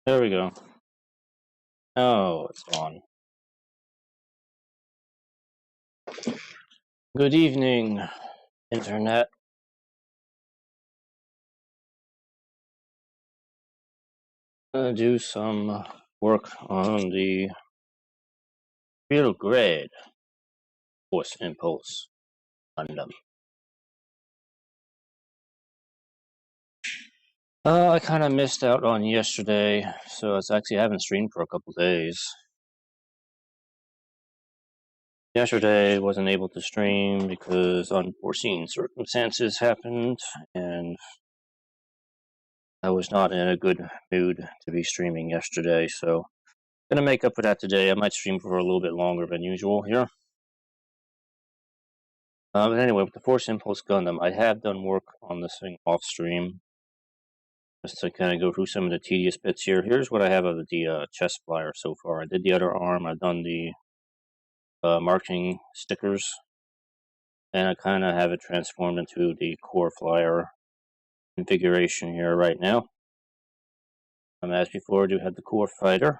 There we go. Oh, it's on. Good evening, Internet. Gonna do some work on the real grade Force Impulse Gundam. I kind of missed out on yesterday, so I haven't streamed for a couple days. Yesterday, wasn't able to stream because unforeseen circumstances happened, and I was not in a good mood to be streaming yesterday, so gonna make up for that today. I might stream for a little bit longer than usual here. But anyway, with the Force Impulse Gundam, I have done work on this thing off stream. Just to kind of go through some of the tedious bits here. Here's what I have of the chest flyer so far. I did the other arm. I've done the marking stickers. And I kind of have it transformed into the core flyer configuration here right now. As before, I do have the core fighter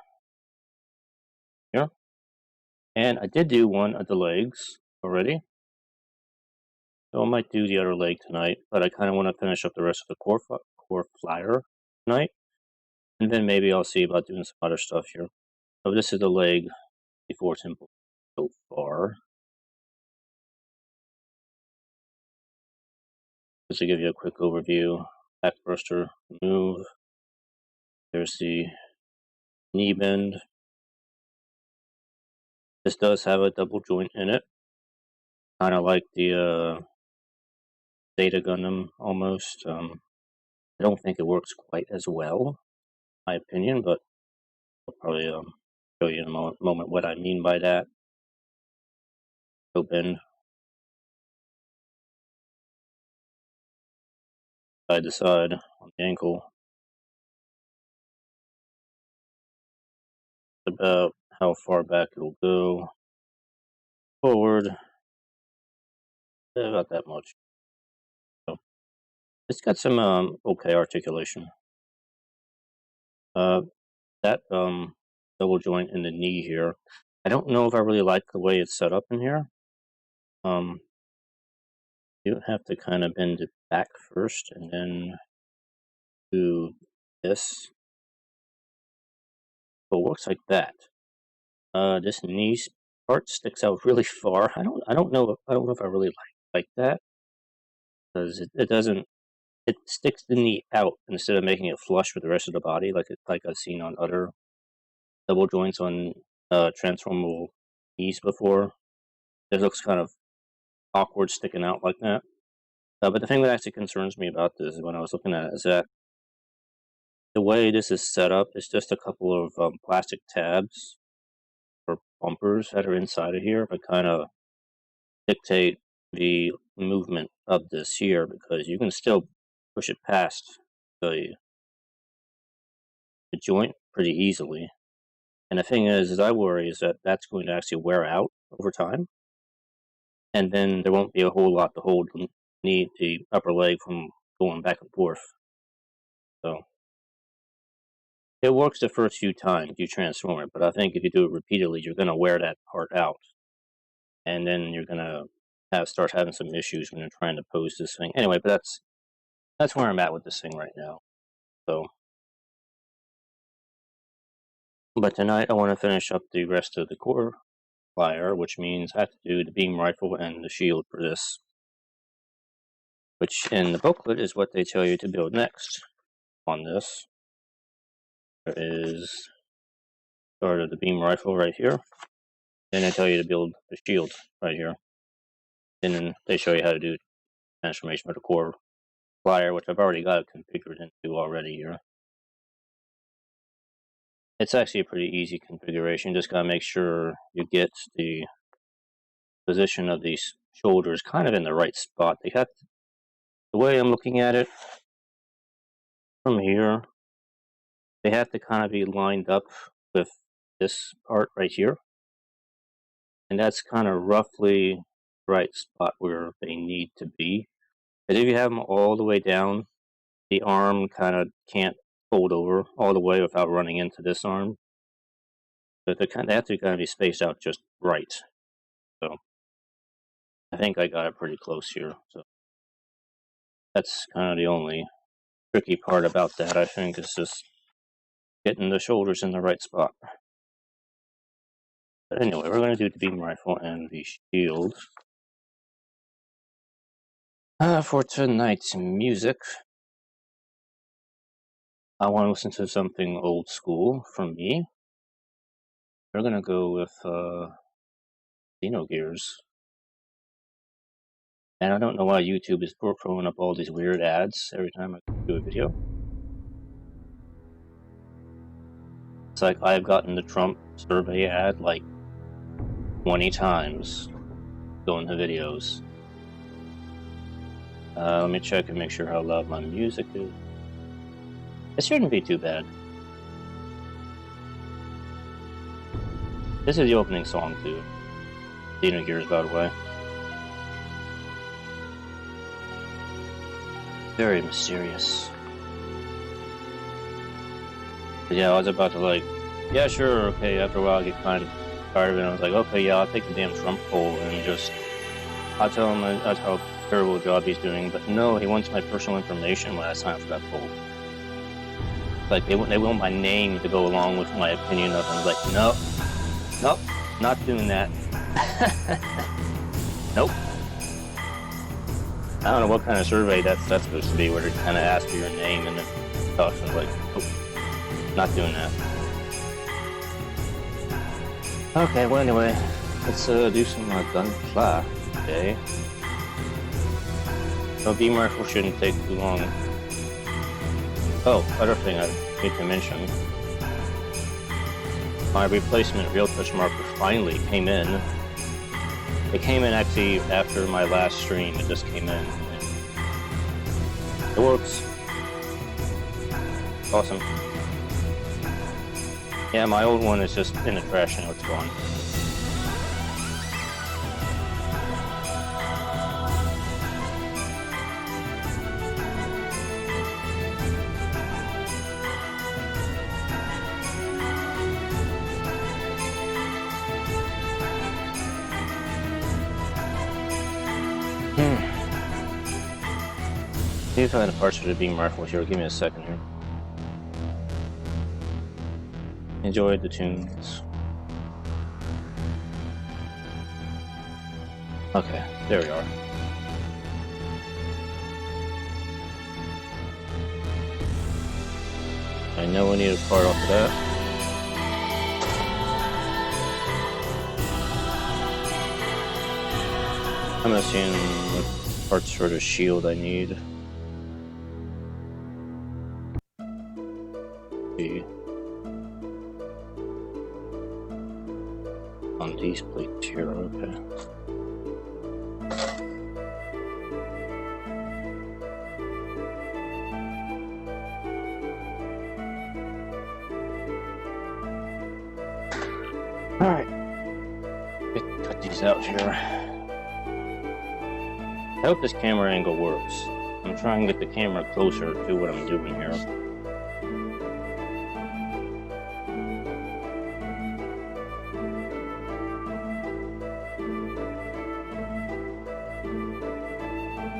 here. And I did do one of the legs already. So I might do the other leg tonight, but I kind of want to finish up the rest of the core flyer tonight. And then maybe I'll see about doing some other stuff here. So this is the leg before Temple so far. Just to give you a quick overview, back thruster move. There's the knee bend. This does have a double joint in it, kind of like the Zeta Gundam almost. I don't think it works quite as well, in my opinion, but I'll probably show you in a moment what I mean by that. Toe bend. Side to side on the ankle. About how far back it'll go. Forward. About that much. So it's got some okay articulation. That double joint in the knee here. I don't know if I really like the way it's set up in here. You have to kind of bend it back first and then do this. So it works like that. This knee part sticks out really far. I don't know if I really like that, because it doesn't. It sticks the knee out instead of making it flush with the rest of the body, like I've seen on other double joints on transformable knees before. It looks kind of awkward sticking out like that. But the thing that actually concerns me about this, when I was looking at it, is that the way this is set up is just a couple of plastic tabs or bumpers that are inside of here that kind of dictate the movement of this here, because you can still push it past the joint pretty easily. And the thing is I worry is that that's going to actually wear out over time, and then there won't be a whole lot to hold the upper leg from going back and forth. So it works the first few times you transform it, but I think if you do it repeatedly, you're going to wear that part out, and then you're going to start having some issues when you're trying to pose this thing. Anyway, but that's where I'm at with this thing right now. So, but tonight I want to finish up the rest of the core flyer, which means I have to do the beam rifle and the shield for this, which in the booklet is what they tell you to build next on this. There is start of the beam rifle right here. Then they tell you to build the shield right here. And then they show you how to do transformation of the core flyer, which I've already got it configured into already here. It's actually a pretty easy configuration. Just gotta make sure you get the position of these shoulders kind of in the right spot. They have to, the way I'm looking at it from here, they have to kind of be lined up with this part right here. And that's kind of roughly the right spot where they need to be. But if you have them all the way down, the arm kind of can't fold over all the way without running into this arm. But they have to kind of be spaced out just right. So I think I got it pretty close here. So that's kind of the only tricky part about that, I think, is just getting the shoulders in the right spot. But anyway, we're going to do the beam rifle and the shield. For tonight's music, I want to listen to something old school from me. We're going to go with Xenogears. And I don't know why YouTube is throwing up all these weird ads every time I do a video. It's like I've gotten the Trump survey ad like 20 times going to videos. Let me check and make sure how loud my music is. It shouldn't be too bad. This is the opening song to Xenogears, by the way. Very mysterious. But yeah, I was about to like, yeah, sure, okay, after a while I get kind of tired of it, and I was like, okay, yeah, I'll take the damn Trump poll and just, I'll tell him that's how terrible a job he's doing, but no, he wants my personal information when I sign up for that poll. Like, they want my name to go along with my opinion of him. Like, nope, not doing that. Nope. I don't know what kind of survey that's supposed to be, where they kind of ask for your name and then stuff, and like, nope, not doing that. Okay, well anyway, let's do some Gunpla today. So beam rifle shouldn't take too long. Oh, other thing I need to mention. My replacement real touch marker finally came in. It came in actually after my last stream, it just came in. It works. Awesome. Yeah, my old one is just in the trash now, it's gone. See if I have the parts for the beam rifle here. Give me a second here. Enjoy the tunes. Okay, there we are. I know we need a part off of that. I'm gonna see what parts for the shield I need. On these plates here, okay. Alright. Cut these out here. I hope this camera angle works. I'm trying to get the camera closer to what I'm doing here.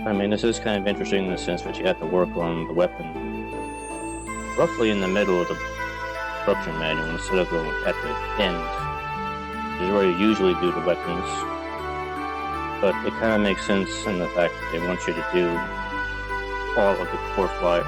I mean, this is kind of interesting in the sense that you have to work on the weapon roughly in the middle of the instruction manual instead of at the end, which is where you usually do the weapons. But it kind of makes sense in the fact that they want you to do all of the core fly.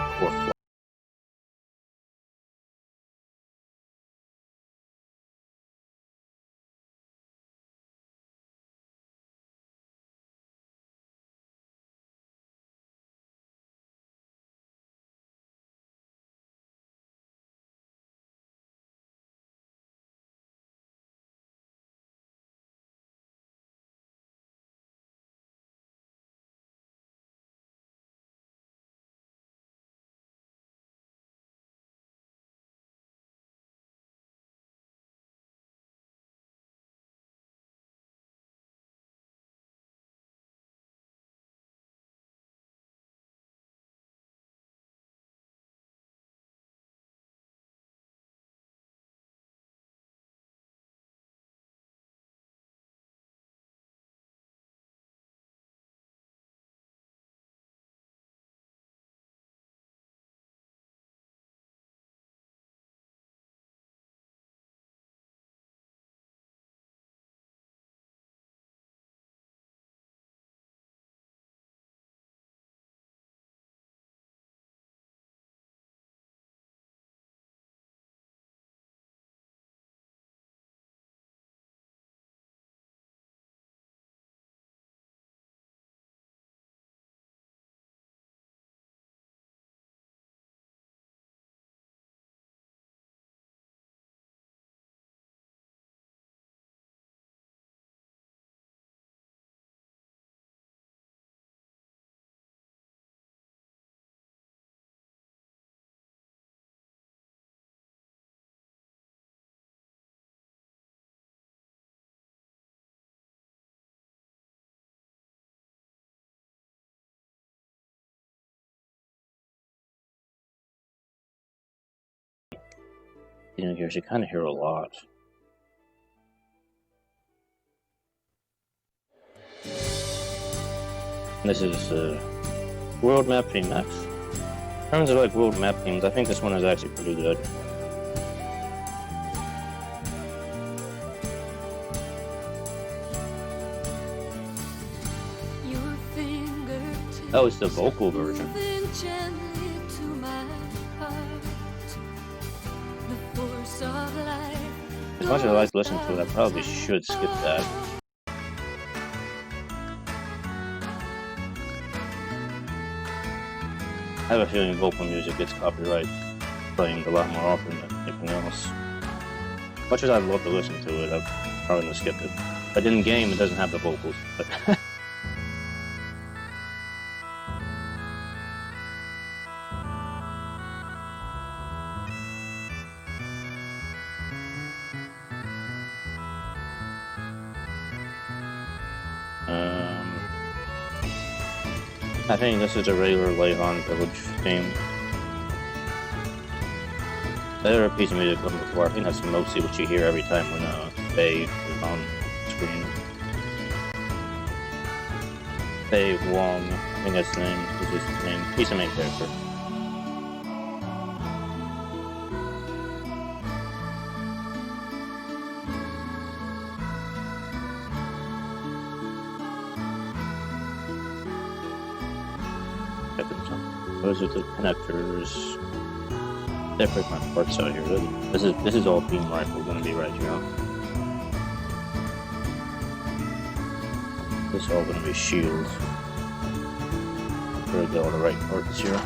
Xenogears, you kind of hear a lot. This is World Map Theme Max. In terms of like world map themes, I think this one is actually pretty good. Oh, it's the vocal version. As much as I like to listen to it, I probably should skip that. I have a feeling vocal music gets copyright claimed a lot more often than anything else. As much as I'd love to listen to it, I'm probably gonna skip it. But in game, it doesn't have the vocals. But I think this is a regular Leyhan Village theme. The other piece of music from before, I think that's mostly what you hear every time when Faye is on screen. Faye Wong, I think that's the name, is his name. He's the main character. Those are the connectors. Different parts out here. This is all beam rifle gonna be right here. This is all gonna be shield. Try to get all the right parts here.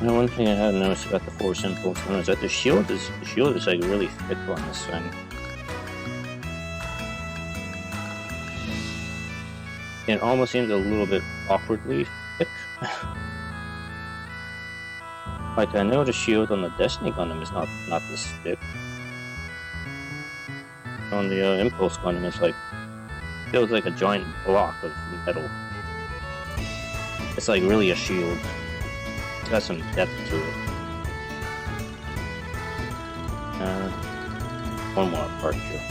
Now, one thing I have noticed about the Force Impulse one is that the shield is like really thick on this thing. It almost seems a little bit awkwardly thick. Like I know the shield on the Destiny Gundam is not this thick. On the Impulse Gundam, it's like feels like a giant block of metal. It's like really a shield. It's got some depth to it. One more part here.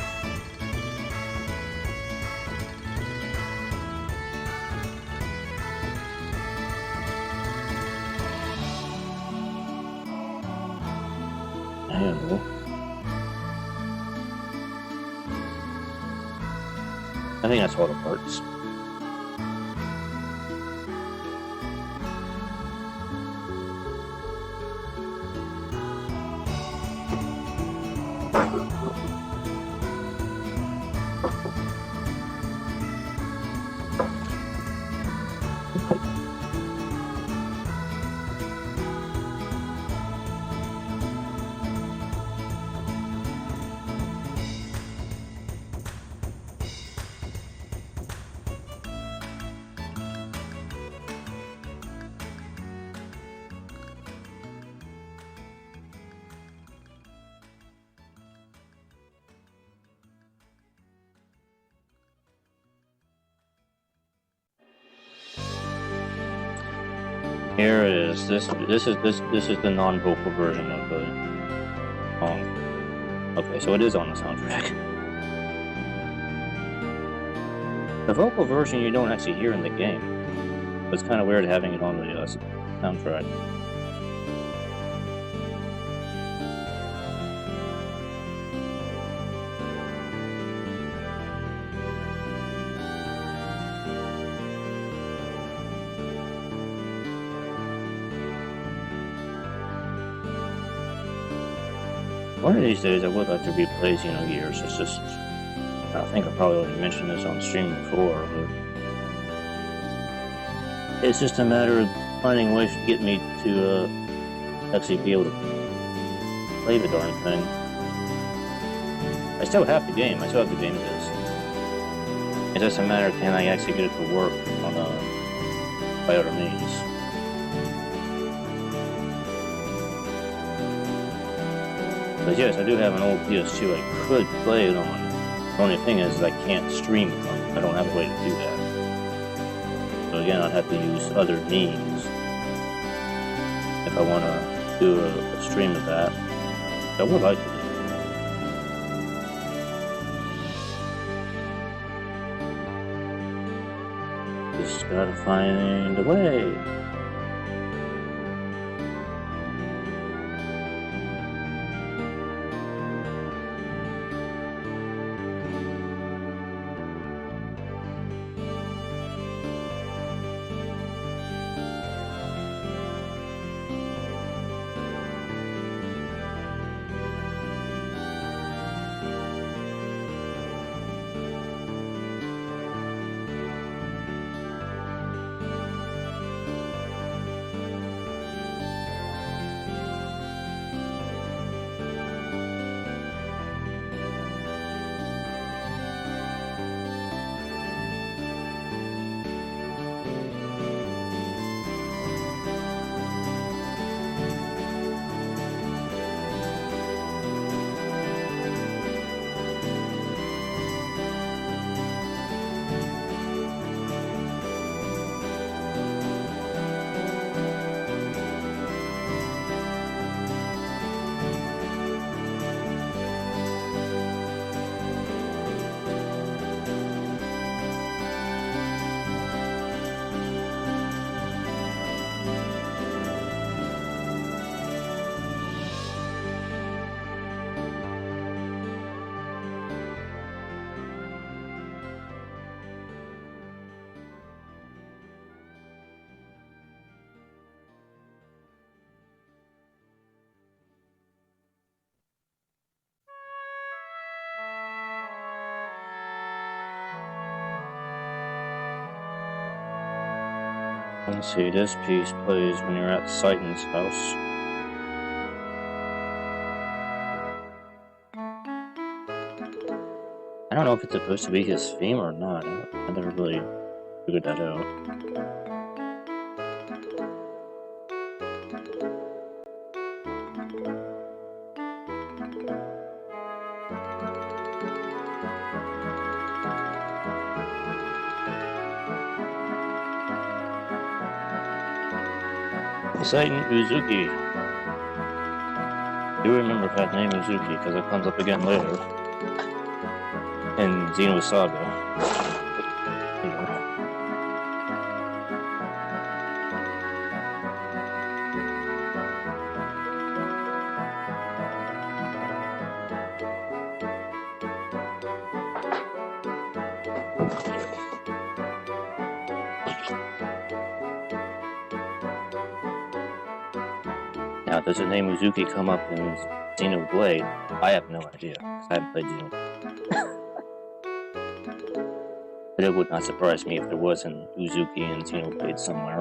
I don't know. I think that's all the parts. Here it is. This is the non-vocal version of the song. Okay, so it is on the soundtrack. The vocal version you don't actually hear in the game. It's kind of weird having it on the soundtrack. One of these days I would like to replay Xenogears. It's just, I think I probably already mentioned this on stream before, but it's just a matter of finding ways to get me to actually be able to play the darn thing. I still have the game. I still have the game disc. It doesn't matter, can I actually get it to work on by other means. But yes, I do have an old PS2 I could play it on. The only thing is I can't stream it on. I don't have a way to do that. So again, I'd have to use other means if I want to do a stream of that. I would like to do. Just gotta find a way. Let's see, this piece plays when you're at Sighton's house. I don't know if it's supposed to be his theme or not. I never really figured that out. Saiton Uzuki. You remember that name Uzuki because it comes up again later in Xenogears Saga. Now, does the name Uzuki come up in Xenoblade? I have no idea, because I haven't played Xenoblade. But it would not surprise me if there was an Uzuki in Xenoblade somewhere.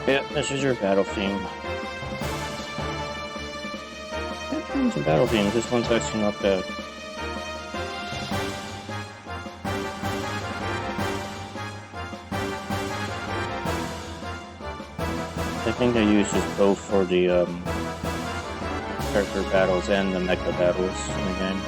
Yeah, this is your battle theme. Some battle themes. This one's actually not bad. I think I use this both for the character battles and the mecha battles in the game.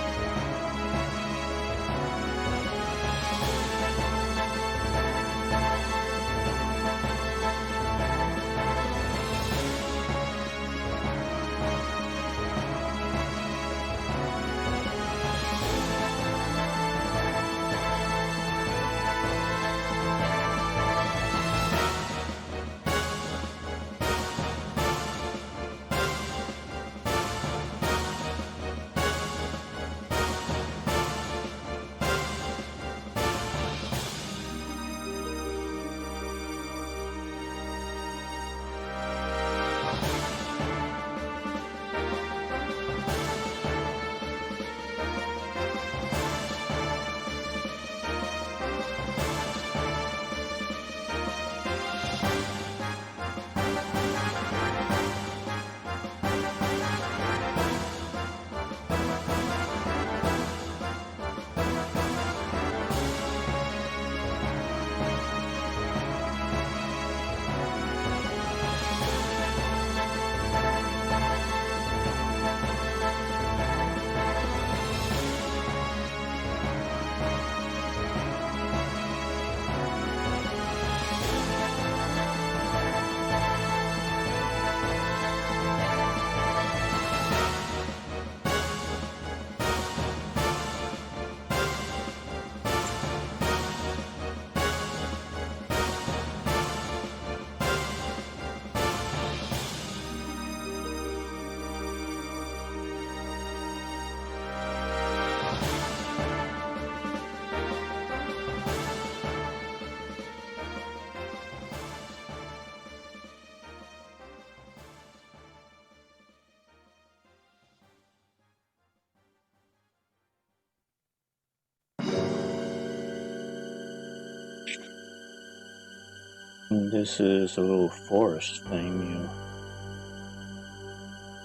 This is a little forest thing you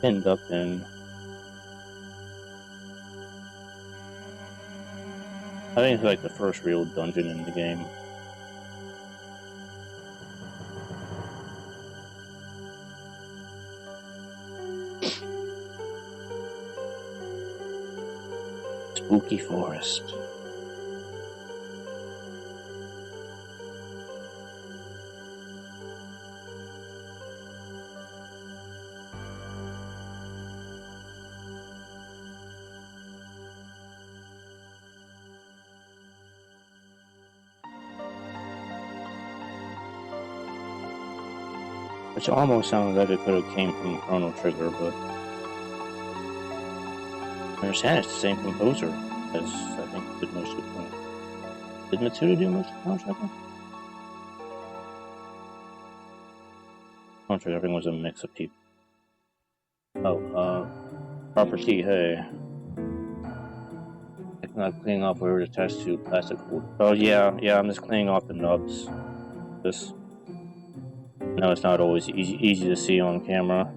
end up in. I think it's like the first real dungeon in the game. Spooky forest. Which almost sounded like it could have came from Chrono Trigger, but I understand it's the same composer as I think did most of Chrono. Did Matsuda do most of Chrono Trigger? Chrono Trigger, everything was a mix of people. Oh, property, hey. I'm not cleaning off where it's attached to plastic wood. Oh yeah, I'm just cleaning off the nubs. This. No, it's not always easy to see on camera.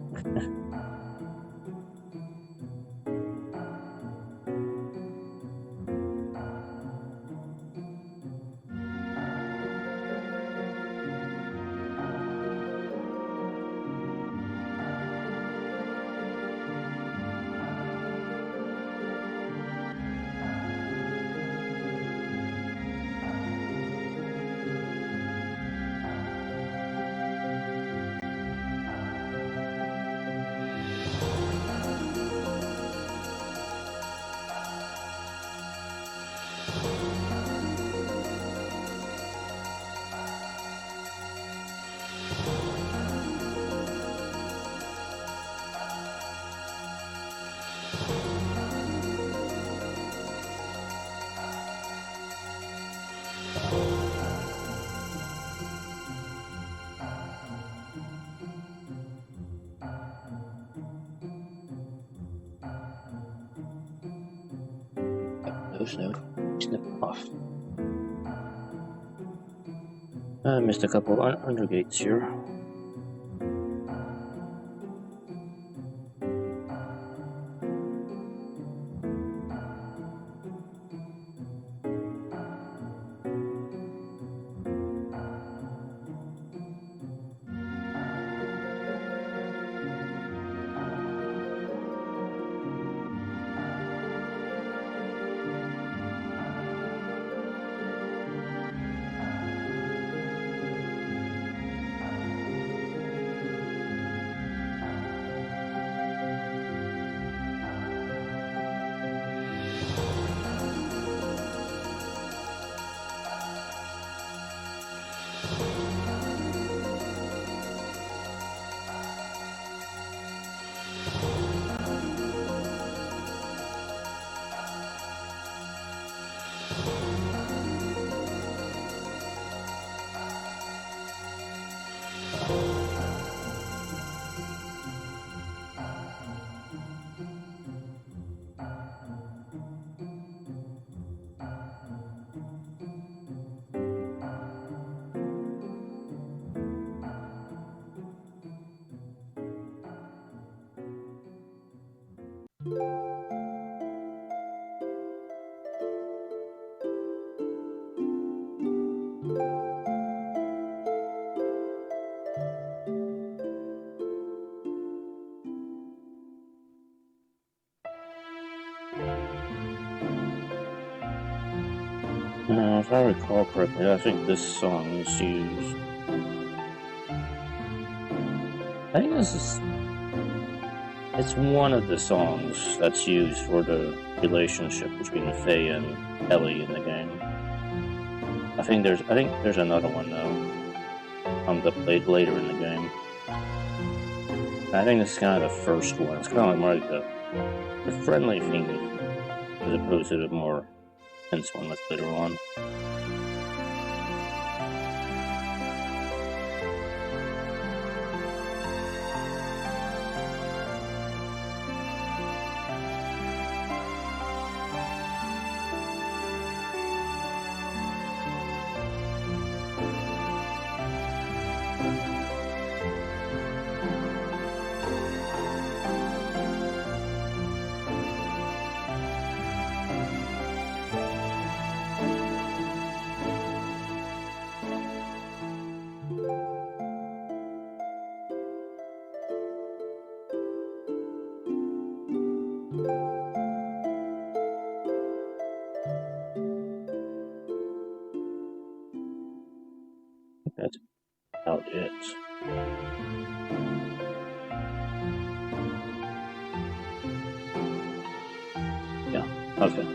Snip off. I missed a couple undergates here. If I recall correctly, I think this song is used. I think this is. It's one of the songs that's used for the relationship between Faye and Ellie in the game. I think there's another one though. That played later in the game. I think this is kind of the first one. It's kind of more like the friendly theme, as opposed to the more intense one that's later on. That's about it. Yeah, okay.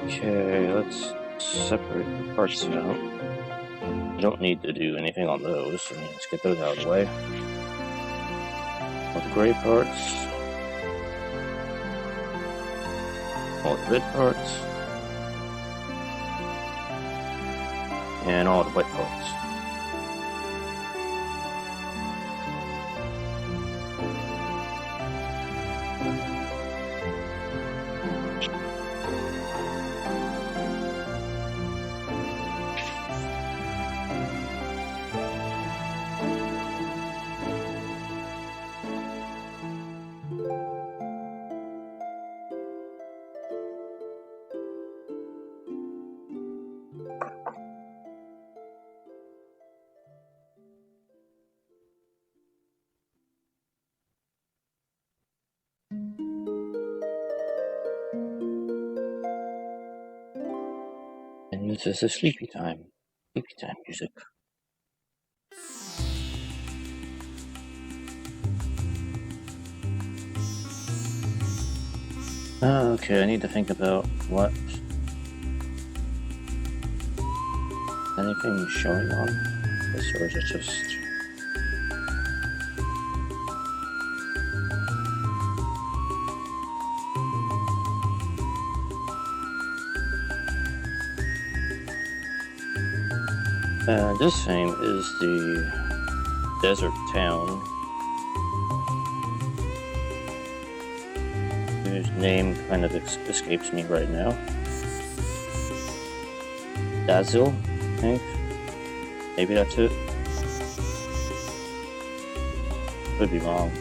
Okay, let's separate the parts out. You don't need to do anything on those. I mean, let's get those out of the way. All the gray parts. All the red parts. And all the white parts. And this is a sleepy time music. Okay, I need to think about what. Anything showing on this, or is it just. This thing is the desert town, whose name kind of escapes me right now. Dazil, I think. Maybe that's it. Could be wrong.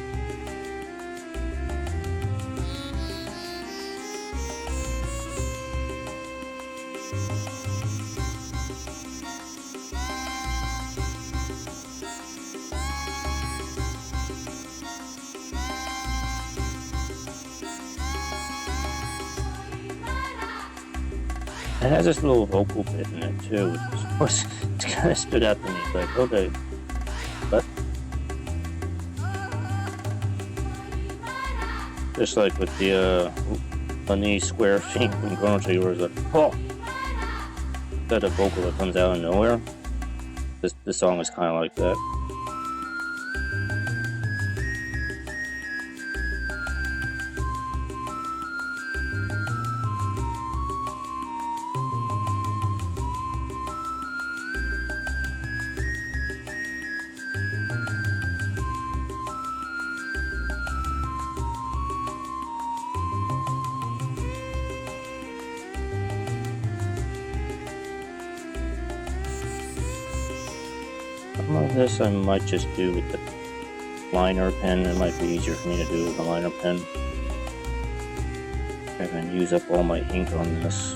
It has this little vocal bit in it too, which kind of stood out to me. It's like, okay, but just like with the funny square theme from Chrono Trigger, where it's like, oh, got a vocal that comes out of nowhere. This song is kind of like that. Some of this I might just do with the liner pen. It might be easier for me to do with the liner pen. And then use up all my ink on this.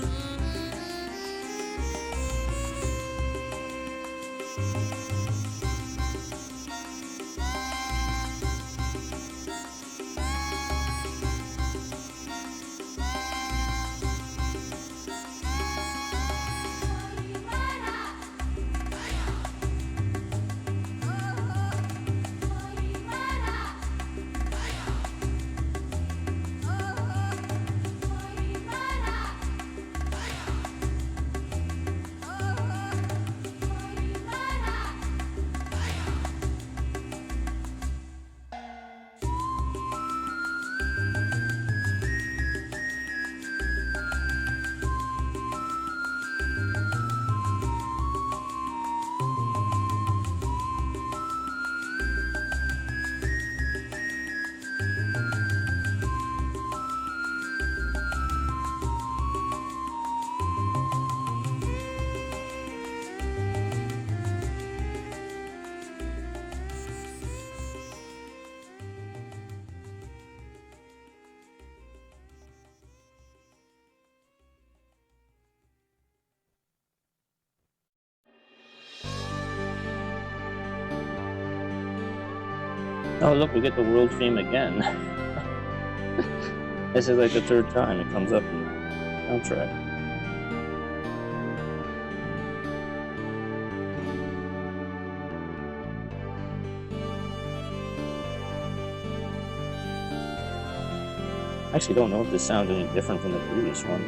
Oh look, we get the world theme again. This is like the third time it comes up in the soundtrack. I actually don't know if this sounds any different from the previous one.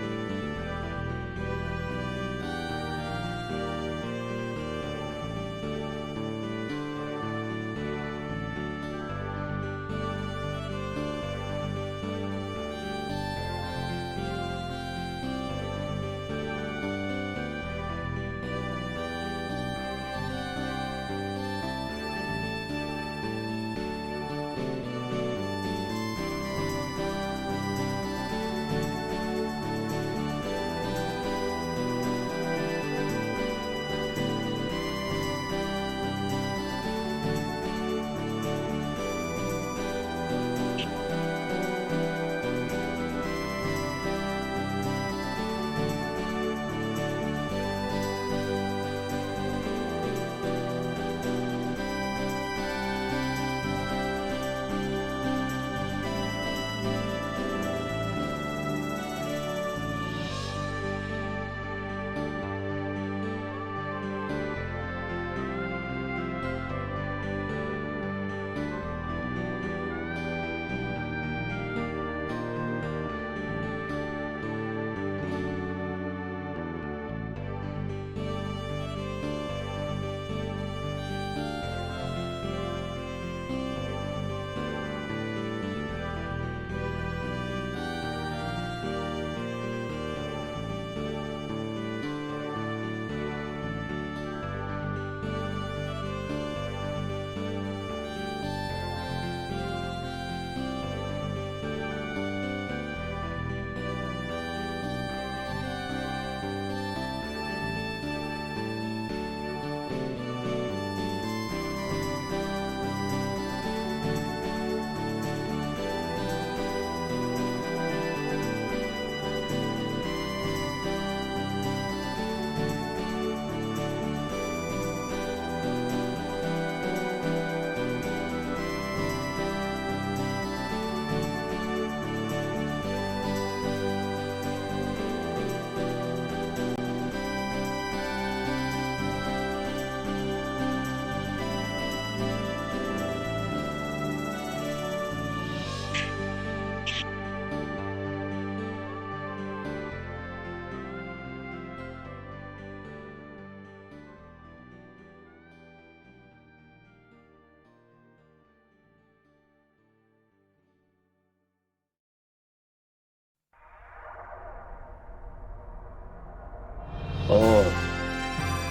Oh,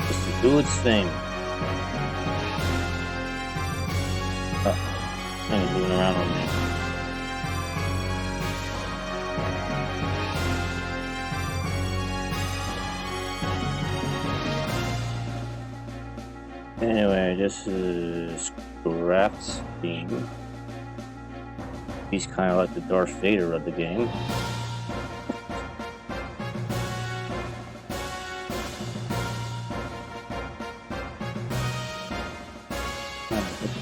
just to do its thing. Oh, thing is moving around on me. Anyway, I this is Graf's team. He's kind of like the Darth Vader of the game.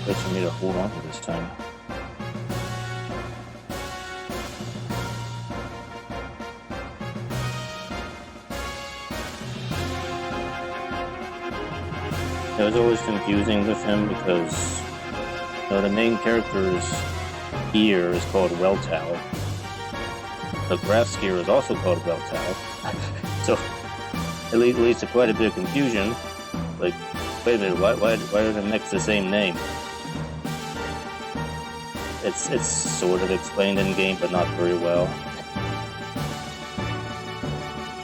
Place for me to hold on to this time. It was always confusing with him because the main character's gear is called Weltao. The Graf's gear is also called Weltao. So it leads to quite a bit of confusion. Like, wait a minute, why do they mix the same name? It's sort of explained in game, but not very well.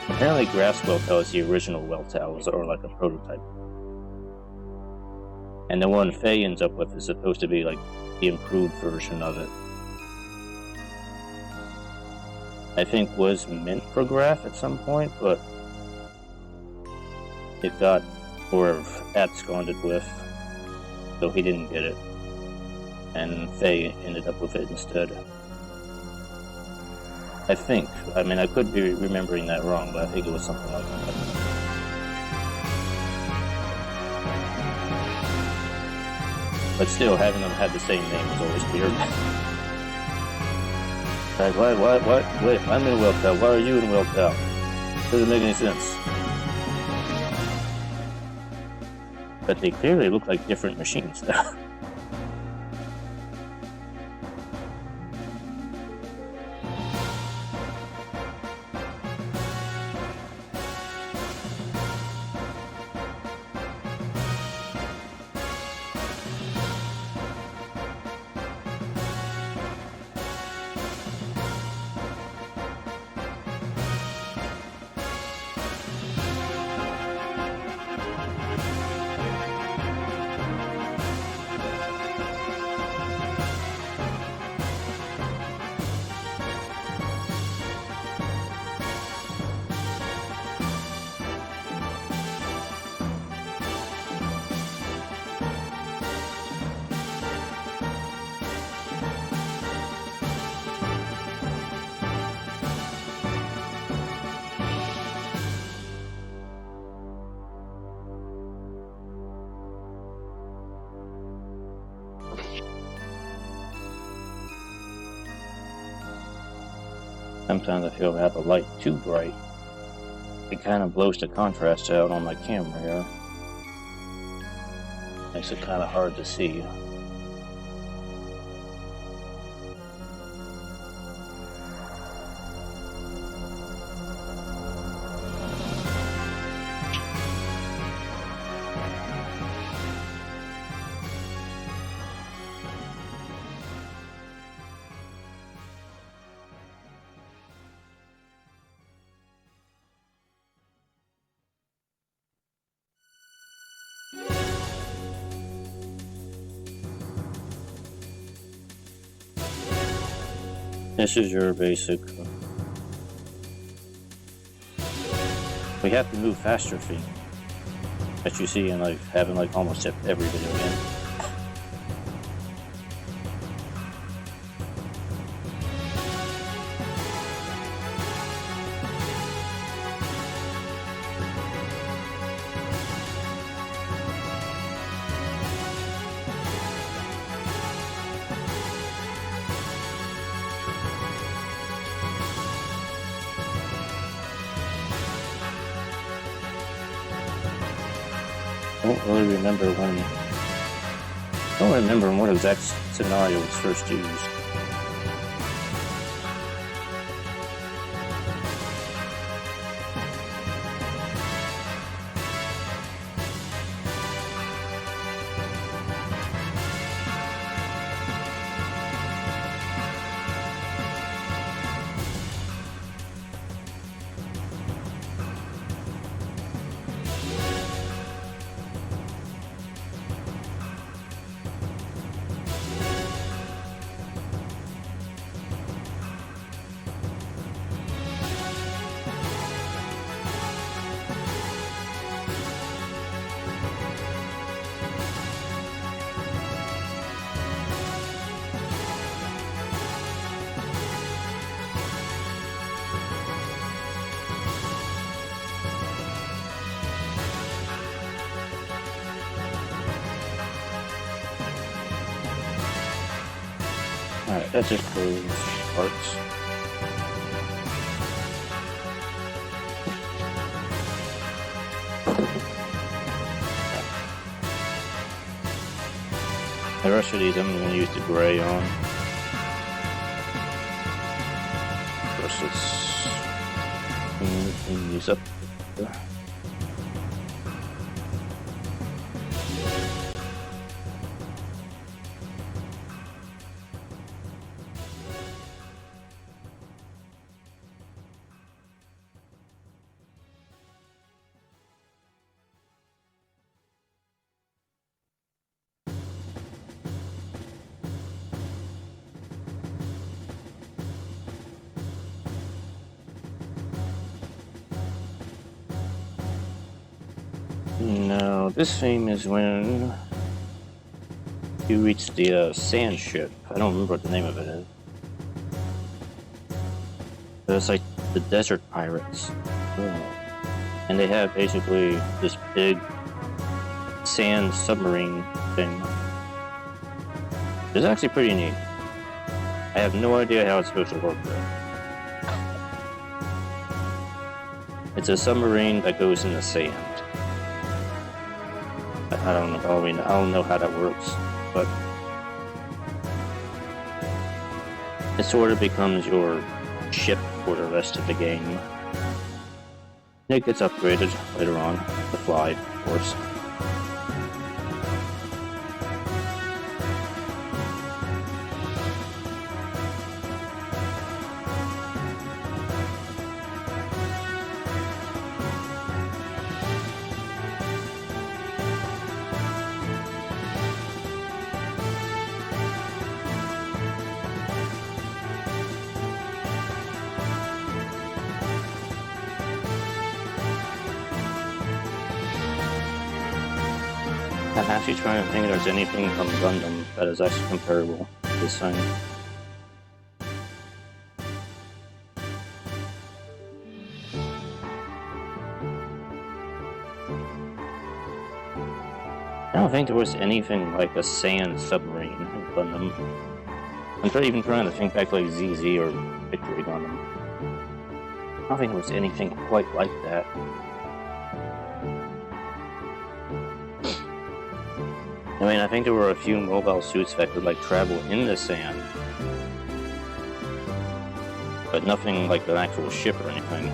Apparently, Graf's Weltao is the original Weltao, or like a prototype. And the one Faye ends up with is supposed to be like the improved version of it. I think was meant for Graf at some point, but it got more absconded with, so he didn't get it. And Faye ended up with it instead. I think. I mean, I could be remembering that wrong, but I think it was something like that. But still, having them have the same name is always weird. Like, what? Wait, I'm in Weltao. Why are you in Weltao? Doesn't make any sense. But they clearly look like different machines now. Sometimes I feel I have the light too bright. It kind of blows the contrast out on my camera here. Makes it kind of hard to see. This is your basic. We have to move faster feet that you see in like having like almost every video game. I don't really remember when. I don't remember what exact scenario was first used. Alright, that just closed parts. The rest of these I'm going to use the gray on. First, let's clean these up. Now, this theme is when you reach the sand ship. I don't remember what the name of it is. But it's like the desert pirates. And they have basically this big sand submarine thing. It's actually pretty neat. I have no idea how it's supposed to work though. It's a submarine that goes in the sand. I don't know. I mean, I don't know how that works, but it sort of becomes your ship for the rest of the game. It gets upgraded later on to fly, of course. I'm actually trying to think if there's anything from Gundam that is actually comparable to this thing. I don't think there was anything like a sand submarine in Gundam. I'm even trying to think back to like ZZ or Victory Gundam. I don't think there was anything quite like that. I mean, I think there were a few mobile suits that could, like, travel in the sand. But nothing like an actual ship or anything.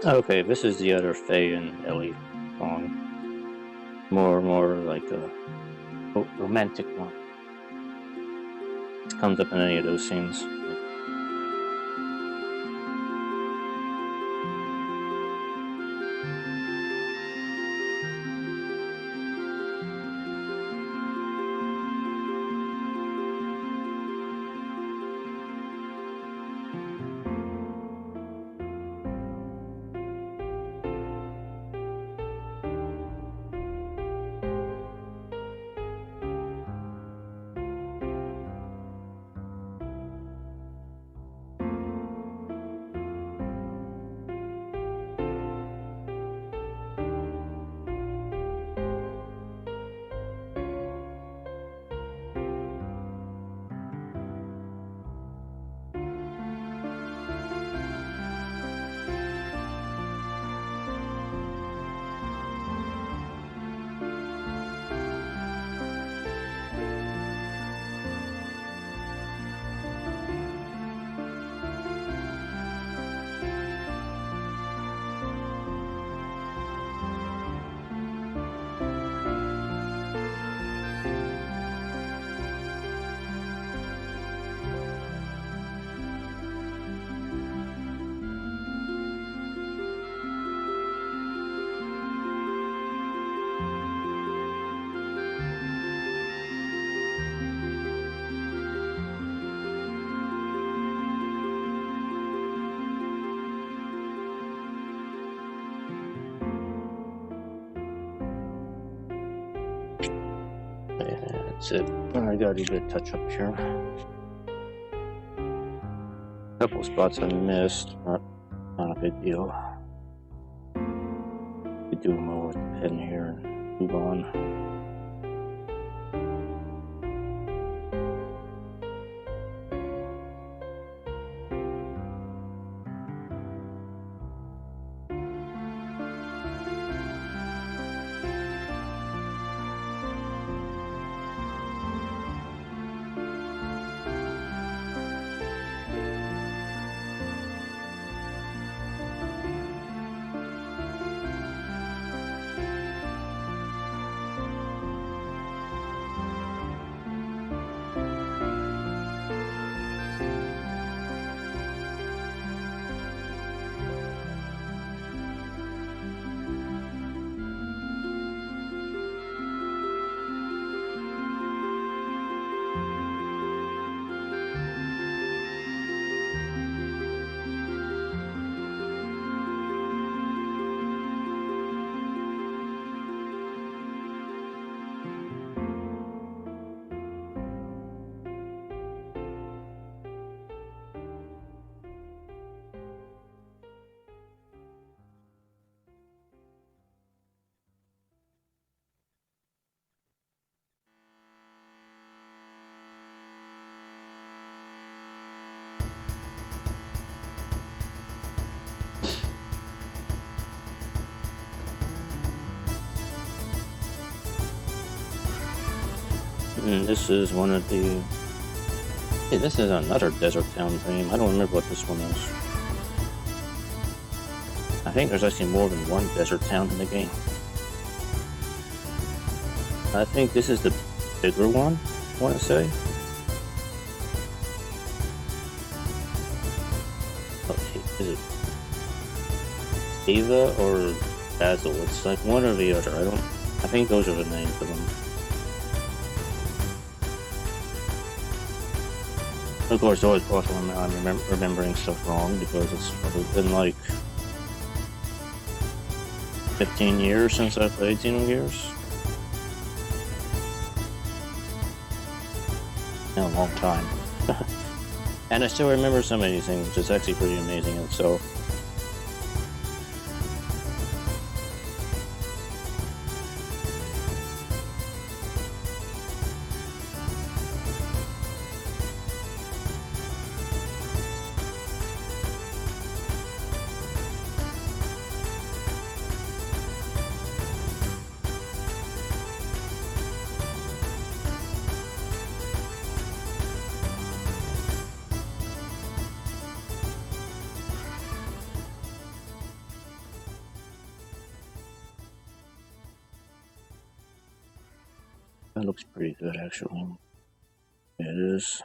Okay, this is the other Faye and Ellie song. More like a romantic one. It comes up in any of those scenes. That's it. I gotta do a bit of touch up here. A couple spots I missed, but not a big deal. Could do more with the pen here and move on. And this is one of the... Hey, this is another Desert Town theme. I don't remember what this one is. I think there's actually more than one Desert Town in the game. I think this is the bigger one, I want to say. Okay, is it Ava or Basil? It's like one or the other. I think those are the names of them. Of course, always possible I'm remembering stuff wrong because it's probably been like 15 years since I played Xenogears. In a long time. And I still remember some of these things, which is actually pretty amazing in itself. That looks pretty good, actually. It is.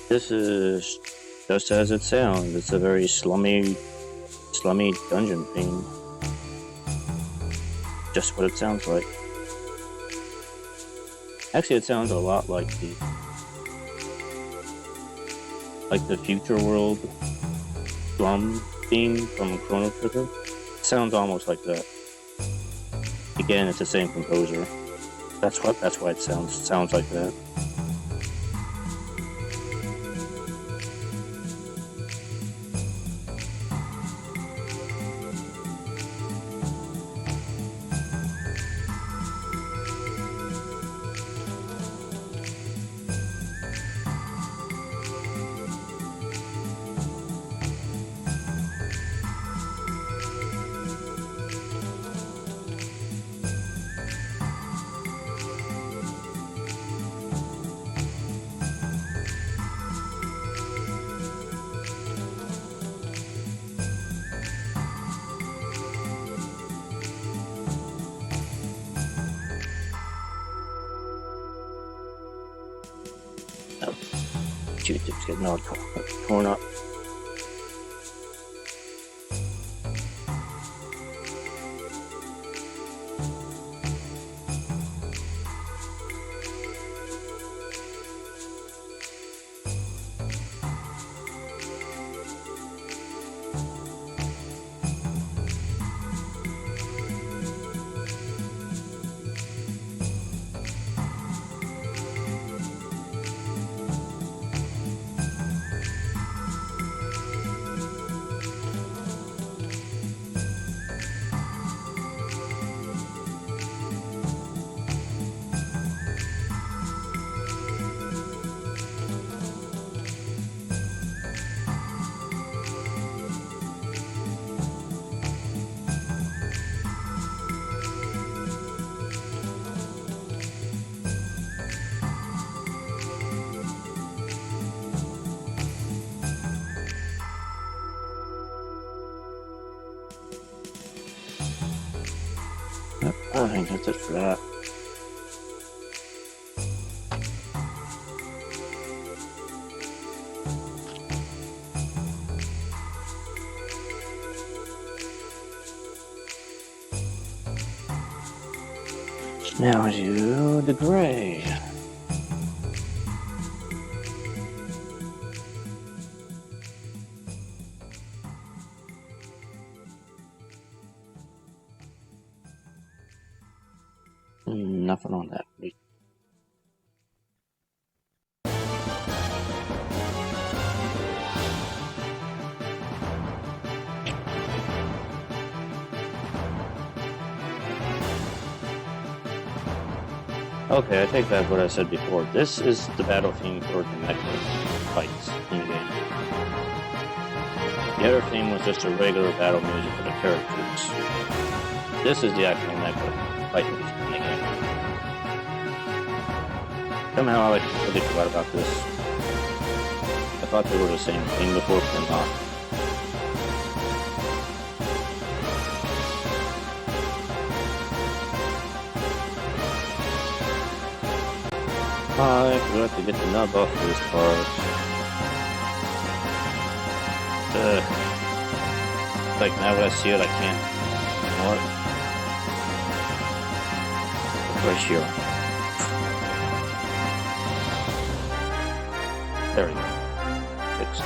This is just as it sounds. It's a very slummy dungeon theme. Just what it sounds like. Actually, it sounds a lot like the Future World drum theme from Chrono Trigger. It sounds almost like that. Again, it's the same composer. That's why it sounds like that. Q-tips getting all torn up. I think that's it for that. Now do the gray. Nothing on that. Okay, I take back what I said before. This is the battle theme for the mecha fights in the game. The other theme was just a regular battle music for the characters. This is the actual mecha fight music in the game. Somehow I really forgot about this. I thought they were the same thing before, but they're not. I forgot to get the nub off of this part. Like now that I see it, I can't. You know what? Right here. There we go. Fixed.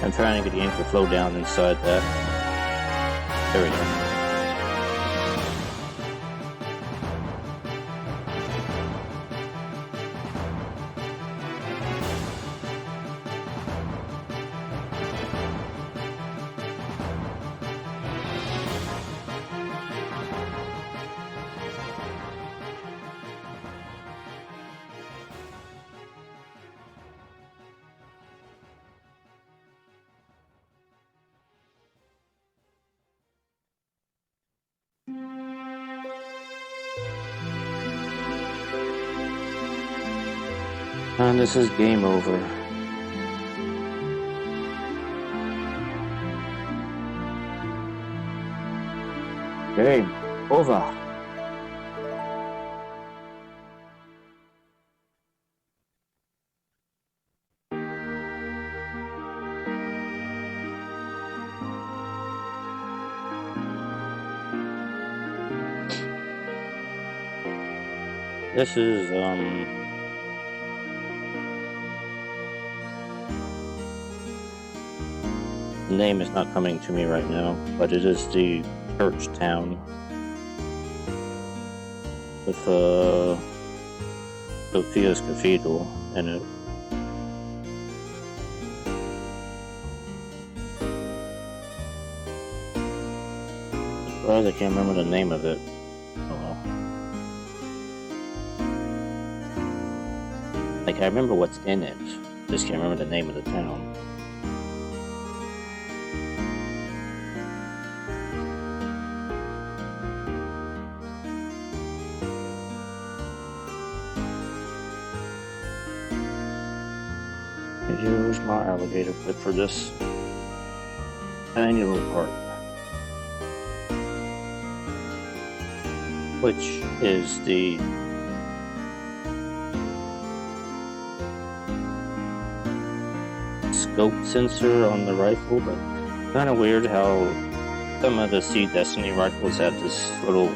I'm trying to get the ink to flow down inside that. There we go. And this is game over. Game over. This is, the name is not coming to me right now, but it is the church town with, Sophia's Cathedral in it. Surprised I can't remember the name of it. Oh well. Like, I remember what's in it, just can't remember the name of the town. Use my alligator clip for this tiny little part, which is the scope sensor on the rifle, but kind of weird how some of the Sea Destiny rifles have this little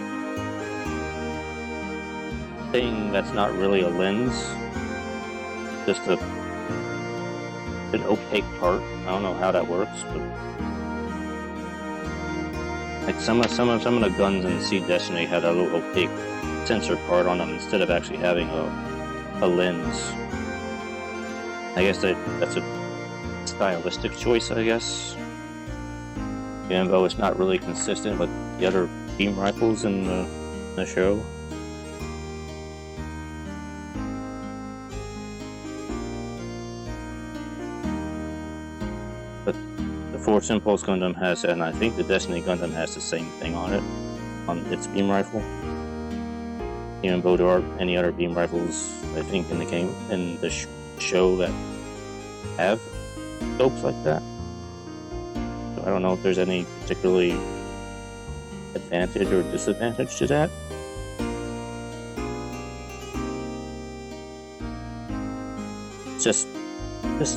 thing that's not really a lens, just an opaque part. I don't know how that works, but like some of the guns in Sea Destiny had a little opaque sensor part on them instead of actually having a lens. I guess that's a stylistic choice, I guess. Even though it's not really consistent with the other beam rifles in the show. Force Impulse Gundam has that, and I think the Destiny Gundam has the same thing on it, on its beam rifle. Even though there aren't any other beam rifles, I think, in the game, in the show that have scopes like that. So I don't know if there's any particularly advantage or disadvantage to that. It's just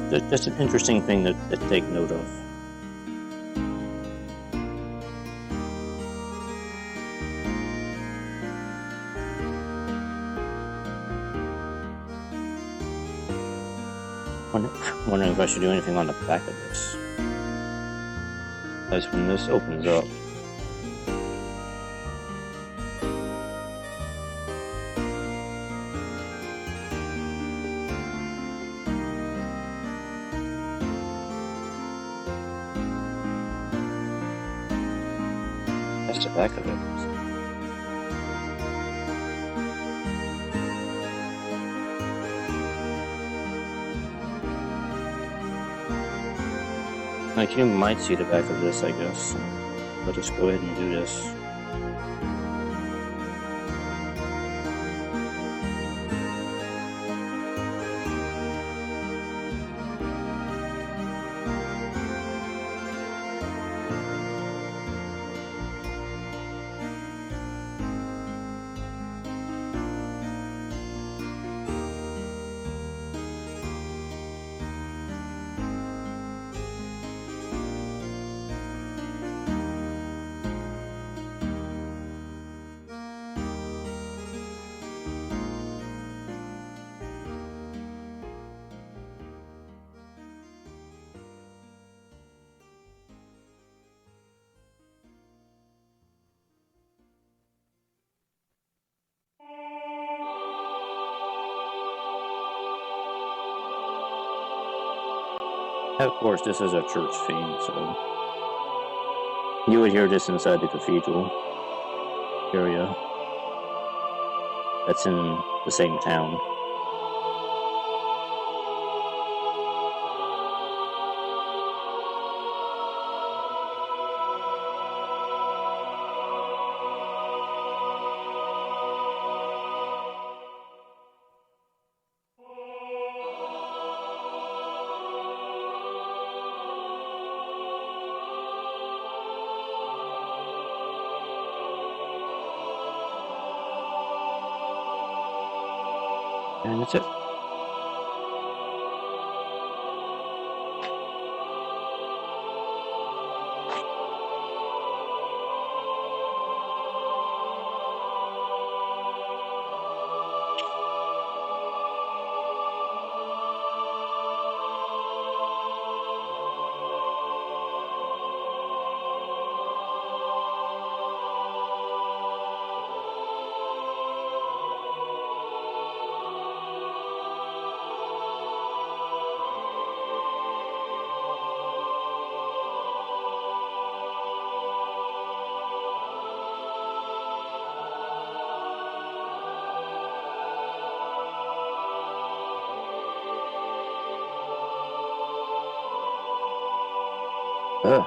an interesting thing to take note of. Wondering if I should do anything on the back of this. As when this opens up, that's the back of it. Like, you might see the back of this, I guess. I'll just go ahead and do this. Of course, this is a church theme, so you would hear this inside the cathedral area that's in the same town. And that's it. Ugh.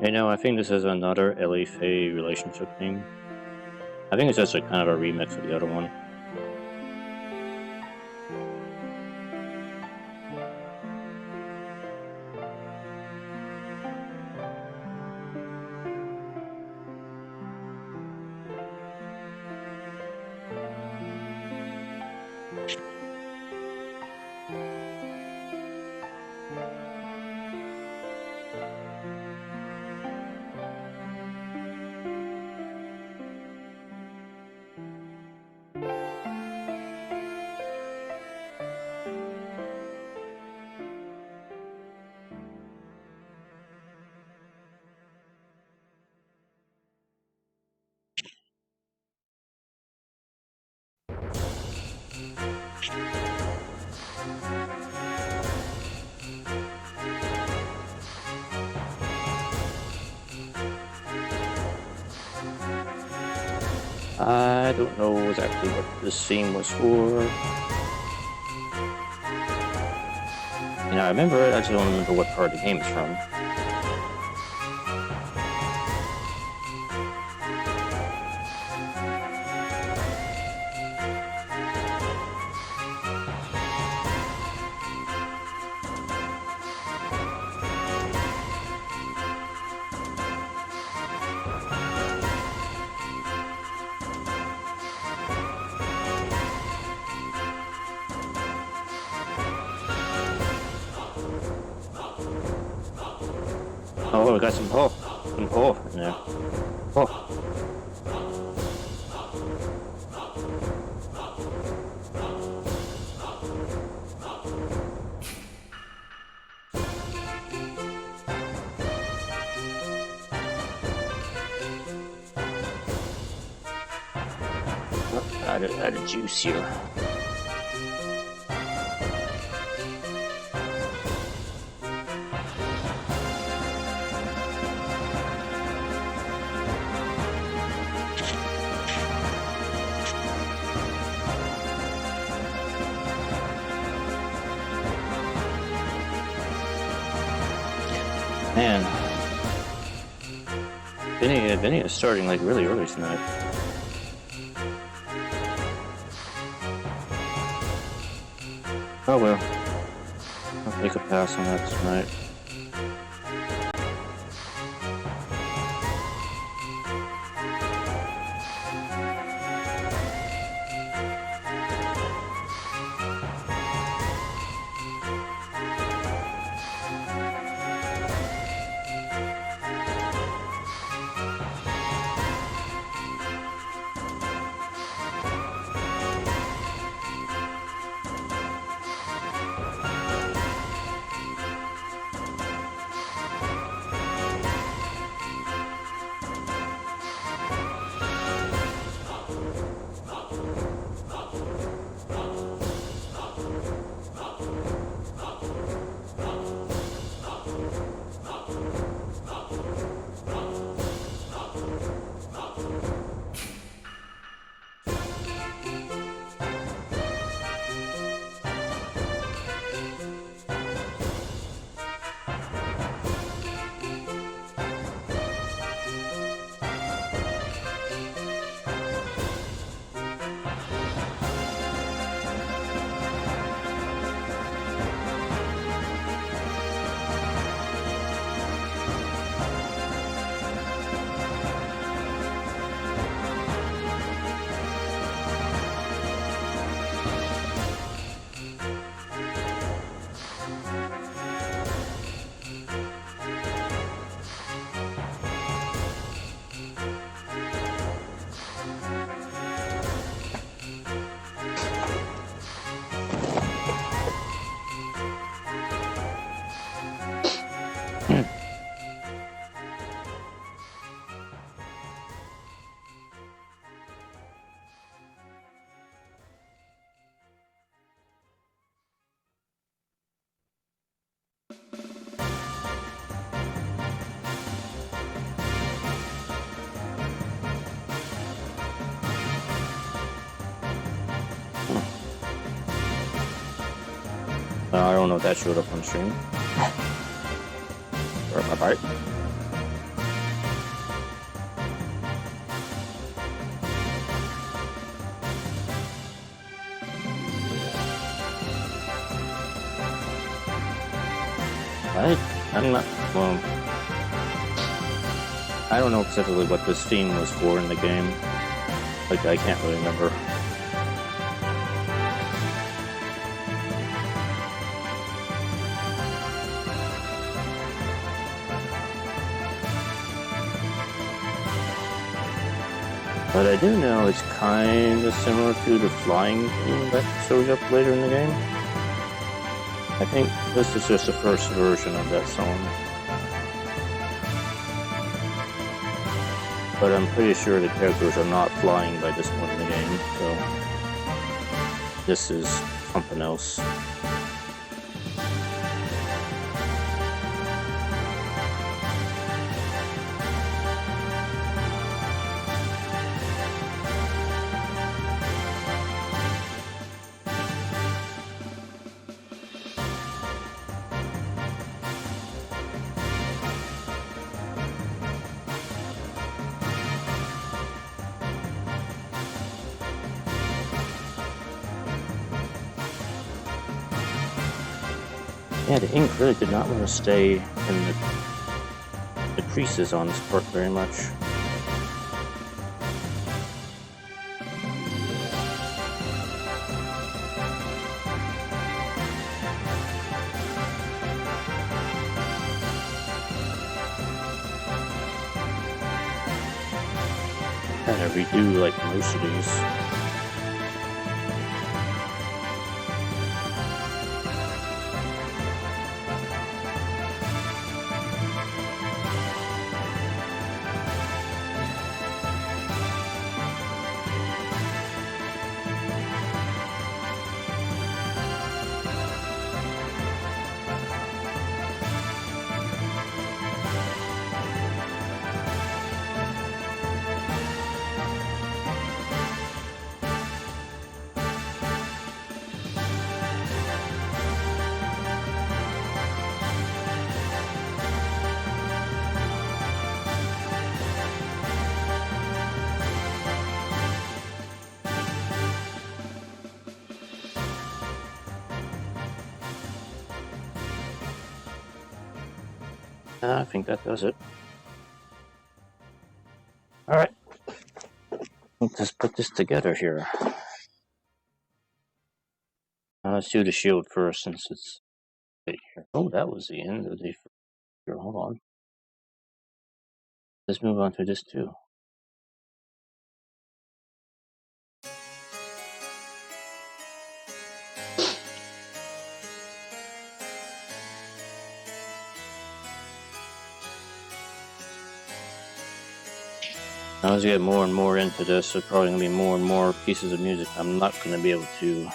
You know, I think this is another Ellie Faye relationship thing. I think it's just a kind of a remix of the other one. I don't know exactly what this scene was for. You know, I remember it, I just don't remember what part of the game it's from. Oh, we got some pull in there. Oh. Added juice here. Man, Vinny is starting like really early tonight. Oh well, I'll take a pass on that tonight. don't know if that showed up on stream. Or my bite. I'm not, well, I don't know exactly what this theme was for in the game. Like, I can't really remember. But I do know it's kind of similar to the flying theme that shows up later in the game. I think this is just the first version of that song. But I'm pretty sure the characters are not flying by this point in the game, so this is something else. Yeah, the ink really did not want to stay in the creases on this part very much. Kind of redo like most of these. I think that does it. Alright. Let's just put this together here. Let's do the shield first since it's right here. Oh, that was the end of the... Here, hold on. Let's move on to this too. Now, as we get more and more into this, there's probably going to be more and more pieces of music I'm not going to be able to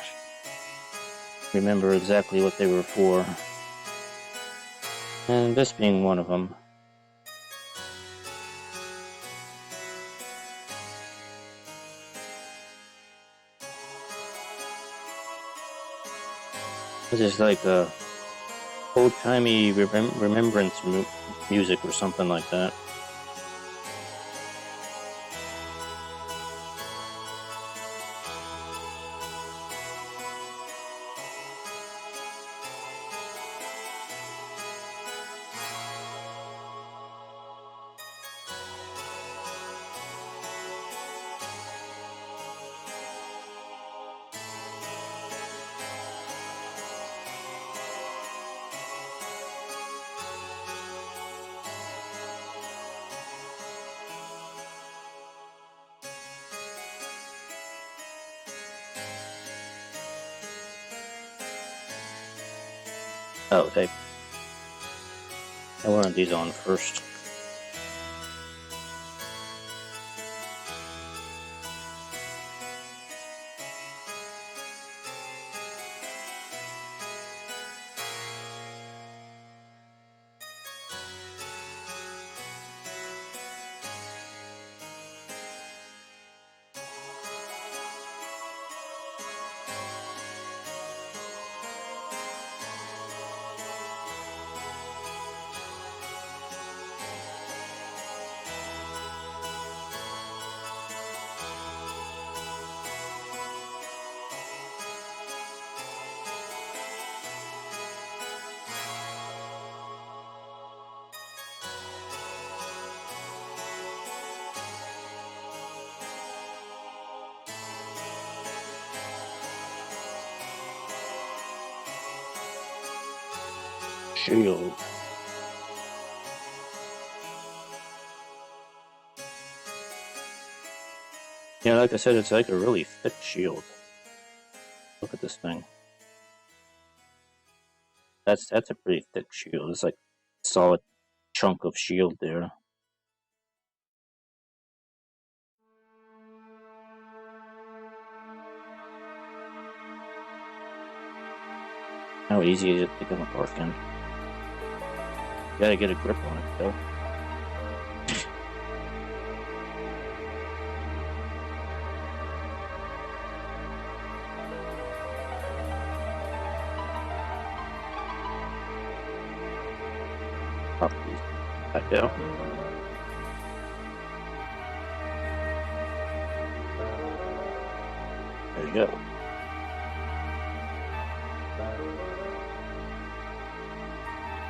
remember exactly what they were for. And this being one of them. This is like a old-timey remembrance music or something like that. Oh, okay. I wanted these on first. shield. Yeah, like I said, it's like a really thick shield. Look at this thing. That's a pretty thick shield. It's like a solid chunk of shield there. How easy is it to come apart again? You gotta get a grip on it, though. Pop these back out. There you go.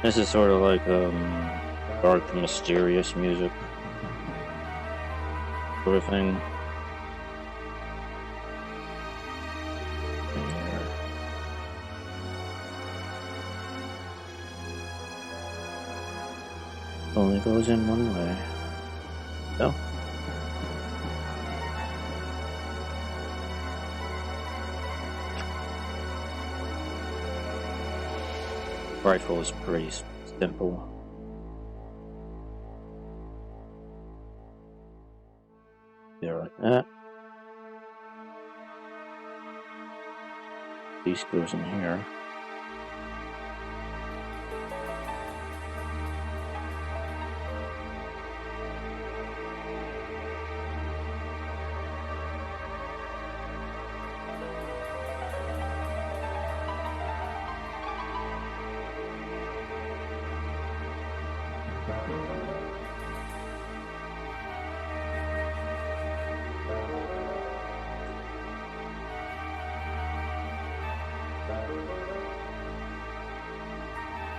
This is sort of like dark, mysterious music sort of thing. Only goes in one way. No. Rifle is pretty simple. There, like that. Piece goes in here.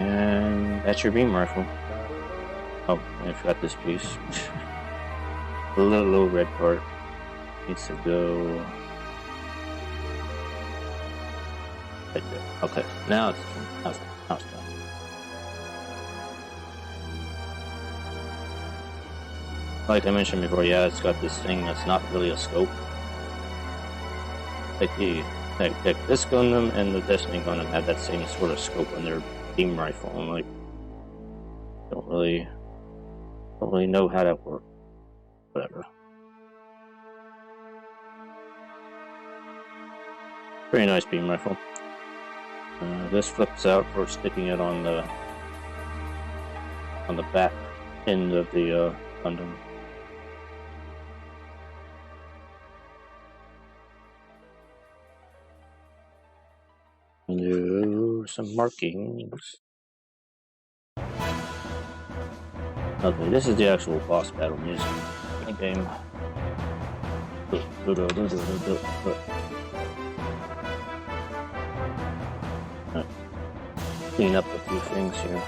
And that's your beam rifle. Oh, I forgot this piece. The little red part needs to go right there. Okay, now it's done. Like I mentioned before, yeah, it's got this thing that's not really a scope. Like this Gundam and the Destiny Gundam have that same sort of scope on their beam rifle. I'm like, don't really know how that works. Whatever. Pretty nice beam rifle. This flips out for sticking it on the back end of the Gundam. Do some markings. Okay, this is the actual boss battle music in the game. Clean up a few things here.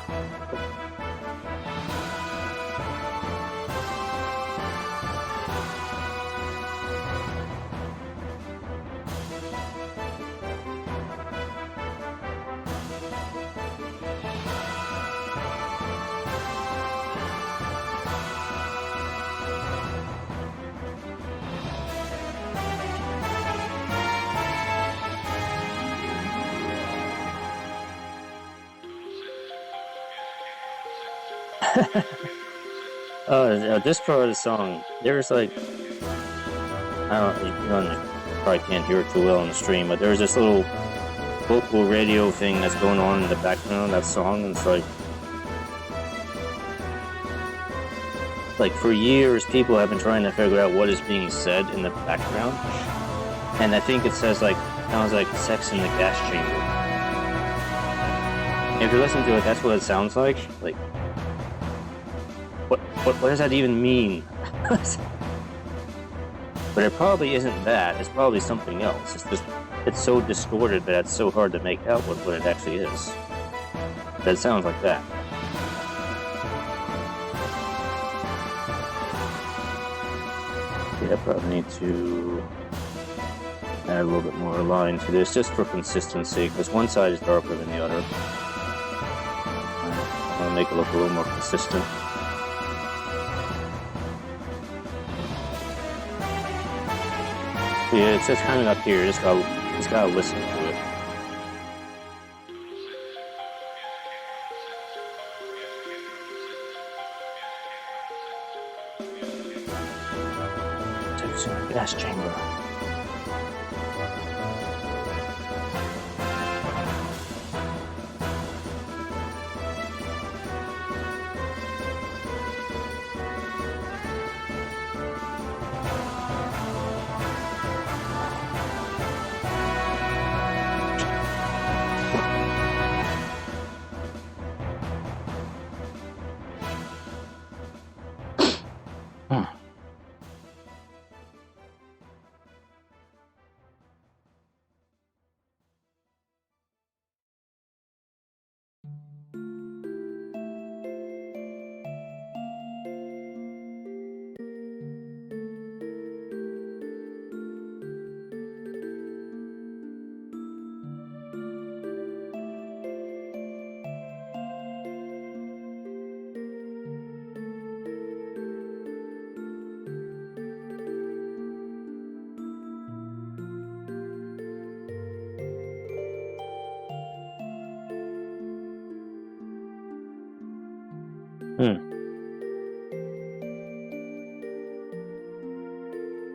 This part of the song, there's like, I don't know, you probably can't hear it too well on the stream, but there's this little vocal radio thing that's going on in the background of that song, and it's like for years people have been trying to figure out what is being said in the background, and I think it sounds like sex in the gas chamber. And if you listen to it, that's what it sounds like. Like, what does that even mean? But it probably isn't that. It's probably something else. It's just, it's so distorted that it's so hard to make out what it actually is. But it sounds like that. Yeah, I probably need to add a little bit more line to this, just for consistency, because one side is darker than the other. I'll make it look a little more consistent. Yeah, it's just kind of up here. Just gotta listen to it. It's a gas chamber.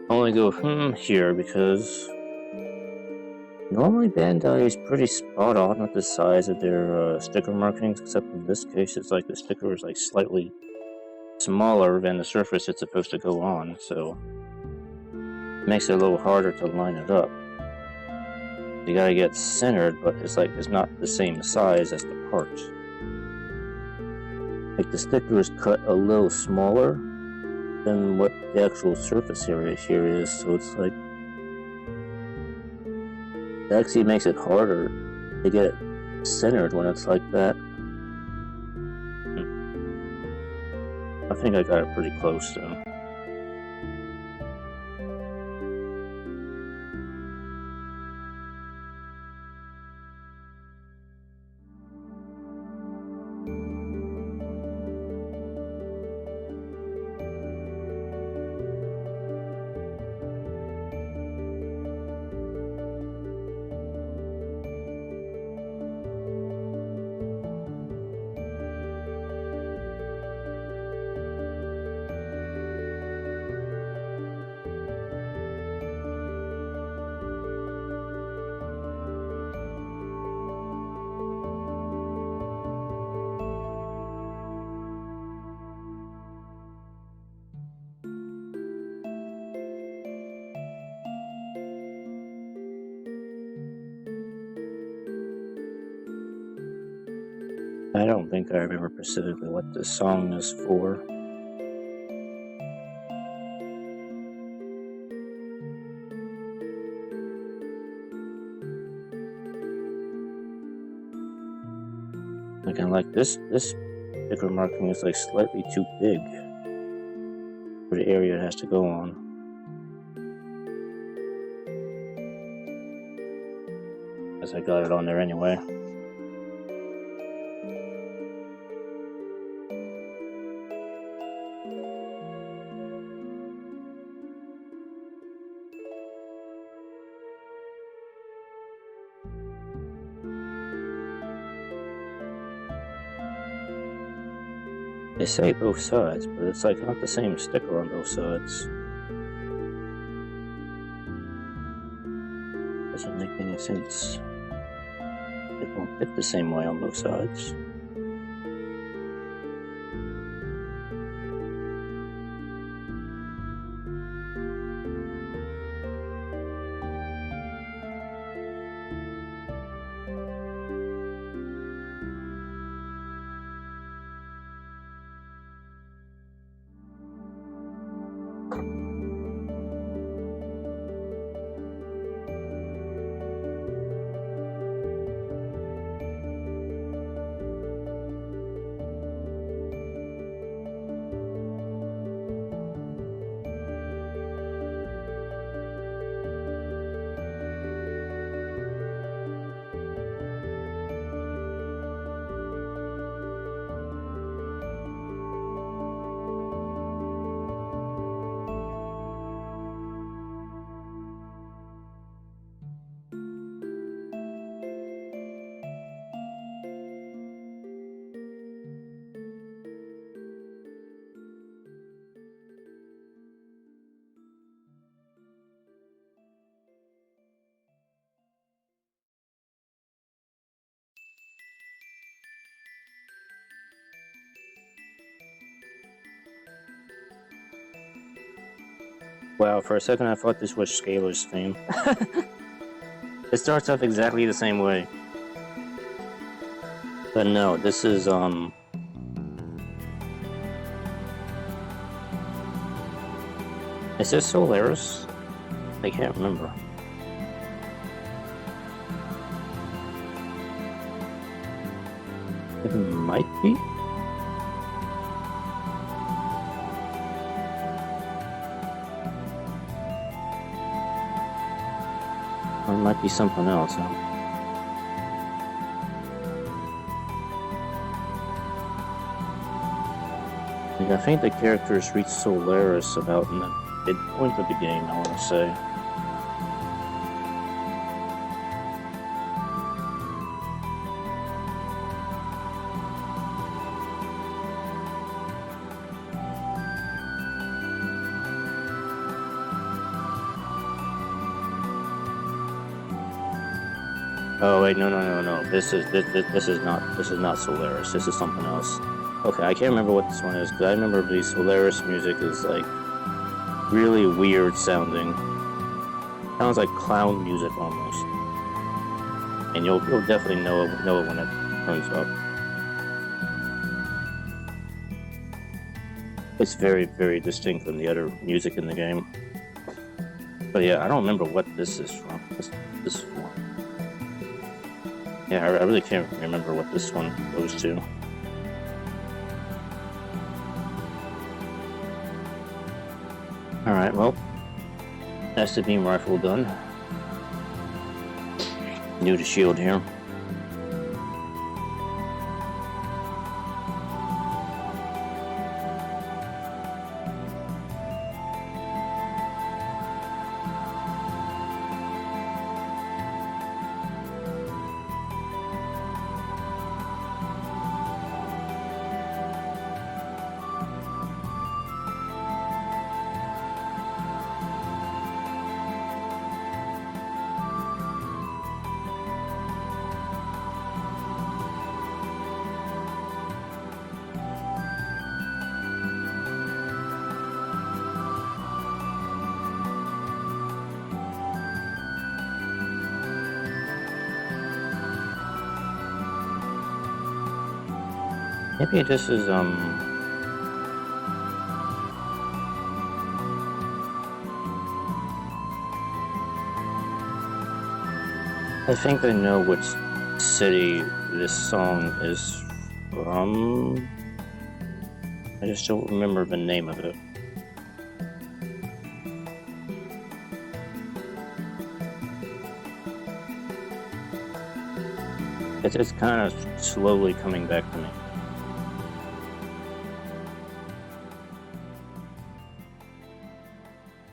I only go here because normally Bandai is pretty spot on with the size of their sticker markings, except in this case it's like the sticker is like slightly smaller than the surface it's supposed to go on, so it makes it a little harder to line it up. You gotta get centered, but it's like it's not the same size as the part. Like the sticker is cut a little smaller than what the actual surface area here is, so it's like it actually makes it harder to get it centered when it's like that. I think I got it pretty close though. I don't think I remember specifically what this song is for. Again, like this sticker marking is like slightly too big for the area it has to go on. As I got it on there anyway. They say both sides, but it's like not the same sticker on both sides. Doesn't make any sense. It won't fit the same way on both sides. Wow, for a second I thought this was Scalar's theme. It starts off exactly the same way. But no, this is, is this Solaris? I can't remember. It might be? Or it might be something else, huh? Like, I think the characters reach Solaris about in the midpoint of the game, I want to say. Oh wait, no. This is not Solaris. This is something else. Okay, I can't remember what this one is, because I remember the Solaris music is like really weird sounding. Sounds like clown music almost. And you'll definitely know it when it turns up. It's very, very distinct from the other music in the game. But yeah, I don't remember what this is from. This one. Yeah, I really can't remember what this one goes to. Alright, well, that's the beam rifle done. New to shield here. Maybe this is, I think I know which city this song is from. I just don't remember the name of it. It's kind of slowly coming back to me.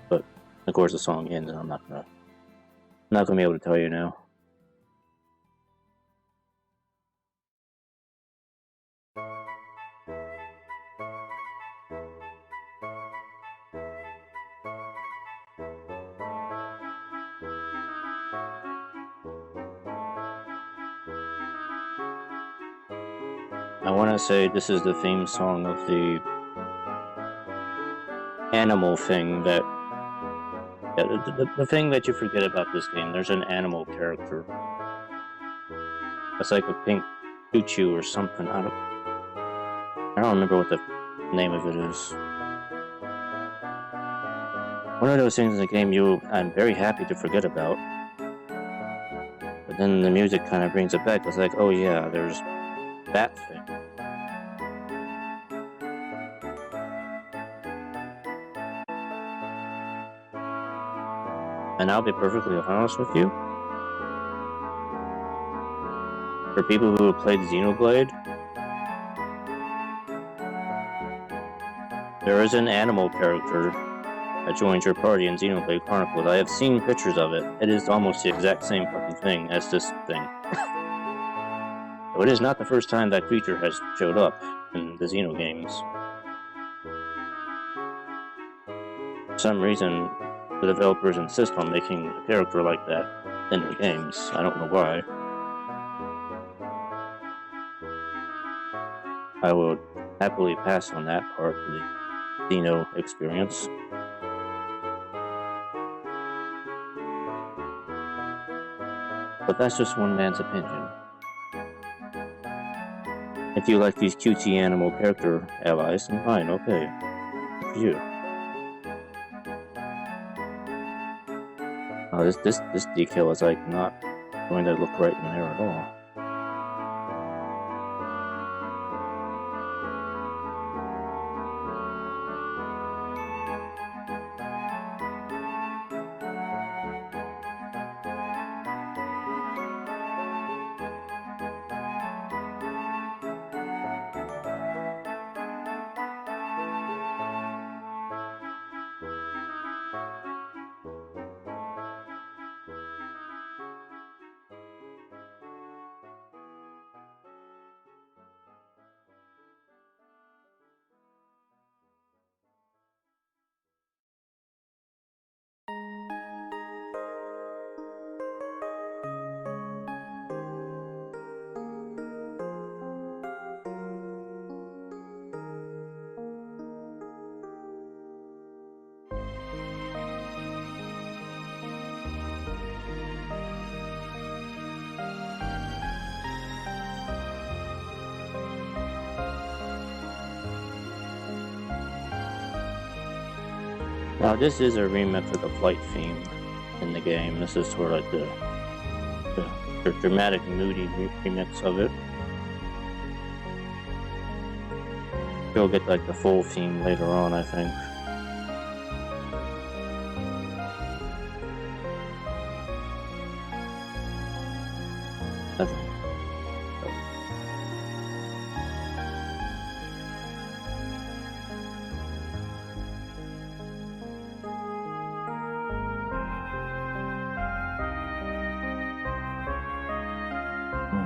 But of course the song ends and I'm not gonna be able to tell you now. I want to say this is the theme song of the animal thing that... the thing that you forget about this game. There's an animal character. It's like a pink choo-choo or something. I don't remember what the name of it is. One of those things in the game I'm very happy to forget about. But then the music kind of brings it back. It's like, oh yeah, there's that thing. And I'll be perfectly honest with you. For people who have played Xenoblade, there is an animal character that joins your party in Xenoblade Chronicles. I have seen pictures of it. It is almost the exact same fucking thing as this thing. So it is not the first time that creature has showed up in the Xeno games. For some reason, the developers insist on making a character like that in their games. I don't know why. I would happily pass on that part of the Xeno experience. But that's just one man's opinion. If you like these cutesy animal character allies, then fine, okay. Good for you. This decal is like not going to look right in there at all. Now this is a remix of the flight theme in the game. This is sort of like the dramatic, moody remix of it. You'll get like the full theme later on, I think.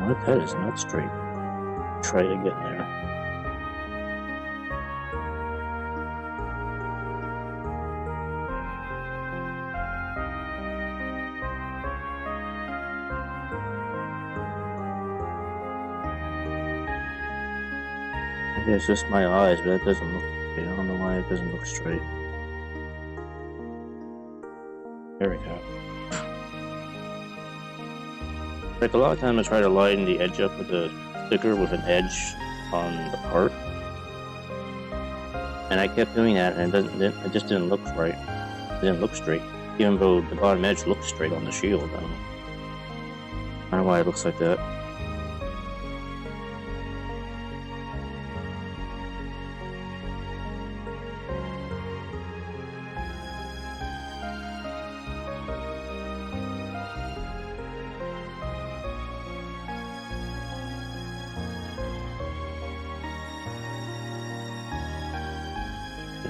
What? That is not straight. Try to get there. Maybe it's just my eyes, but it doesn't look straight. I don't know why it doesn't look straight. There we go. Like a lot of times I try to lighten the edge up with the sticker with an edge on the part, and I kept doing that, and it just didn't look right. It didn't look straight, even though the bottom edge looks straight on the shield. I don't know why it looks like that.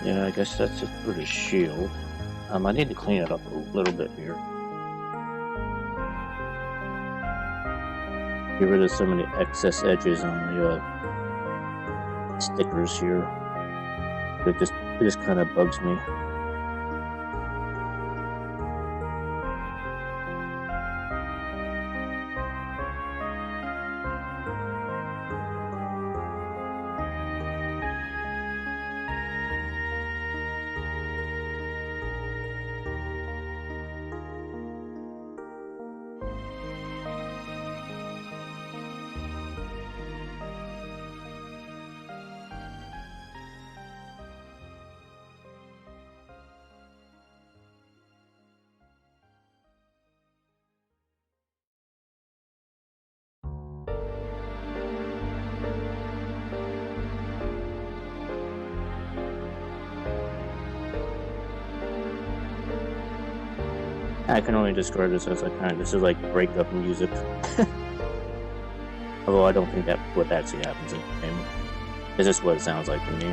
Yeah, I guess that's it for the shield. I need to clean it up a little bit here. Get rid of some of the excess edges on the stickers here. It just kind of bugs me. I can only describe this as this is like breakup music. Although I don't think that's what actually happens in the game. It's just what it sounds like to me.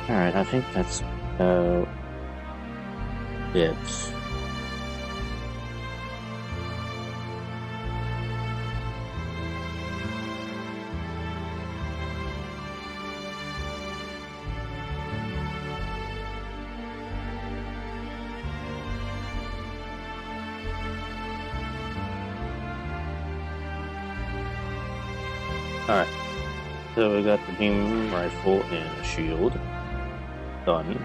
Alright, I think that's it. Alright, so we got the beam rifle and the shield done.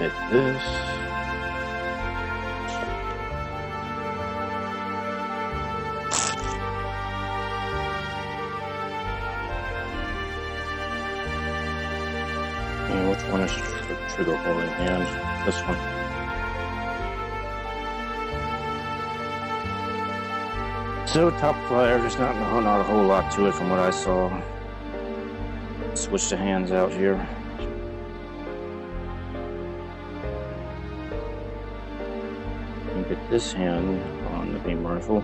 hit this. And which one is trigger holding hand? This one. So top flyer, there's not a whole lot to it from what I saw. Switch the hands out here. And get this hand on the beam rifle.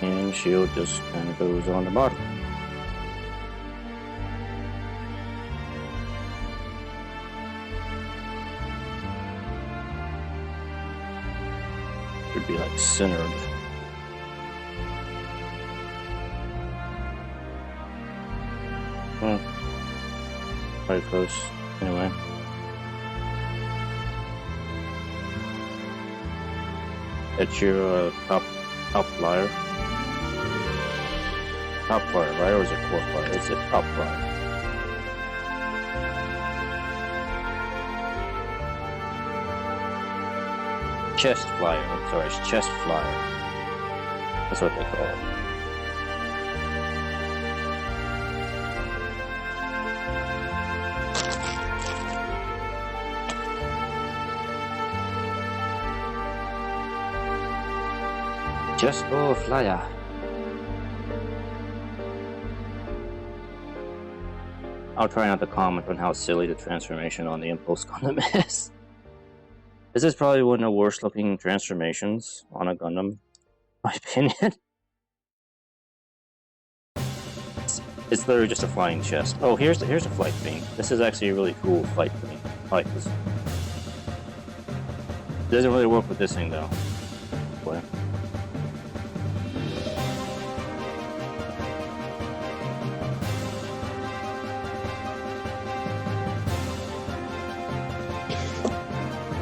And shield just kind of goes on the bottom. Should be like centered. Well, pretty close. Anyway. That's your top flyer. Top flyer, right? Or is it core flyer? It's a top flyer. Chest flyer. I'm sorry, it's chest flyer. That's what they call it. Chest flyer. I'll try not to comment on how silly the transformation on the Impulse Gundam is. This is probably one of the worst looking transformations on a Gundam, in my opinion. It's literally just a flying chest. Oh, here's a flight beam. This is actually a really cool flight beam. I like this. It doesn't really work with this thing though. What?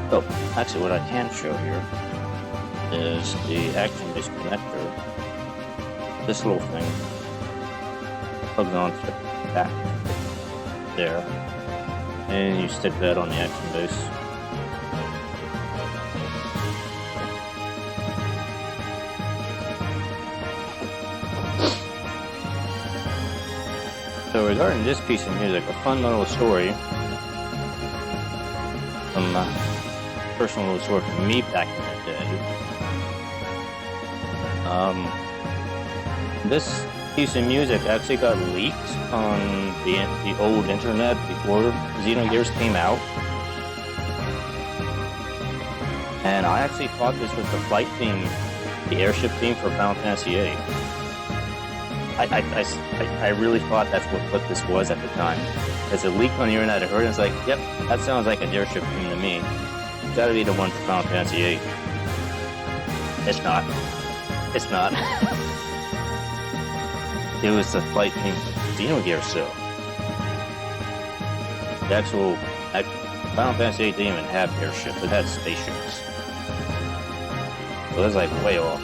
Oh, actually what I can show here is the action-based connector. This little thing plugs onto the back there, and you stick that on the action base. So regarding this piece of music, a fun little story from personal little story from me back in the day. This piece of music actually got leaked on the old internet before Xenogears came out. And I actually thought this was the flight theme, the airship theme for Final Fantasy VIII. I really thought that's what this was at the time. As it leaked on the internet, I heard it, and it's like, yep, that sounds like an airship theme to me. It's gotta be the one for Final Fantasy VIII. It's not. It's not. It was the flight theme for Xenogears, so. The actual Final Fantasy VIII didn't even have airships, it had spaceships. So it was like way off.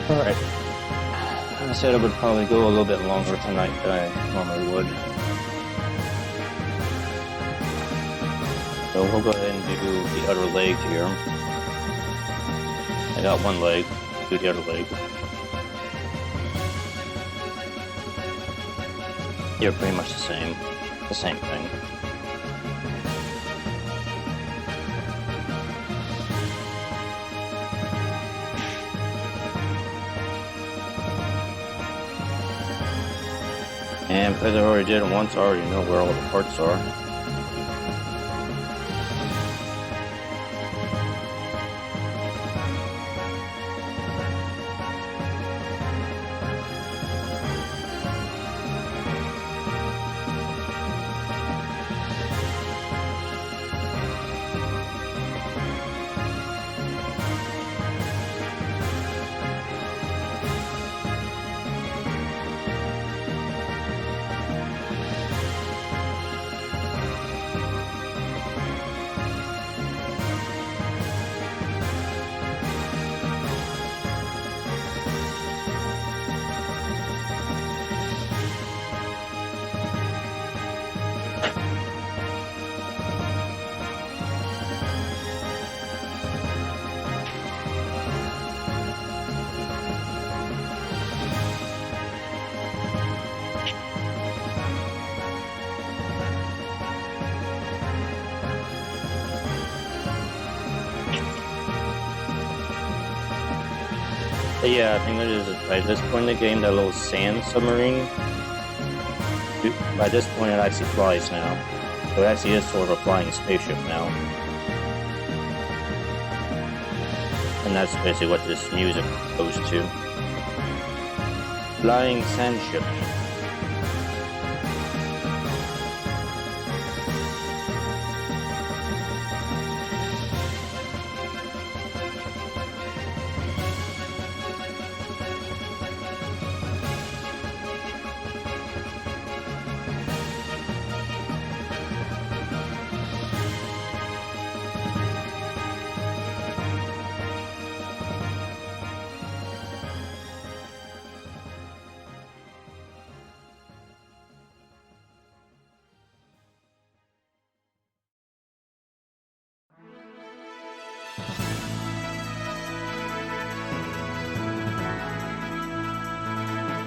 Alright, I said I would probably go a little bit longer tonight than I normally would. So we'll go ahead and do the other leg here. I got one leg, do the other leg. They're pretty much the same thing. And because I already did it once, I already know where all the parts are. But yeah, I think that is by this point in the game, that little sand submarine. By this point, it actually flies now. So it actually is sort of a flying spaceship now. And that's basically what this music goes to. Flying sand ship.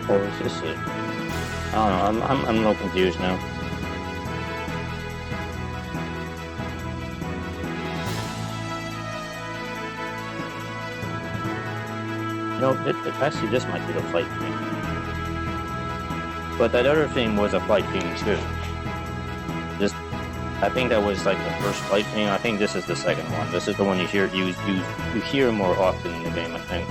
Or is this it? I don't know. I'm a little confused now. You know, actually, this might be the flight theme. But that other theme was a flight theme too. I think that was like the first flight theme. I think this is the second one. This is the one you hear more often in the game, I think.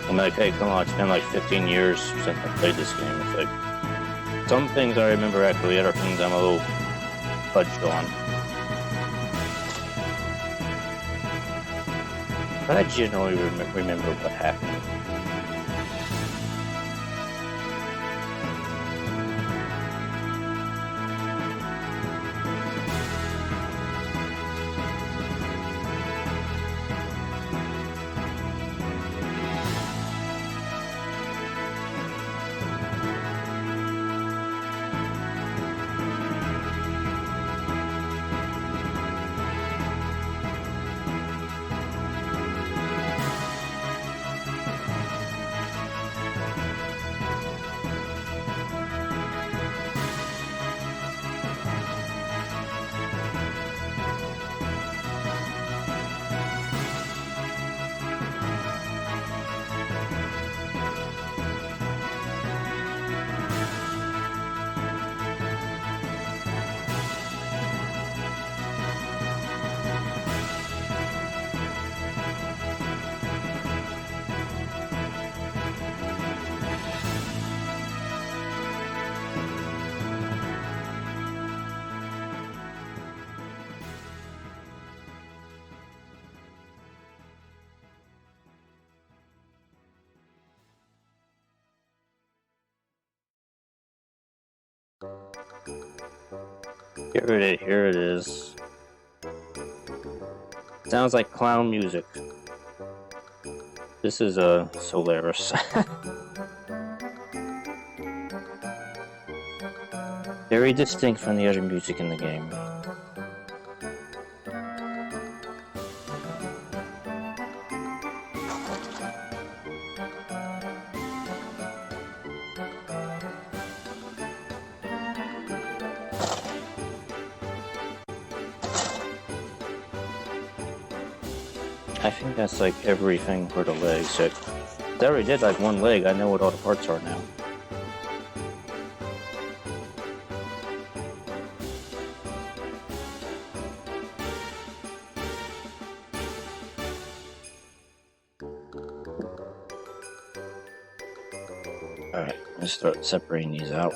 I'm like, hey, come on, it's been like 15 years since I played this game. It's like, some things I remember actually, other things I'm a little fudged on. But I generally remember what happened. Here it is. Sounds like clown music. This is a Solaris. Very distinct from the other music in the game. I think that's like everything for the legs. I already did like one leg. I know what all the parts are now. Alright, let's start separating these out.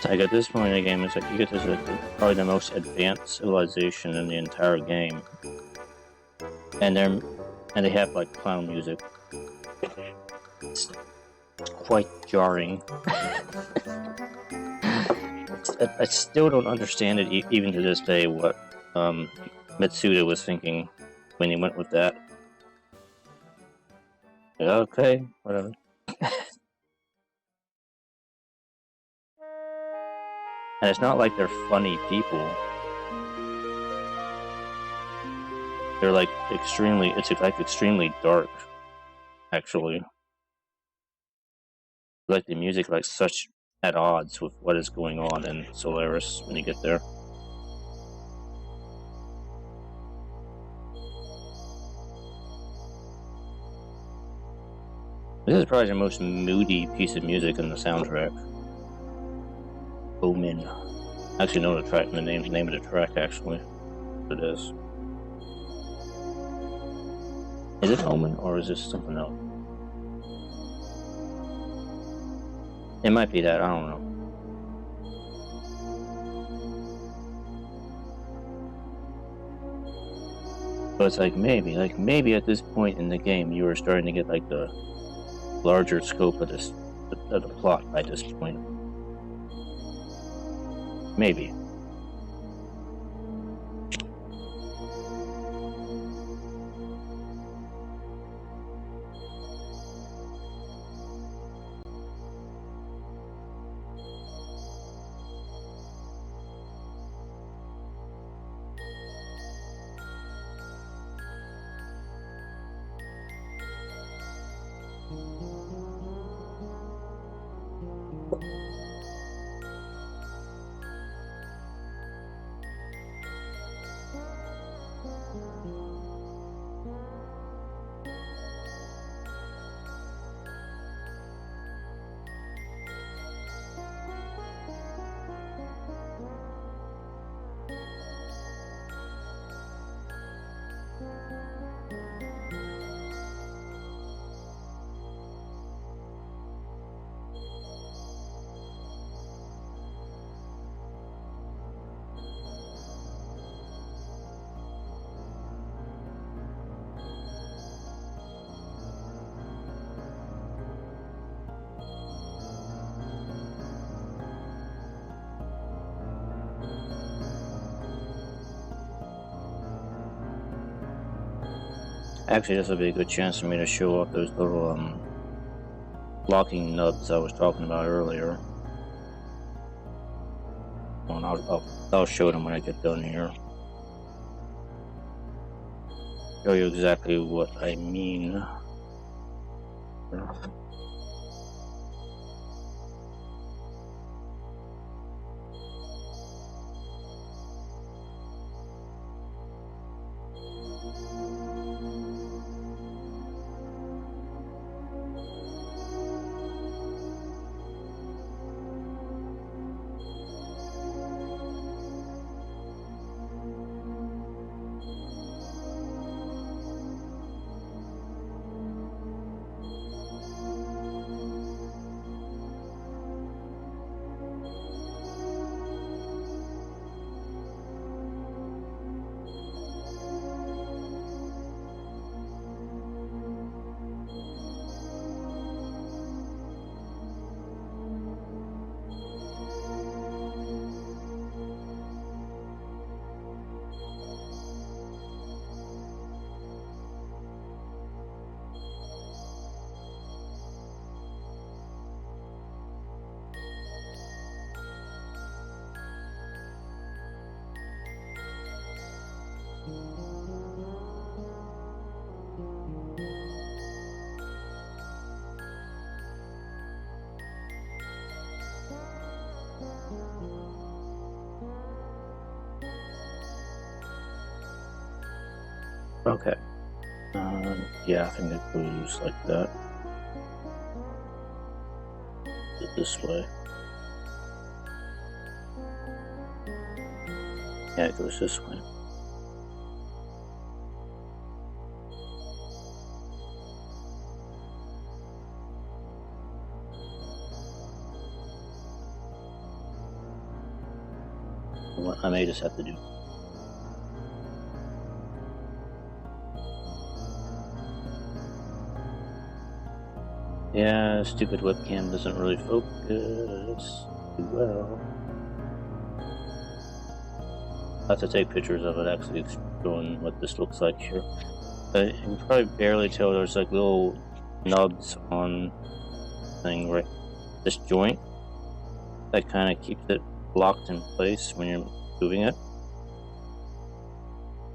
Like at this point in the game, it's like you get this probably the most advanced civilization in the entire game, and they have like clown music. It's quite jarring. I still don't understand it even to this day what Mitsuda was thinking when he went with that. Okay, whatever. And it's not like they're funny people. They're like it's like extremely dark, actually. Like the music like such at odds with what is going on in Solaris when you get there. This is probably the most moody piece of music in the soundtrack. Omen. I actually know the name of the track actually. It is. Is it Omen or is this something else? It might be that, I don't know. But it's like maybe at this point in the game you were starting to get like the larger scope of the plot by this point. Maybe. Actually, this will be a good chance for me to show off those little locking nubs I was talking about earlier. Well, I'll show them when I get done here. Show you exactly what I mean. Okay. Yeah, I think it goes like that. This way. Yeah, it goes this way. I may just have to do. Yeah, stupid webcam doesn't really focus too well. I have to take pictures of it, actually showing what this looks like here. But you can probably barely tell there's like little nubs on thing right this joint that kind of keeps it locked in place when you're moving it.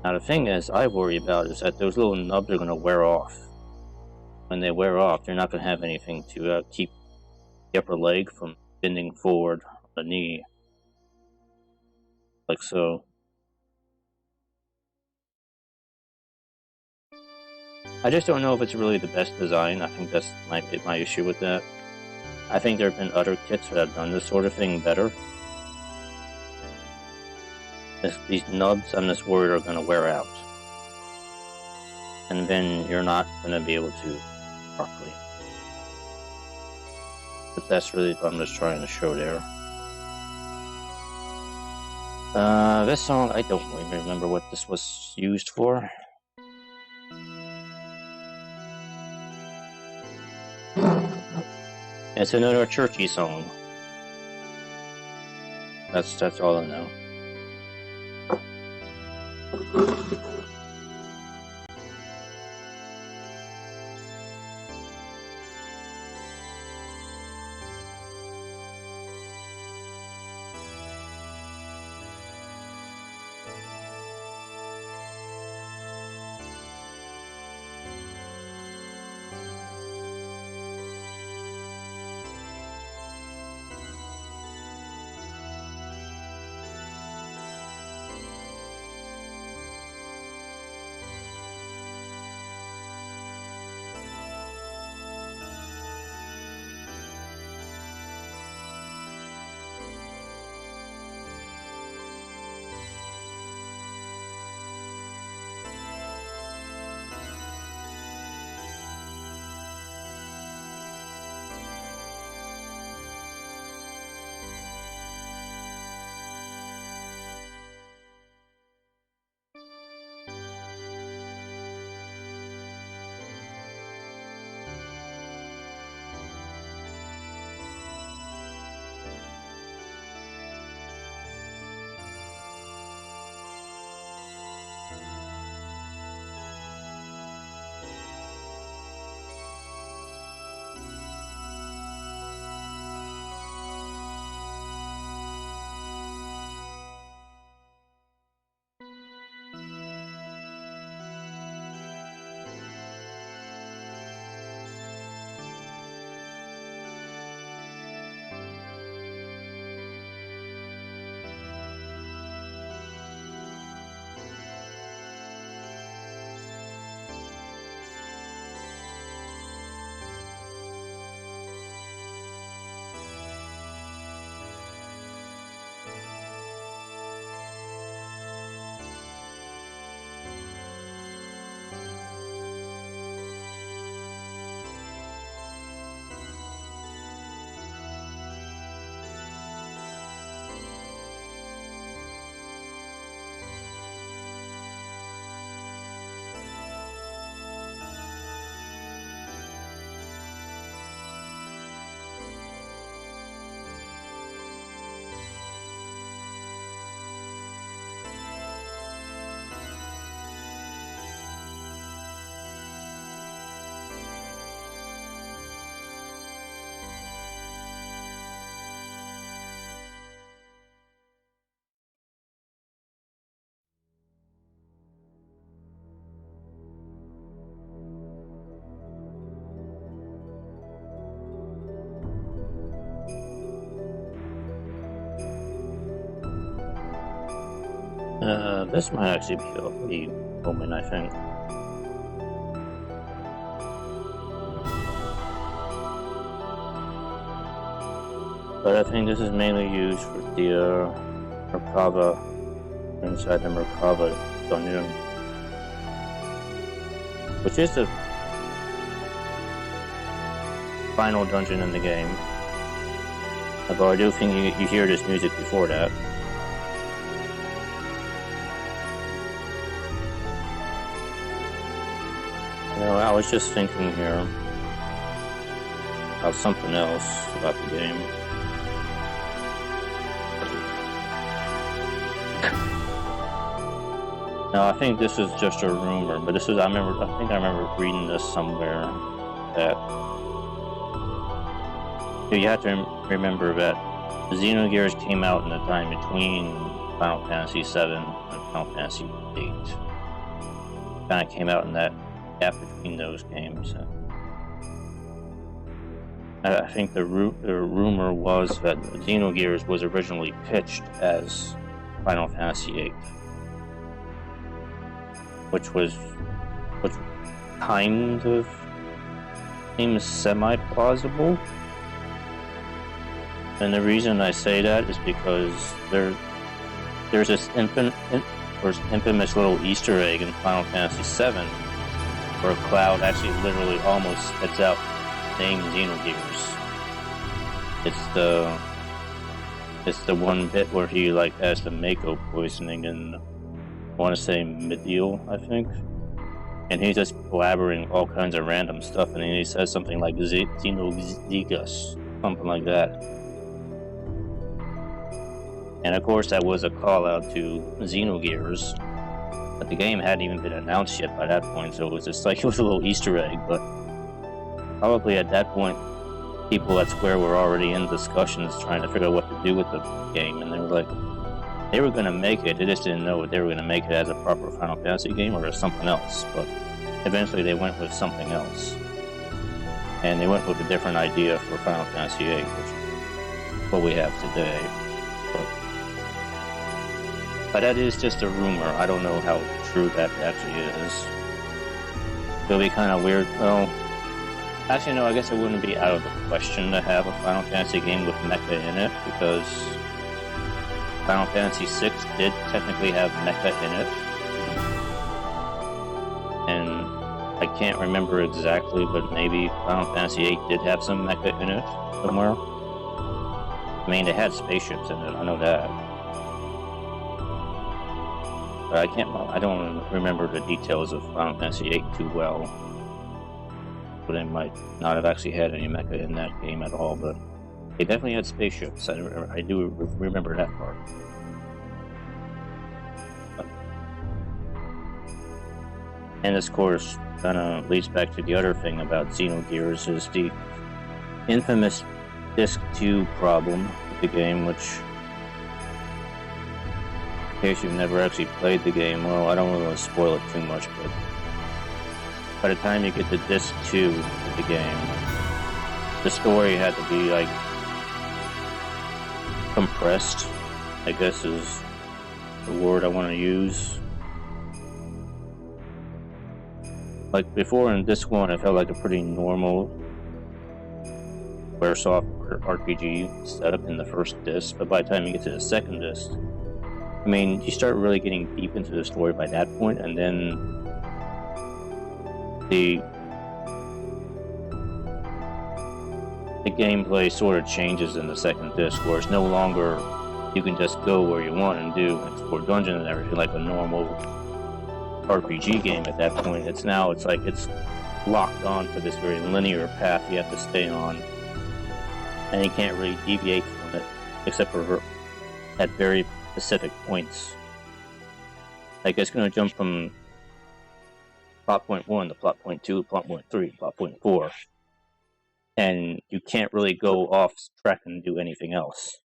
Now the thing is, I worry about is that those little nubs are going to wear off. When they wear off, you're not going to have anything to keep the upper leg from bending forward on the knee, like so. I just don't know if it's really the best design. I think that's my issue with that. I think there have been other kits that have done this sort of thing better. These nubs, I'm just worried, are going to wear out. And then you're not going to be able to properly. But that's really what I'm just trying to show there. This song, I don't really remember what this was used for. It's another churchy song. That's all I know. This might actually be a pretty moment, I think. But I think this is mainly used for the Merkava, inside the Merkava dungeon, which is the final dungeon in the game. Although I do think you hear this music before that. You know, I was just thinking here about something else about the game. Now, I think this is just a rumor, but this is I think I remember reading this somewhere that you have to remember that Xenogears came out in the time between Final Fantasy VII and Final Fantasy VIII. Kind of came out in that gap between those games. I think the rumor was that Xenogears was originally pitched as Final Fantasy VIII, which kind of seems semi-plausible. And the reason I say that is because there's this infamous little Easter egg in Final Fantasy VII where Cloud actually literally almost spits out the name Xenogears. It's the one bit where he like has the Mako poisoning in, I want to say, Middial, I think. And he's just blabbering all kinds of random stuff, and then he says something like Xenogears, something like that. And of course that was a call out to Xenogears, but the game hadn't even been announced yet by that point, so it was just like it was a little Easter egg. But probably at that point, people at Square were already in discussions trying to figure out what to do with the game, and they were like, they were going to make it, they just didn't know if they were going to make it as a proper Final Fantasy game or as something else. But eventually they went with something else, and they went with a different idea for Final Fantasy VIII, which is what we have today. But that is just a rumor. I don't know how true that actually is. It'll be kind of weird. Well, actually, no, I guess it wouldn't be out of the question to have a Final Fantasy game with mecha in it, because Final Fantasy VI did technically have mecha in it. And I can't remember exactly, but maybe Final Fantasy VIII did have some mecha in it somewhere. I mean, they had spaceships in it, I know that. But I don't remember the details of Final Fantasy VIII too well. But they might not have actually had any mecha in that game at all, but they definitely had spaceships. I do remember that part. And this, of course, kind of leads back to the other thing about Xenogears, is the infamous Disc 2 problem with the game, which, in case you've never actually played the game, well, I don't really want to spoil it too much, but by the time you get to Disc 2 of the game, the story had to be, like, compressed, I guess is the word I want to use. Like, before in Disc 1, it felt like a pretty normal Squaresoft RPG setup in the first disc, but by the time you get to the second disc, I mean, you start really getting deep into the story by that point, and then the gameplay sort of changes in the second disc, where it's no longer you can just go where you want and do explore dungeons and everything like a normal RPG game at that point. It's like it's locked on to this very linear path you have to stay on, and you can't really deviate from it except for at very specific points. Like, it's going to jump from plot point 1 to plot point 2, plot point 3, plot point 4, and you can't really go off track and do anything else.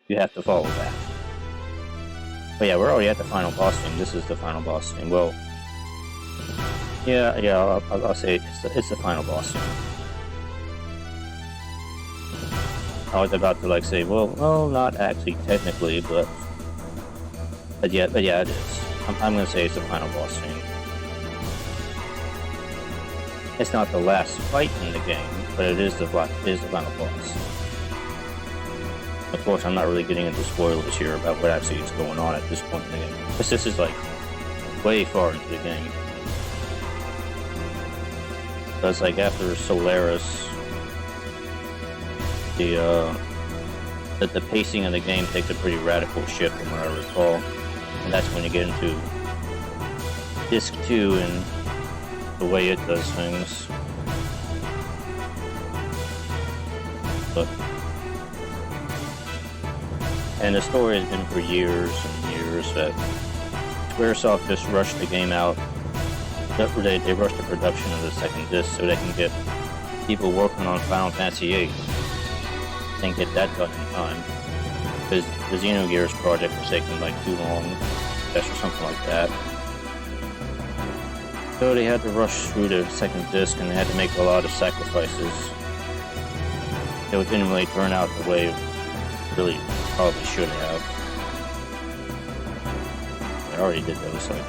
You have to follow that. But yeah, we're already at the final boss thing. This is the final boss thing. Well, yeah, I'll say it's the final boss thing. I was about to say, well, not actually technically, but But yeah, it is. I'm gonna say it's the final boss scene. It's not the last fight in the game, but it is the final boss. Of course, I'm not really getting into spoilers here about what actually is going on at this point in the game, because this is like way far into the game. Because like after Solaris, the pacing of the game takes a pretty radical shift from what I recall, and that's when you get into Disc 2 and the way it does things. And the story has been for years and years that Squaresoft just rushed the game out. They rushed the production of the second disc so they can get people working on Final Fantasy VIII and get that done in time. Because the Xenogears project was taking like too long, or something like that. So they had to rush through the second disc and they had to make a lot of sacrifices. So it didn't really turn out the way it really probably should have. I already did those, like.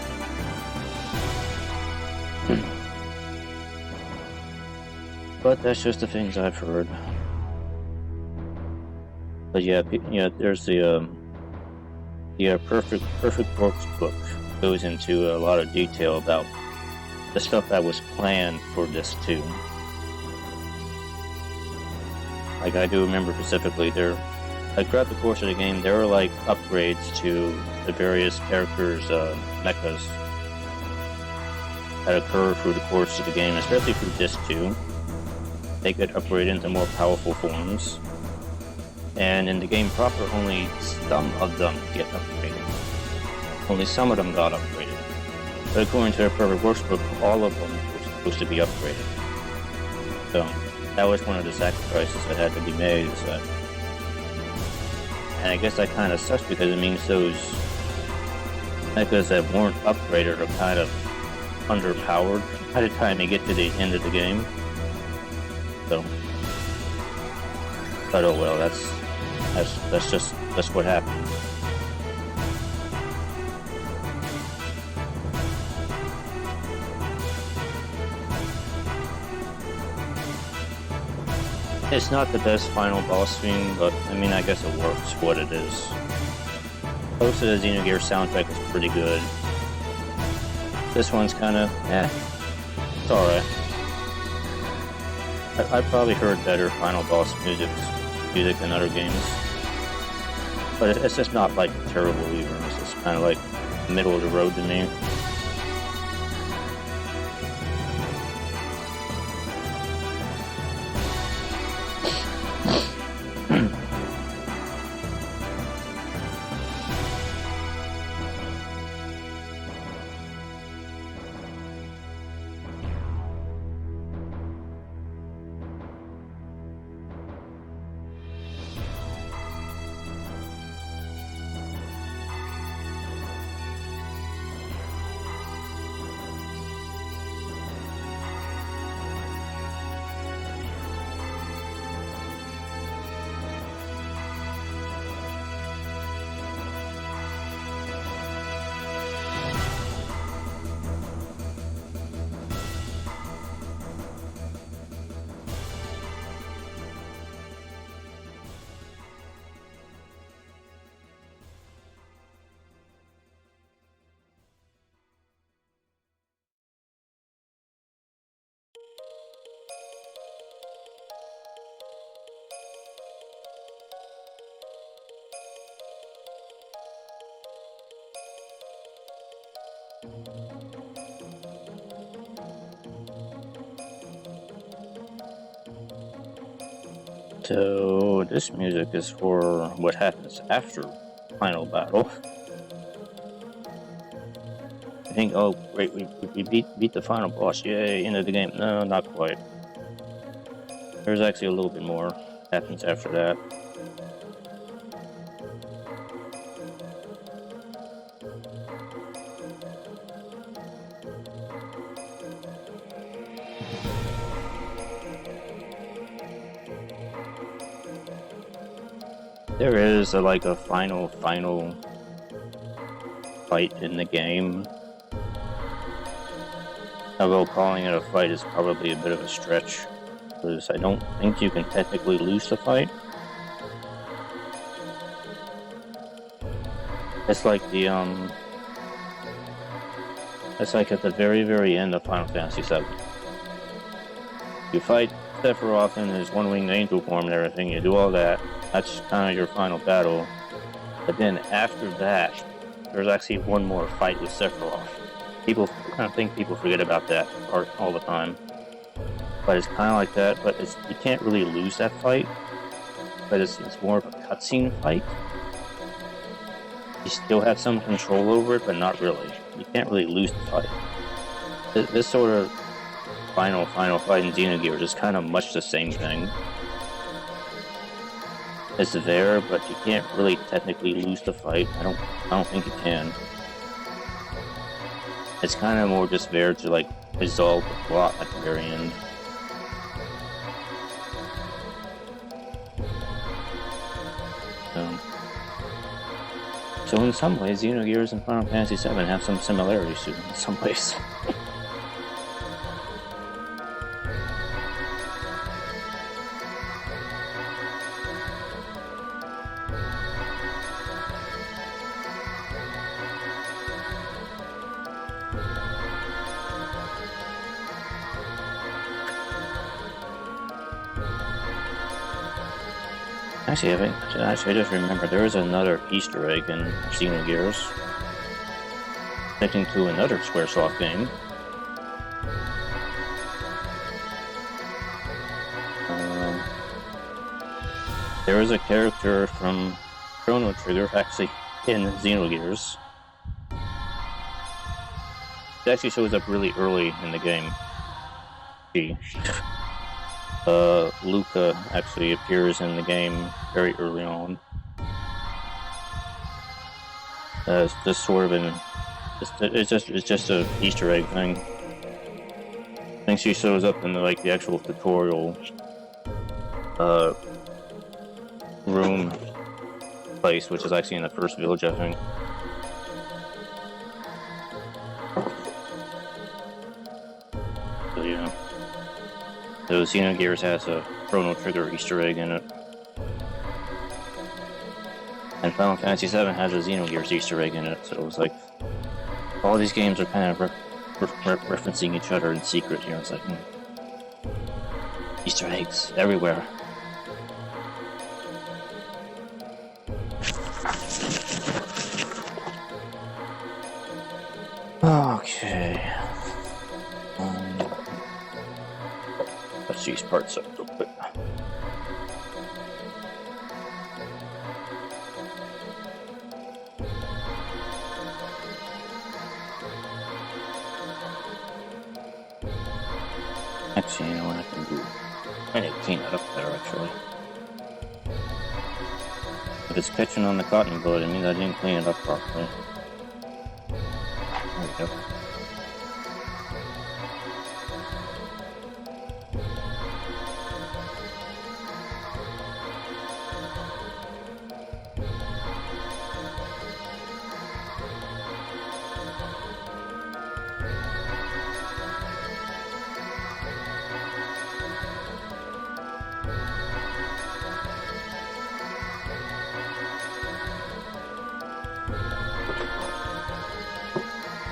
But that's just the things I've heard. But yeah, there's the Perfect Works book goes into a lot of detail about the stuff that was planned for this too. Like I do remember specifically like throughout the course of the game, there were like upgrades to the various characters' mechas that occur through the course of the game, especially through Disc 2. They get upgraded into more powerful forms. And in the game proper, only some of them get upgraded. Only some of them got upgraded. But according to the Perfect Works book, all of them were supposed to be upgraded. So, that was one of the sacrifices that had to be made, is that. And I guess that kind of sucks because it means those mechas that weren't upgraded are kind of underpowered by the time they get to the end of the game. So, but oh well, that's what happened. It's not the best final boss theme, but I mean, I guess it works for what it is. Most of the Xenogears soundtrack is pretty good. This one's kind of, it's alright. I've probably heard better final boss music than other games. But it's just not like terrible either. It's just kind of like middle of the road to me. So this music is for what happens after final battle. I think, oh great, we beat the final boss, yay, end of the game. No, not quite. There's actually a little bit more happens after that. There is like a final fight in the game. Although calling it a fight is probably a bit of a stretch, because I don't think you can technically lose the fight. It's like it's like at the very end of Final Fantasy VII. You fight Sephiroth in his one-winged angel form and everything, you do all that, that's kind of your final battle. But then after that, there's actually one more fight with Sephiroth. I think people forget about that part all the time. But it's kind of like that, but you can't really lose that fight. But it's more of a cutscene fight. You still have some control over it, but not really. You can't really lose the fight. This sort of final fight in Xenogears is kind of much the same thing. It's there, but you can't really technically lose the fight. I don't think you can. It's kind of more just there to like resolve the plot at the very end. So in some ways, Xenogears and Final Fantasy VII have some similarities to them in some ways. Actually, I just remember there was another Easter egg in Xenogears, connecting to another Squaresoft game. There is a character from Chrono Trigger actually in Xenogears. It actually shows up really early in the game. Luca actually appears in the game very early on. It's just sort of it's just a Easter egg thing. I think she shows up in the actual tutorial room place, which is actually in the first village, I think. So yeah. So Xenogears has a Chrono Trigger Easter egg in it. And Final Fantasy VII has a Xenogears Easter egg in it, so it's like all these games are kind of referencing each other in secret here. It's like Easter eggs everywhere. Okay. Let's use parts up real quick. Actually, you know what I can do? I need to clean that up better, actually. If it's catching on the cotton bud, it means I didn't clean it up properly. There we go.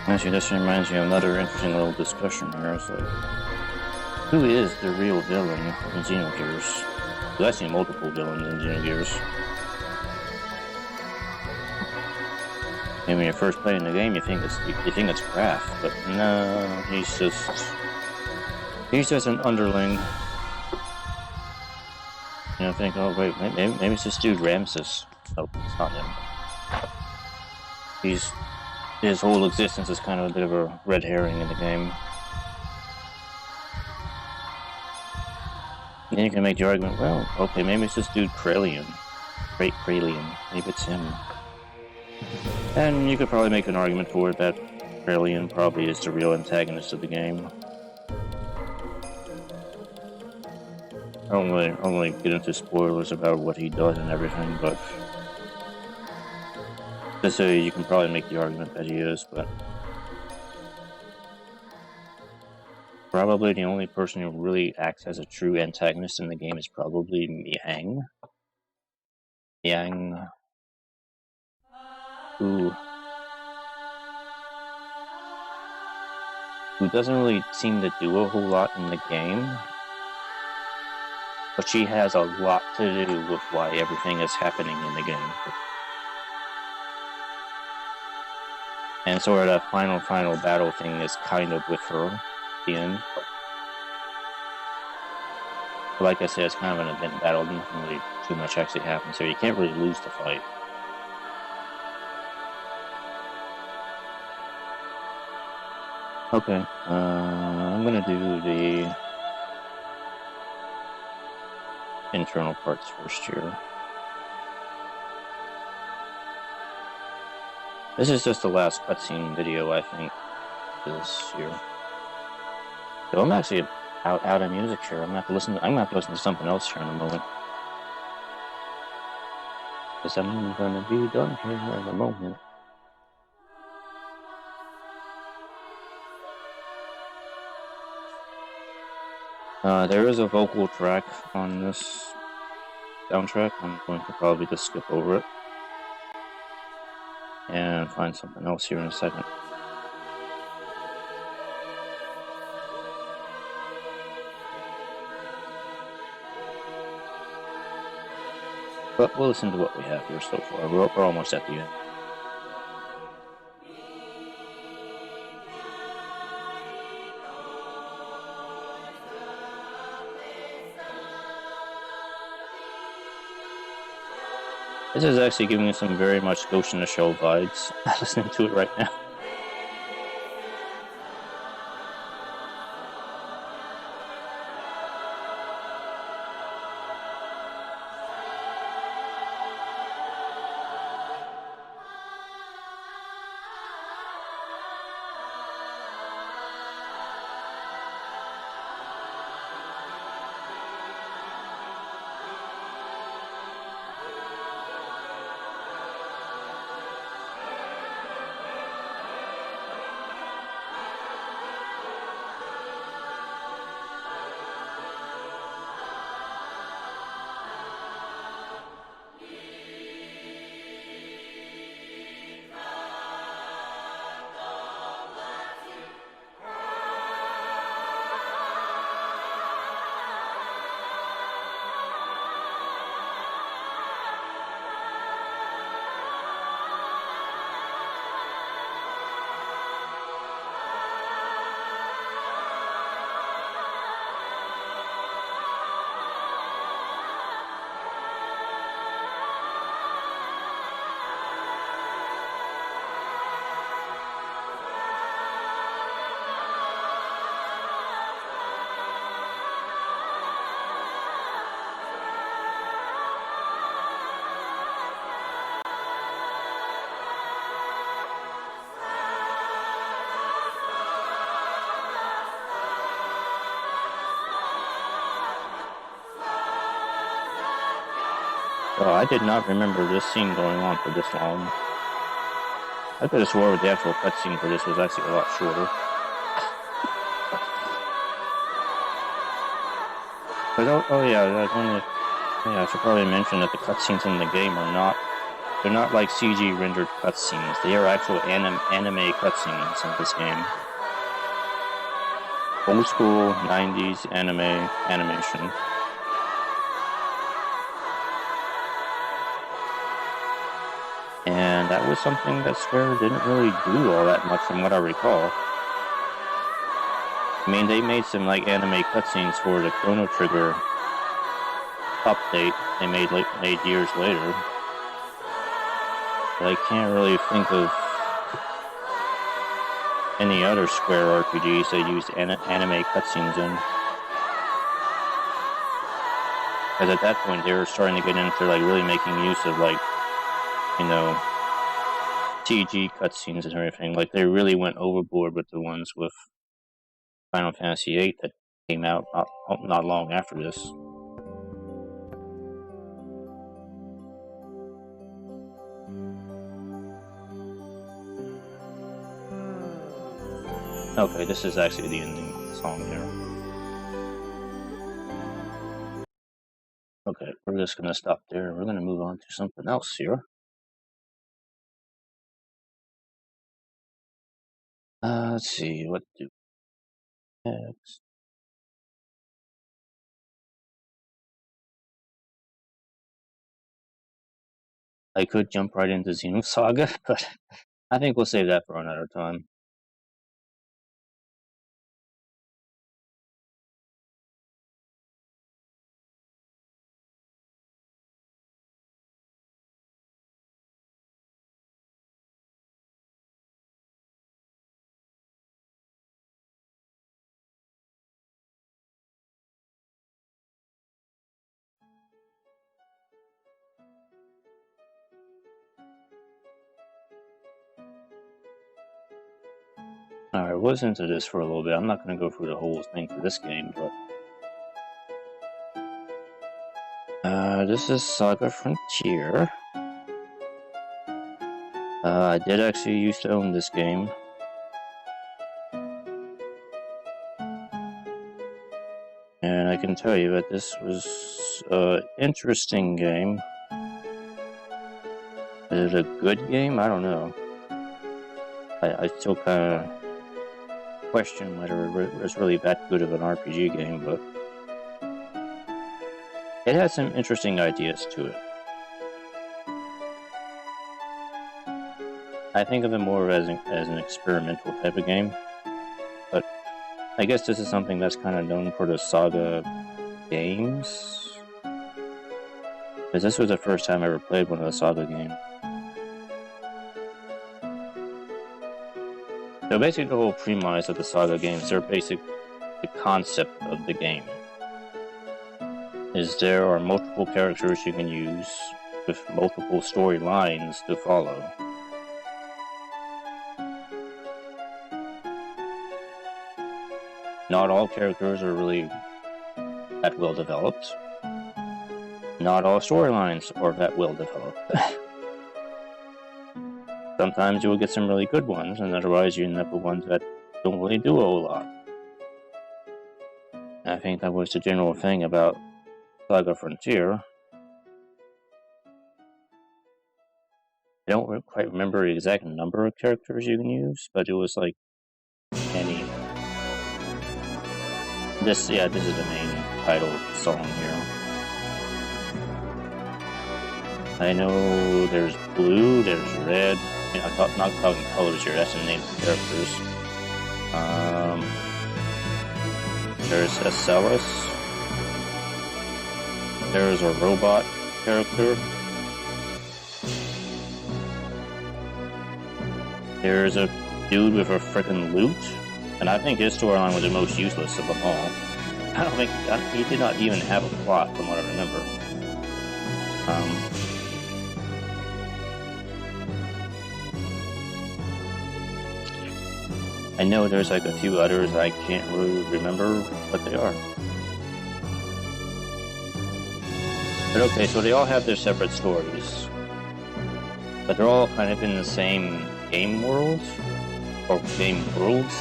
Actually, this reminds me of another interesting little discussion here. It's like, who is the real villain in Xenogears? Because I've seen multiple villains in Xenogears. And when you're first playing the game, you think it's Kraft, but no, he's just an underling. You know, think, oh wait, maybe it's this dude Ramses. Oh, it's not him. His whole existence is kind of a bit of a red herring in the game. Then you can make the argument, well, okay, maybe it's this dude Kralian. Great Kralian. Maybe it's him. And you could probably make an argument for it that Kralian probably is the real antagonist of the game. I don't really get into spoilers about what he does and everything, but Just so you can probably make the argument that he is, but probably the only person who really acts as a true antagonist in the game is probably Yang. Yang, who doesn't really seem to do a whole lot in the game, but she has a lot to do with why everything is happening in the game. And sort of that final battle thing is kind of with her at the end. But like I said, it's kind of an event battle, nothing really too much actually happens, so you can't really lose the fight. Okay, I'm gonna do the internal parts first here. This is just the last cutscene video, I think, this year. So I'm actually out of music here. I'm gonna have to listen to something else here in a moment. Because I'm gonna be done here in a moment. There is a vocal track on this soundtrack. I'm going to probably just skip over it and find something else here in a second. But we'll listen to what we have here so far. We're almost at the end. This is actually giving me some very much Ghost in the Shell vibes, listening to it right now. Oh, I did not remember this scene going on for this long. I could have swore the actual cutscene for this was actually a lot shorter. But I should probably mention that the cutscenes in the game they're not like CG rendered cutscenes. They are actual anime cutscenes in this game. Old school 90s animation. And that was something that Square didn't really do all that much from what I recall. I mean, they made some like anime cutscenes for the Chrono Trigger update they made years later. But I can't really think of any other Square RPGs they used anime cutscenes in. Because at that point they were starting to get into like really making use of like, you know, CG cutscenes and everything. Like they really went overboard with the ones with Final Fantasy VIII that came out not long after this. Okay, this is actually the ending song here. Okay, we're just gonna stop there. We're gonna move on to something else here. Let's see, what do next? I could jump right into Xenogears Saga, but I think we'll save that for another time. Alright, I was into this for a little bit. I'm not gonna go through the whole thing for this game, but this is Saga Frontier. I did actually used to own this game. And I can tell you that this was an interesting game. Is it a good game? I don't know. I still kind of question whether it was really that good of an RPG game, but it had some interesting ideas to it. I think of it more as an experimental type of game, but I guess this is something that's kind of known for the Saga games. Because this was the first time I ever played one of the Saga games. So basically the whole premise of the Saga games, they're basically the concept of the game. Is there are multiple characters you can use with multiple storylines to follow. Not all characters are really that well developed. Not all storylines are that well developed. Sometimes you will get some really good ones, and otherwise you end up with ones that don't really do a whole lot. And I think that was the general thing about Saga Frontier. I don't quite remember the exact number of characters you can use, but it was like any. This is the main title song here. I know there's blue, there's red. I'm not talking colors here, that's the name of the characters. There's Acellus. There's a robot character. There's a dude with a frickin' lute, and I think his storyline was the most useless of them all. I don't think he did not even have a plot, from what I remember. I know there's like a few others I can't really remember what they are. But okay, so they all have their separate stories. But they're all kind of in the same game world, or game worlds.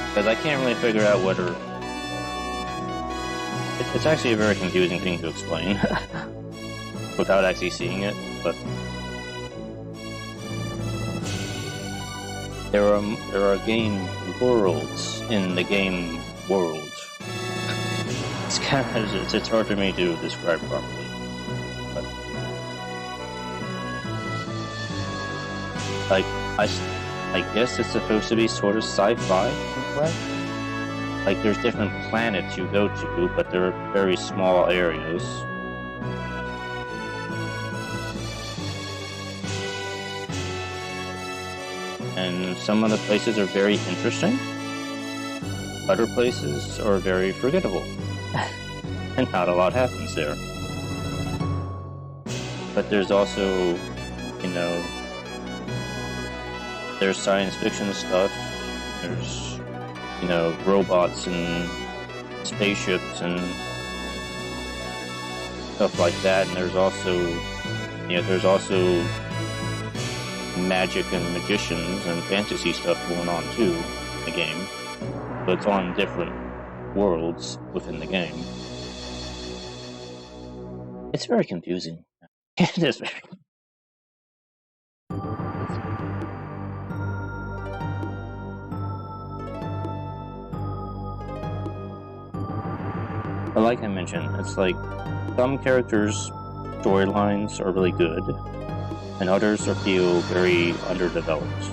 Because I can't really figure out whether... It's actually a very confusing thing to explain, without actually seeing it, but... There are game worlds in the game world. It's kind of it's hard for me to describe properly. But like I guess it's supposed to be sort of sci-fi, correct? Like there's different planets you go to, but they're very small areas. And some of the places are very interesting. Other places are very forgettable. And not a lot happens there. But there's also, you know, there's science fiction stuff. There's, you know, robots and spaceships and stuff like that. And there's also, you know, magic and magicians and fantasy stuff going on too in the game, but it's on different worlds within the game. It's very confusing. It is very. But like I mentioned, it's like some characters' storylines are really good, and others feel very underdeveloped.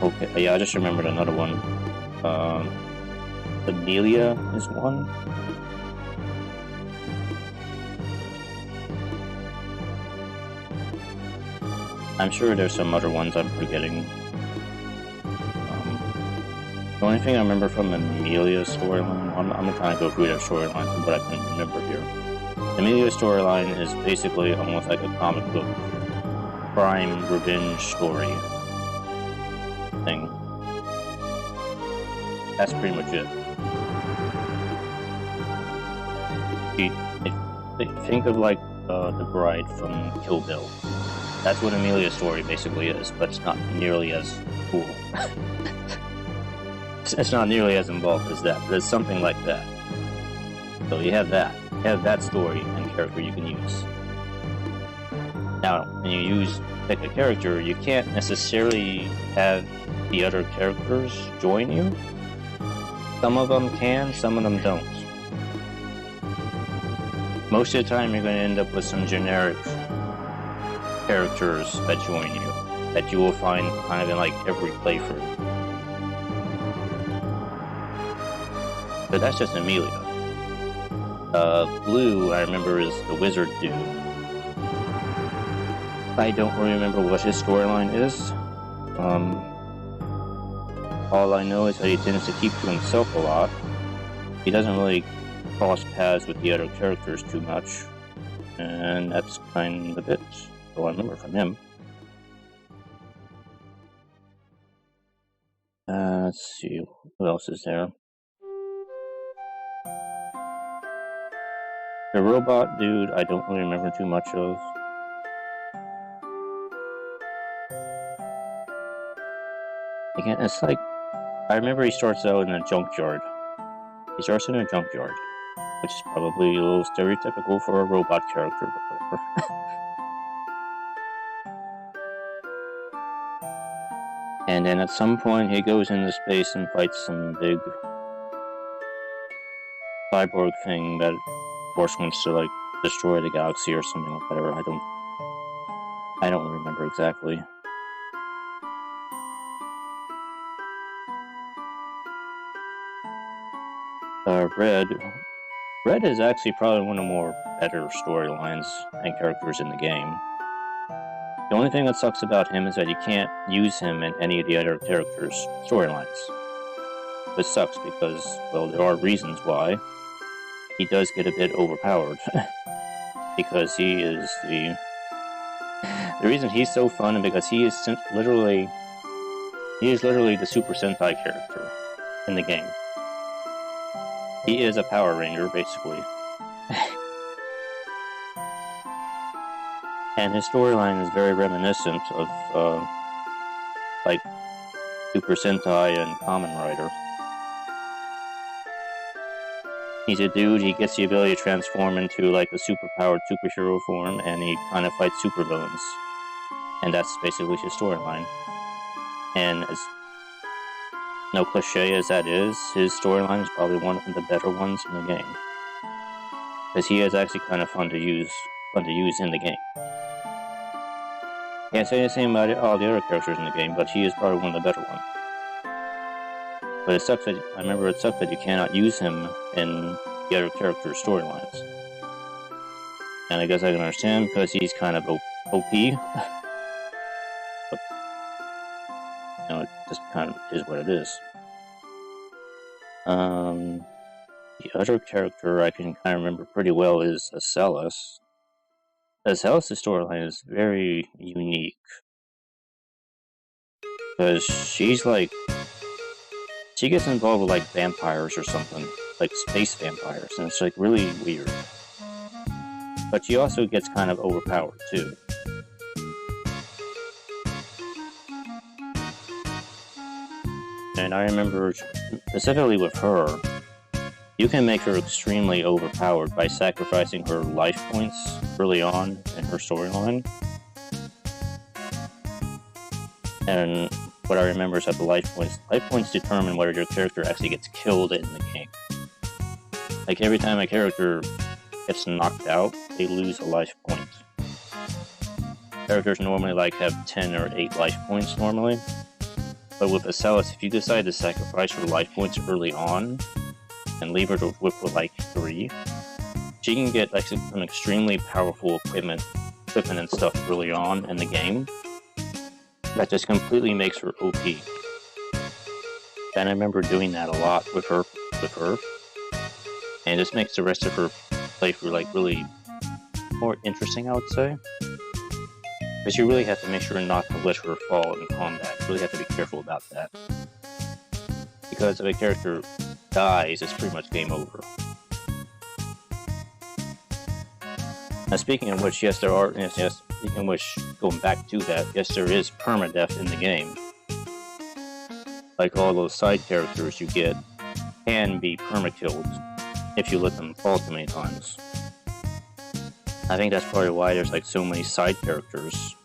Okay, yeah, I just remembered another one. Amelia is one. I'm sure there's some other ones I'm forgetting. The only thing I remember from Amelia's storyline, I'm gonna kind of go through their storyline from what I can remember here. Amelia's storyline is basically almost like a comic book crime revenge story thing. That's pretty much it. Think of like the bride from Kill Bill. That's what Amelia's story basically is, but it's not nearly as cool. It's not nearly as involved as that, but it's something like that. So you have that. You have that story and character you can use. Now, when you pick a character, you can't necessarily have the other characters join you. Some of them can, some of them don't. Most of the time, you're going to end up with some generic characters that join you, that you will find kind of in like every playthrough. But that's just Amelia. Blue, I remember, is the wizard dude. I don't really remember what his storyline is. All I know is that he tends to keep to himself a lot. He doesn't really cross paths with the other characters too much. And that's kind of it. So I remember from him. Let's see, what else is there? The robot dude, I don't really remember too much of. Again, it's like, I remember he starts out in a junkyard. He starts in a junkyard, which is probably a little stereotypical for a robot character, but whatever. And then at some point he goes into space and fights some big cyborg thing that, of course, wants to like destroy the galaxy or something or whatever. I don't remember exactly. Red is actually probably one of the more better storylines and characters in the game. The only thing that sucks about him is that you can't use him in any of the other characters' storylines. This sucks because, well, there are reasons why. He does get a bit overpowered. Because he is the reason he's so fun, and because he is literally the Super Sentai character in the game. He is a Power Ranger, basically. And his storyline is very reminiscent of, like, Super Sentai and Kamen Rider. He's a dude, he gets the ability to transform into, like, a super-powered superhero form, and he kind of fights supervillains. And that's basically his storyline. And as no cliche as that is, his storyline is probably one of the better ones in the game. Because he is actually kind of fun to use in the game. Can't say anything about all the other characters in the game, but he is probably one of the better ones. But it sucks that you cannot use him in the other characters' storylines. And I guess I can understand because he's kind of OP. But, you know, it just kind of is what it is. The other character I can kind of remember pretty well is Acellus. Acellus' storyline is very unique. Because she's like she gets involved with like vampires or something, like space vampires, and it's like really weird. But she also gets kind of overpowered too. And I remember specifically with her, you can make her extremely overpowered by sacrificing her life points early on in her storyline. And what I remember is that the life points determine whether your character actually gets killed in the game. Like every time a character gets knocked out, they lose a life point. Characters normally like have 10 or 8 life points normally. But with Acellus, if you decide to sacrifice her life points early on and leave her with like 3, she can get like some extremely powerful equipment and stuff early on in the game that just completely makes her OP. And I remember doing that a lot with her, and it just makes the rest of her playthrough like really more interesting, I would say. Because you really have to make sure not to let her fall in combat. You really have to be careful about that. Because if a character dies, it's pretty much game over. Now, speaking of which, yes, speaking of which, going back to that, yes, there is permadeath in the game. Like all those side characters you get can be permakilled if you let them fall too many times. I think that's probably why there's like so many side characters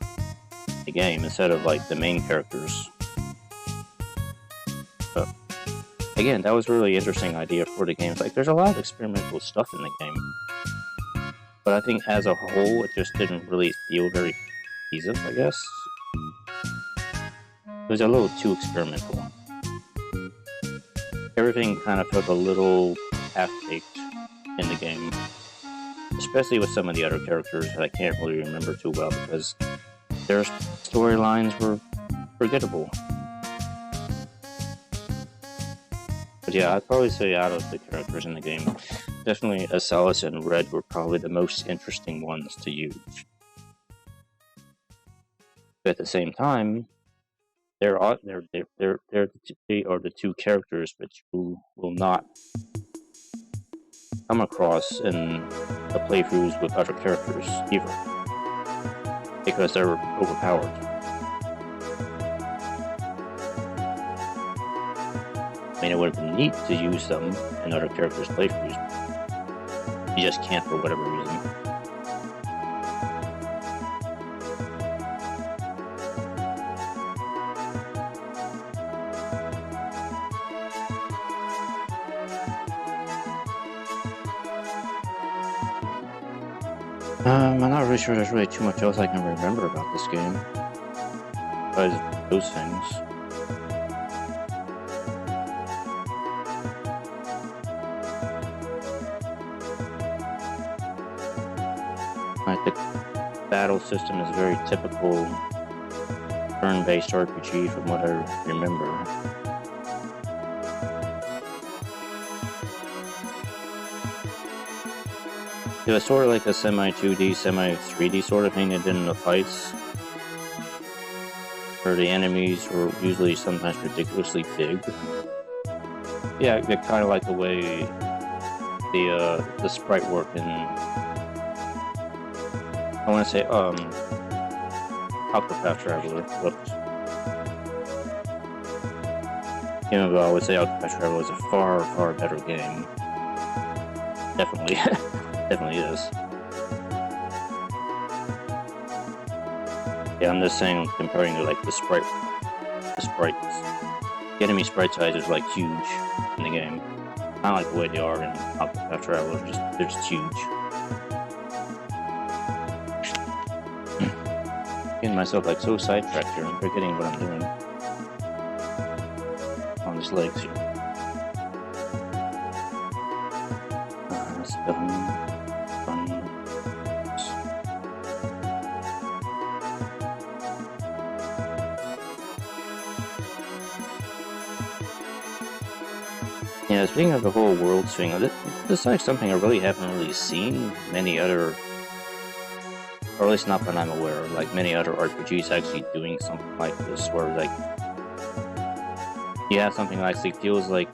in the game instead of like the main characters. But again, that was a really interesting idea for the game. Like, there's a lot of experimental stuff in the game. But I think as a whole, it just didn't really feel very cohesive, I guess. It was a little too experimental. Everything kind of felt a little half-baked in the game. Especially with some of the other characters that I can't really remember too well because their storylines were forgettable. But yeah, I'd probably say out of the characters in the game, definitely Acellus and Red were probably the most interesting ones to use. But at the same time, they are the two characters that you will not come across in the playthroughs with other characters either, because they're overpowered. I mean, it would have been neat to use them in other characters' playthroughs. You just can't for whatever reason. I'm not really sure there's really too much else I can remember about this game. Besides those things. Like, the battle system is very typical turn-based RPG from what I remember. It was sort of like a semi-2D, semi-3D sort of thing they did in the fights, where the enemies were usually sometimes ridiculously big. Yeah, it kind of like the way the sprite work in, I want to say, Octopath Traveler looked. Even though I would say Octopath Traveler is a far, far better game. Definitely. Definitely is. Yeah, I'm just saying, comparing to like the sprites. The enemy sprite size is like huge in the game. Not like the way they are in Octopath Traveler, they're just huge. Getting myself like so sidetracked here, I'm forgetting what I'm doing on these legs here. That's done. Yeah, speaking of the whole world swing, this is like something I really haven't really seen many other, or at least not that I'm aware of, like many other RPGs actually doing something like this, where like you have something that actually feels like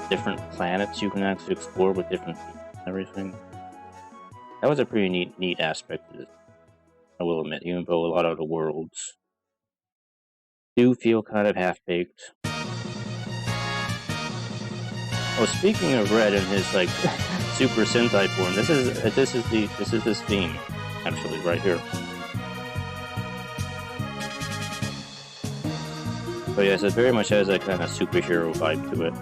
different planets you can actually explore with different people and everything. That was a pretty neat aspect of it, I will admit, even though a lot of the worlds do feel kind of half-baked. Oh, speaking of Red and his like Super Sentai form, this is his theme, actually, right here. But yes, it very much has that kind of superhero vibe to it.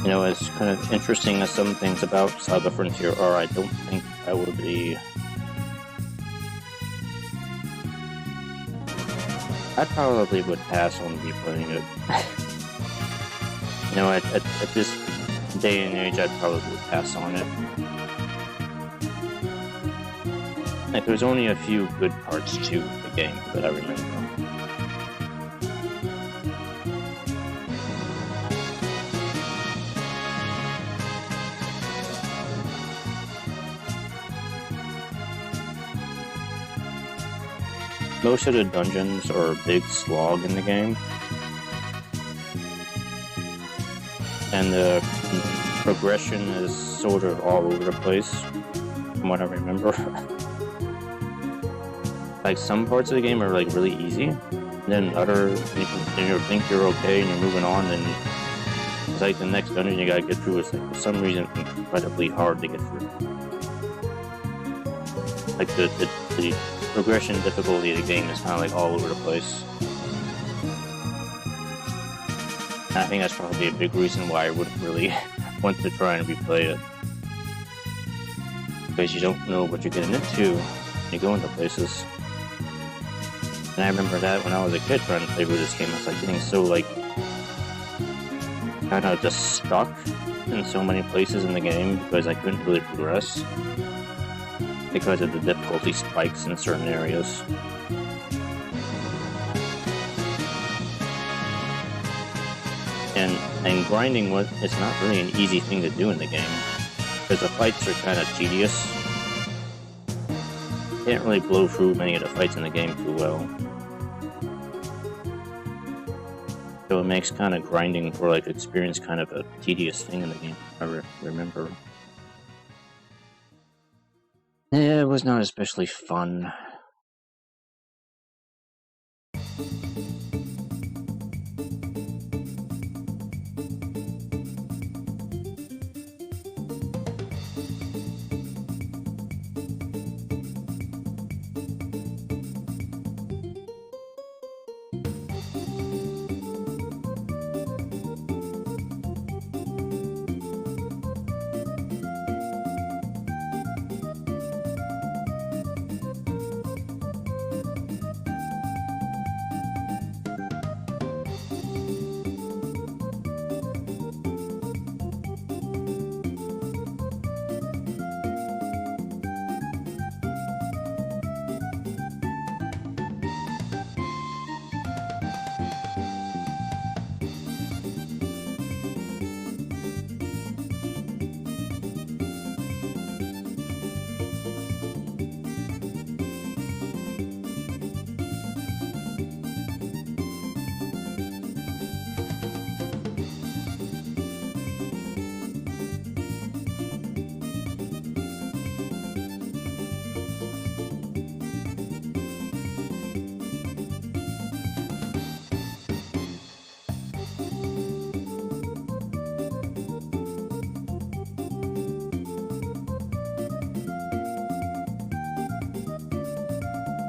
You know, as kind of interesting as some things about Saga Frontier are, I don't think I would be... I probably would pass on replaying it. You know, at this day and age, I'd probably pass on it. Like, there's only a few good parts to the game that I remember. Most of the dungeons are a big slog in the game. And the progression is sort of all over the place, from what I remember. Like, some parts of the game are like really easy, and then you think you're okay and you're moving on, and it's like the next dungeon you gotta get through is like, for some reason, incredibly hard to get through. Like, the progression difficulty of the game is kind of like all over the place. And I think that's probably a big reason why I wouldn't really want to try and replay it. Because you don't know what you're getting into when you go into places. And I remember that when I was a kid trying to play through this game, I was like getting so like kind of just stuck in so many places in the game because I couldn't really progress because of the difficulty spikes in certain areas. And grinding it's not really an easy thing to do in the game because the fights are kind of tedious. You can't really blow through many of the fights in the game too well. So it makes kind of grinding for like experience kind of a tedious thing in the game, I remember. Yeah, it was not especially fun.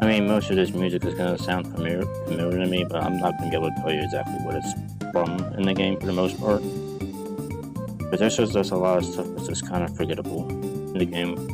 I mean, most of this music is going to sound familiar to me, but I'm not going to be able to tell you exactly what it's from in the game for the most part. But there's just a lot of stuff that's just kind of forgettable in the game.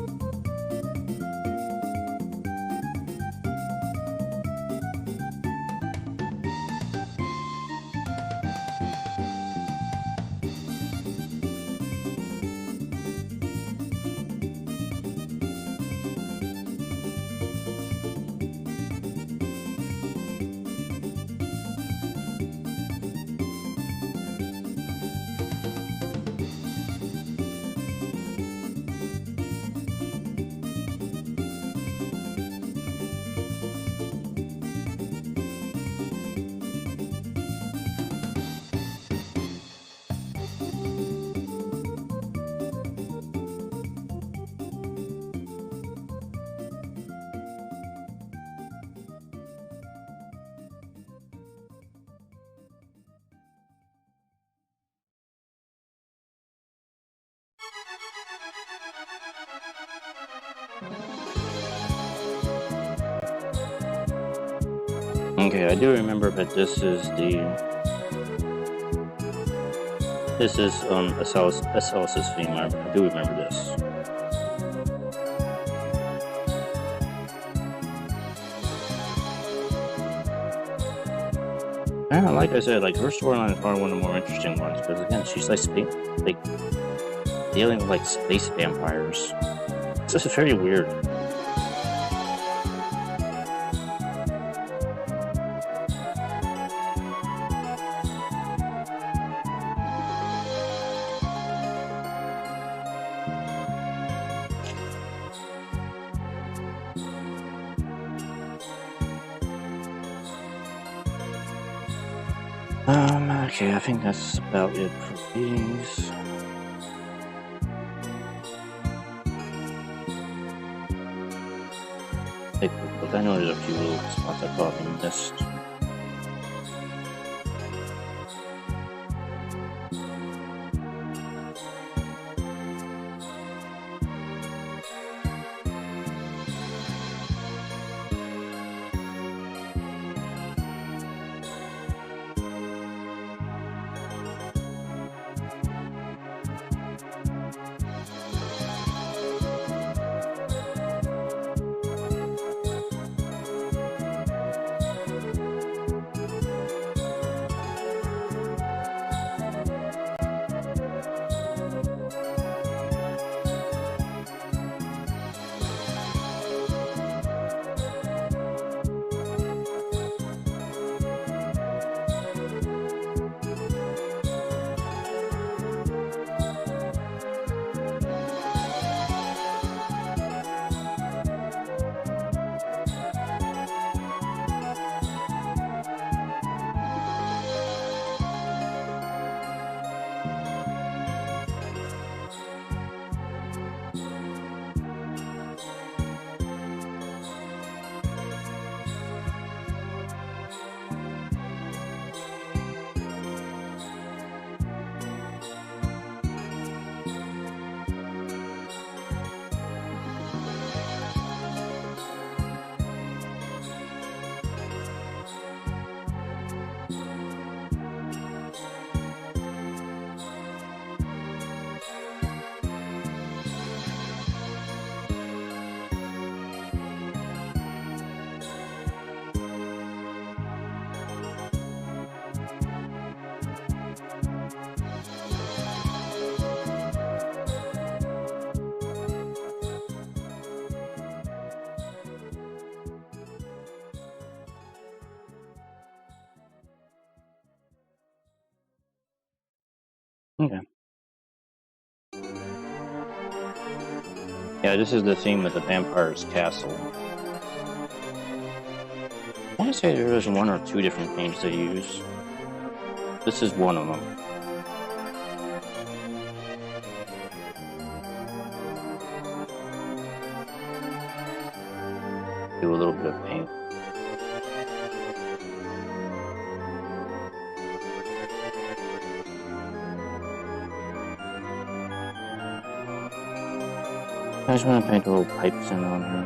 Okay, I do remember that this is SLS's theme. I do remember this. Yeah, like I said, like her storyline is probably one of the more interesting ones because again, she's like dealing with like space vampires. This is very weird. Okay, I think that's about it for these. Take a quick look. I know there's a few little spots I probably missed. Okay. Yeah, this is the theme of the vampire's castle. I want to say there is one or two different themes they use. This is one of them. Do a little bit of paint. I just want to paint a little pipes in on here.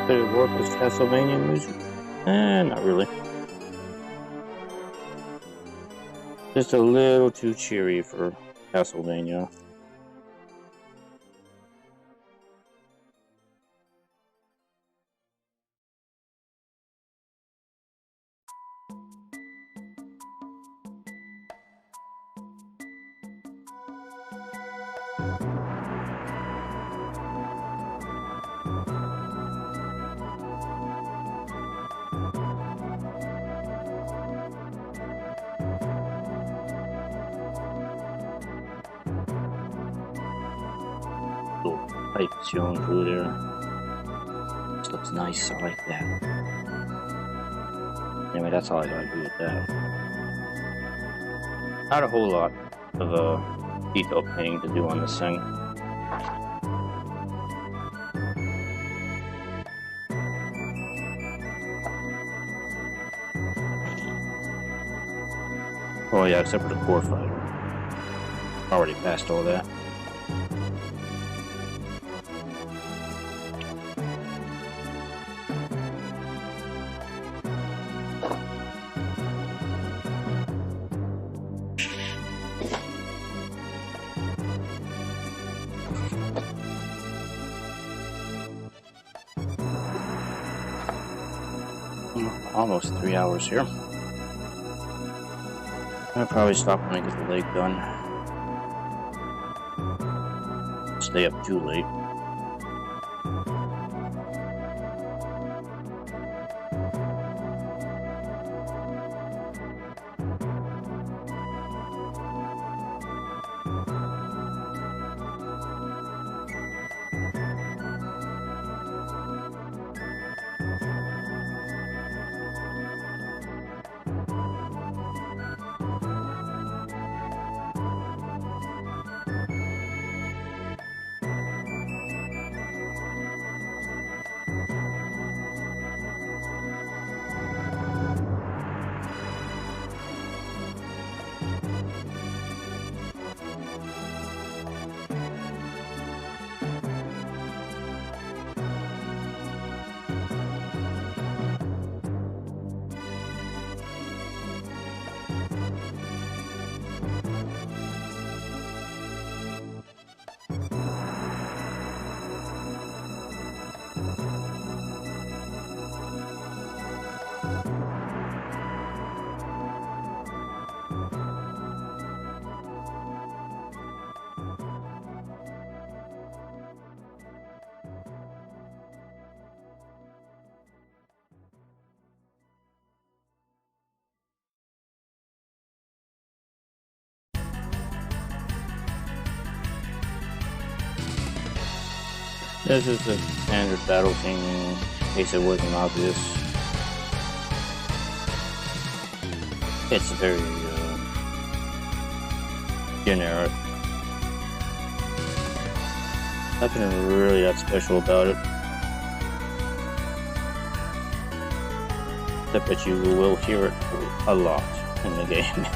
Did it work as Castlevania music? Not really. Just a little too cheery for Castlevania. Little pipe showing through there. This looks nice, I like that. Anyway, that's all I gotta do with that. Not a whole lot of detail painting to do on this thing. Oh yeah, except for the core fighter. Already passed all that. Almost 3 hours here. I'll probably stop when I get the leg done. Stay up too late. This is the standard battle thing, in case it wasn't obvious. It's very generic. Nothing really that special about it. Except that you will hear it a lot in the game.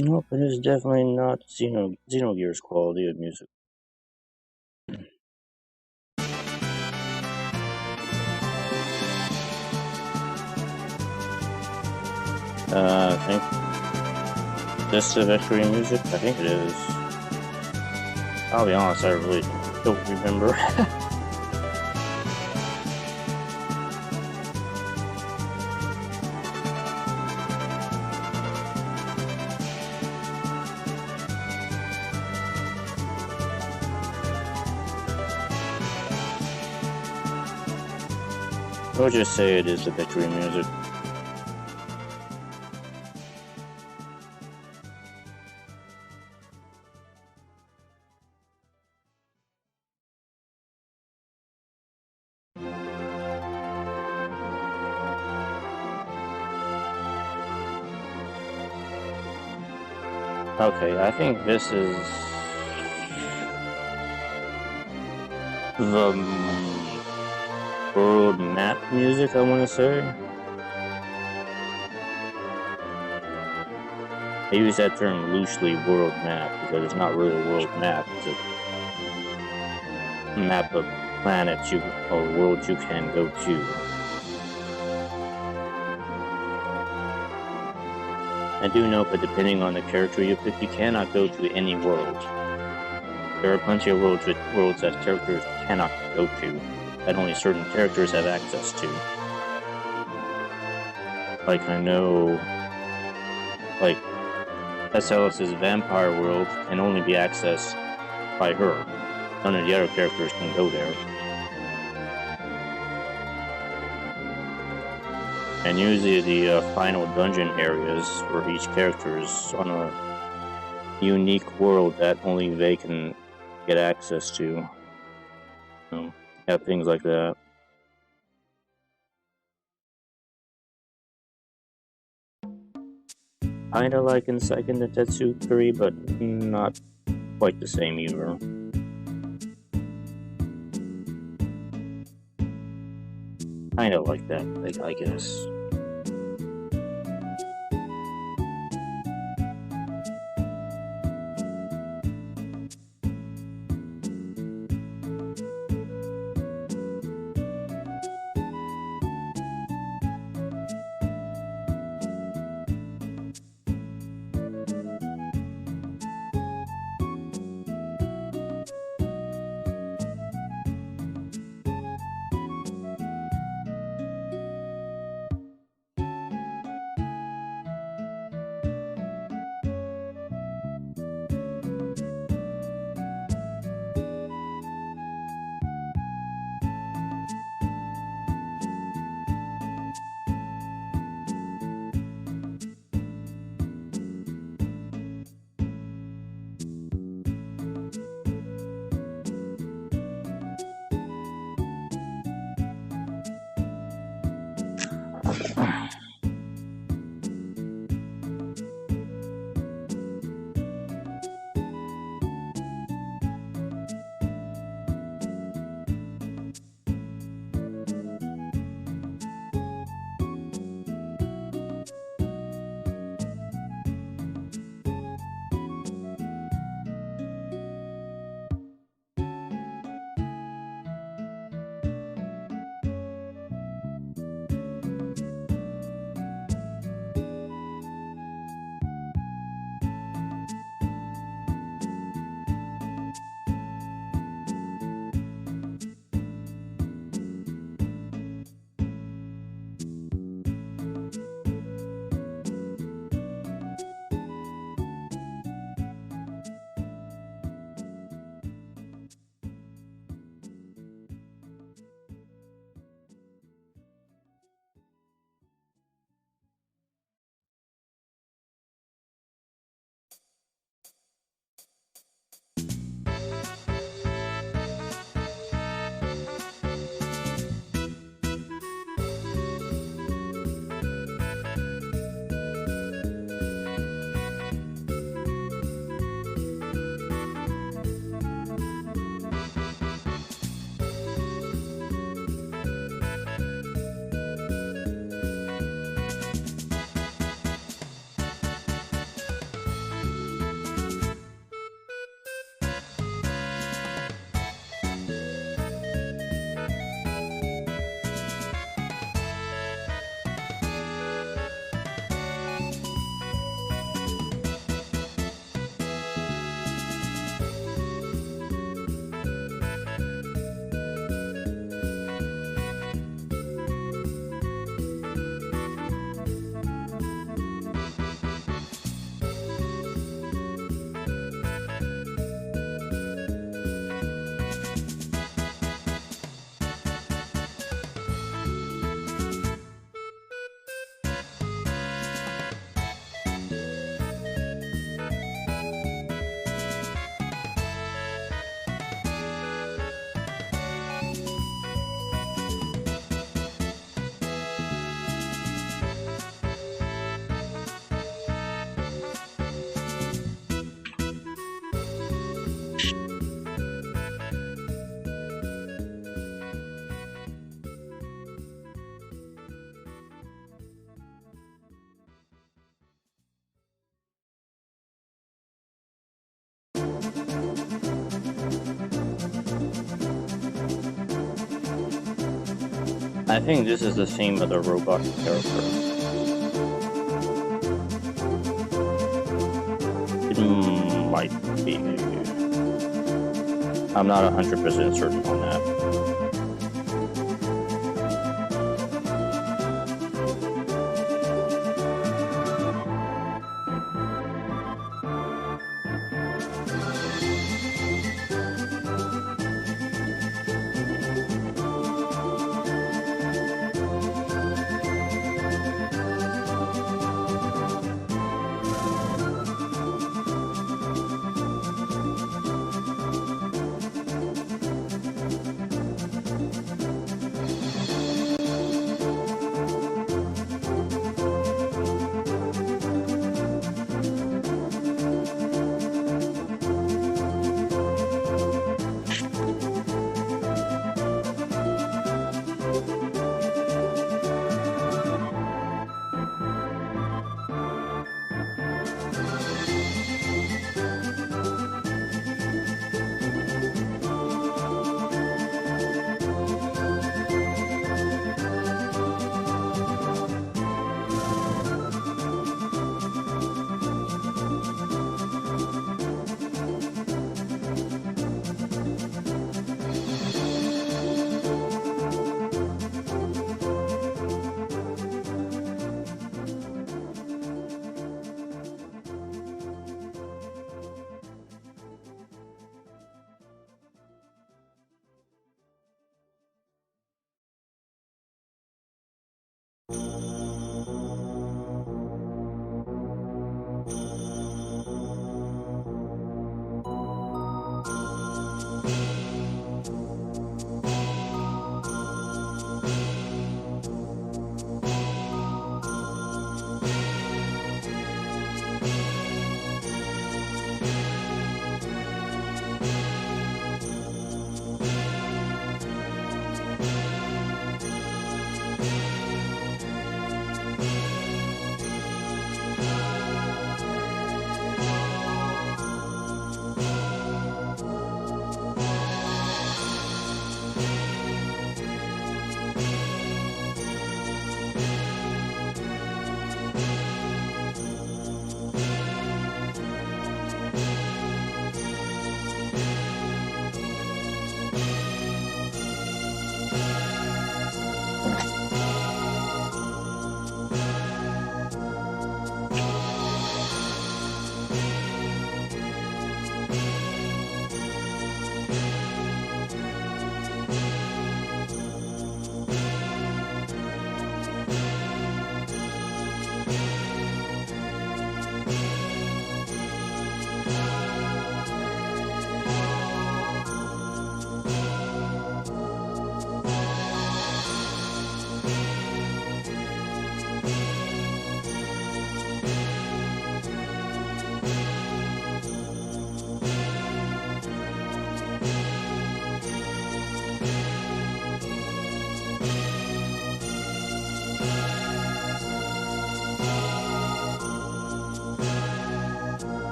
Nope, it is definitely not Xenogears quality of music. I think this is Victory music. I think it is. I'll be honest, I really don't remember. We'll just say it is the Victory music. Okay, I think this is the world map music, I want to say. I use that term loosely, world map, because it's not really a world map. It's a map of planets or worlds you can go to. I do note that depending on the character you pick, you cannot go to any world. There are plenty of worlds that characters cannot go to, that only certain characters have access to. Like, I know, like, SLS's vampire world can only be accessed by her. None of the other characters can go there. And usually the final dungeon areas for each character is on a unique world that only they can get access to. Yeah, things like that. Kinda like in Seiken the Tetsukuri, but not quite the same either. Kinda like that, I guess. I think this is the same other robot character. It might be. I'm not 100% certain on that.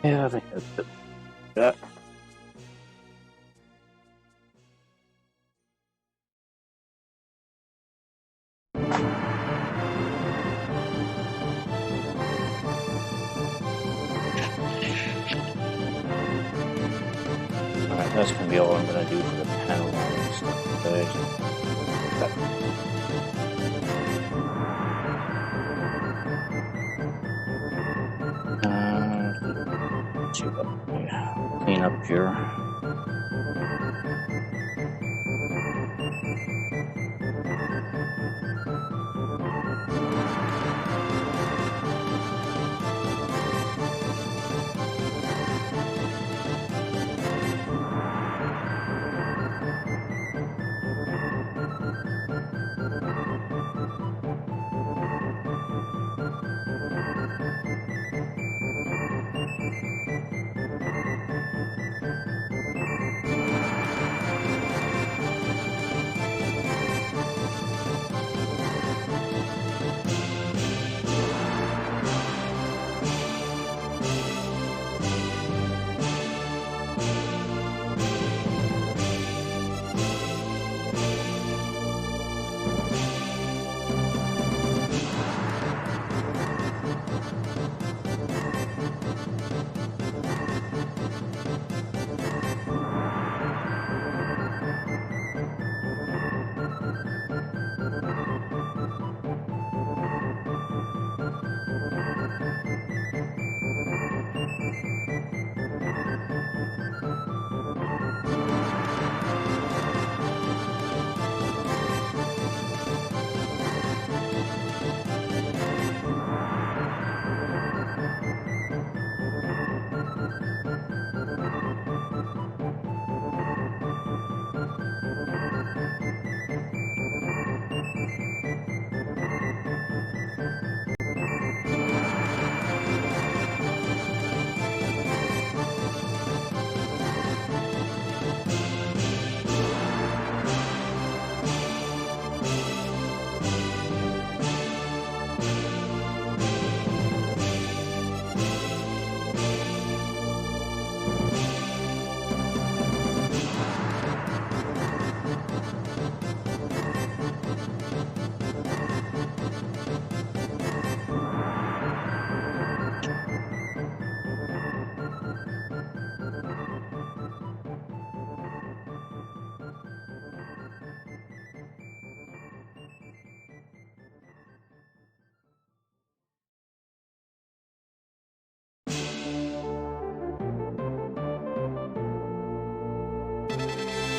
Yeah, I think that's it. Yeah. Alright, that's gonna be all I'm gonna do for the panel and stuff today. Let's see what we clean up here.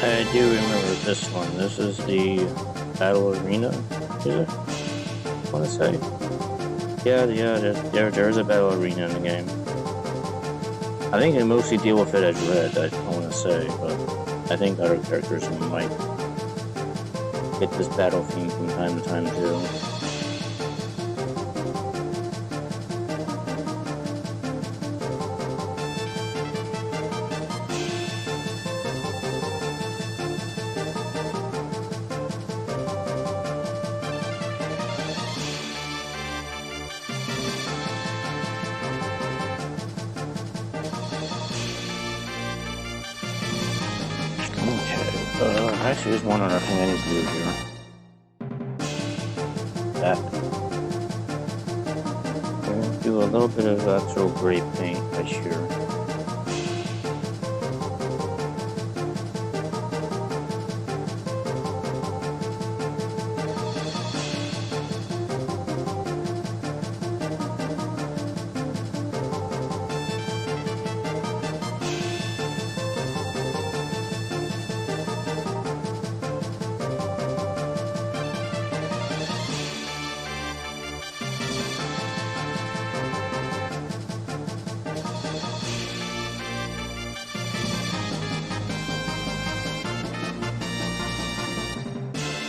I do remember this one. This is the Battle Arena, is it? I want to say. Yeah, there's a Battle Arena in the game. I think they mostly deal with it as red, I want to say, but I think other characters might get this battle theme from time to time too. Actually, there's one other thing I need to do here. That. We're going to do a little bit of actual gray paint right here.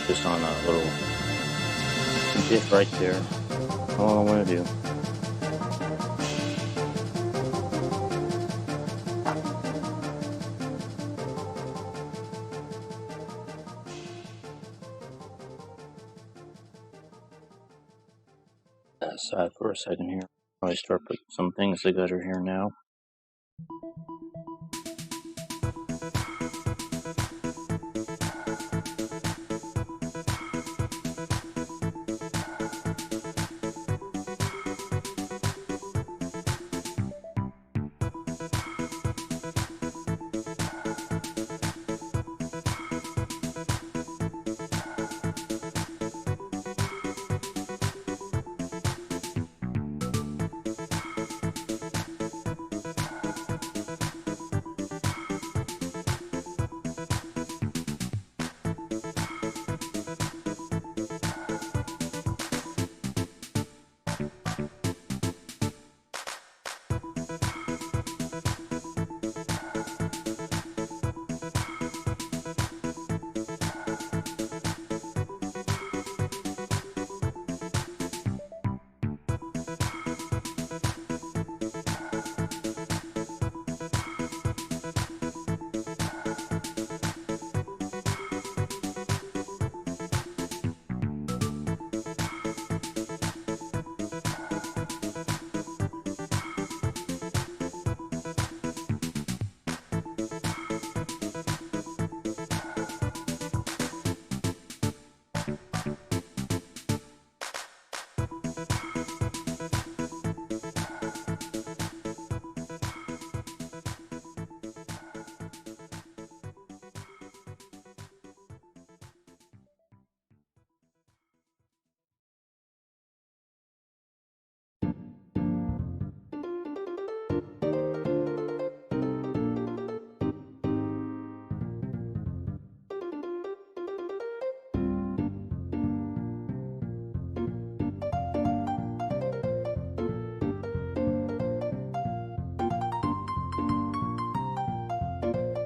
Just on a little bit right there. All I want to do. Aside for a second here. I'll start putting some things together here now.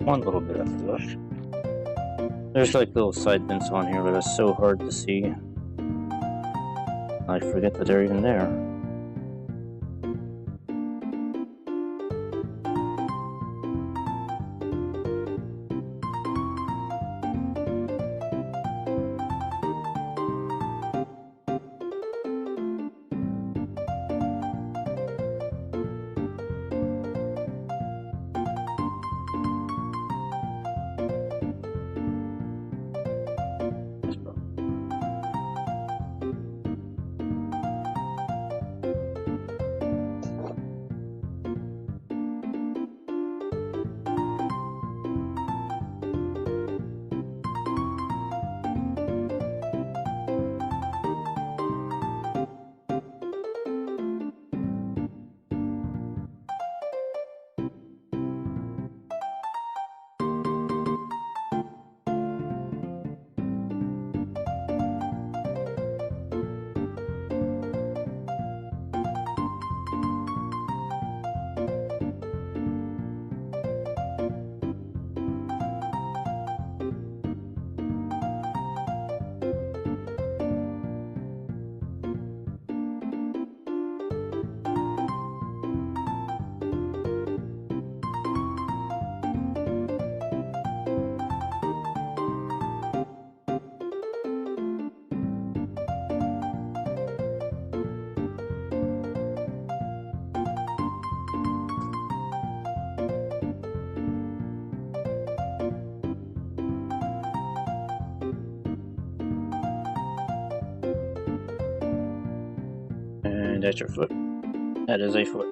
One little bit of flush. There's like little side vents on here, but it's so hard to see. I forget that they're even there. And that's your foot. That is a foot.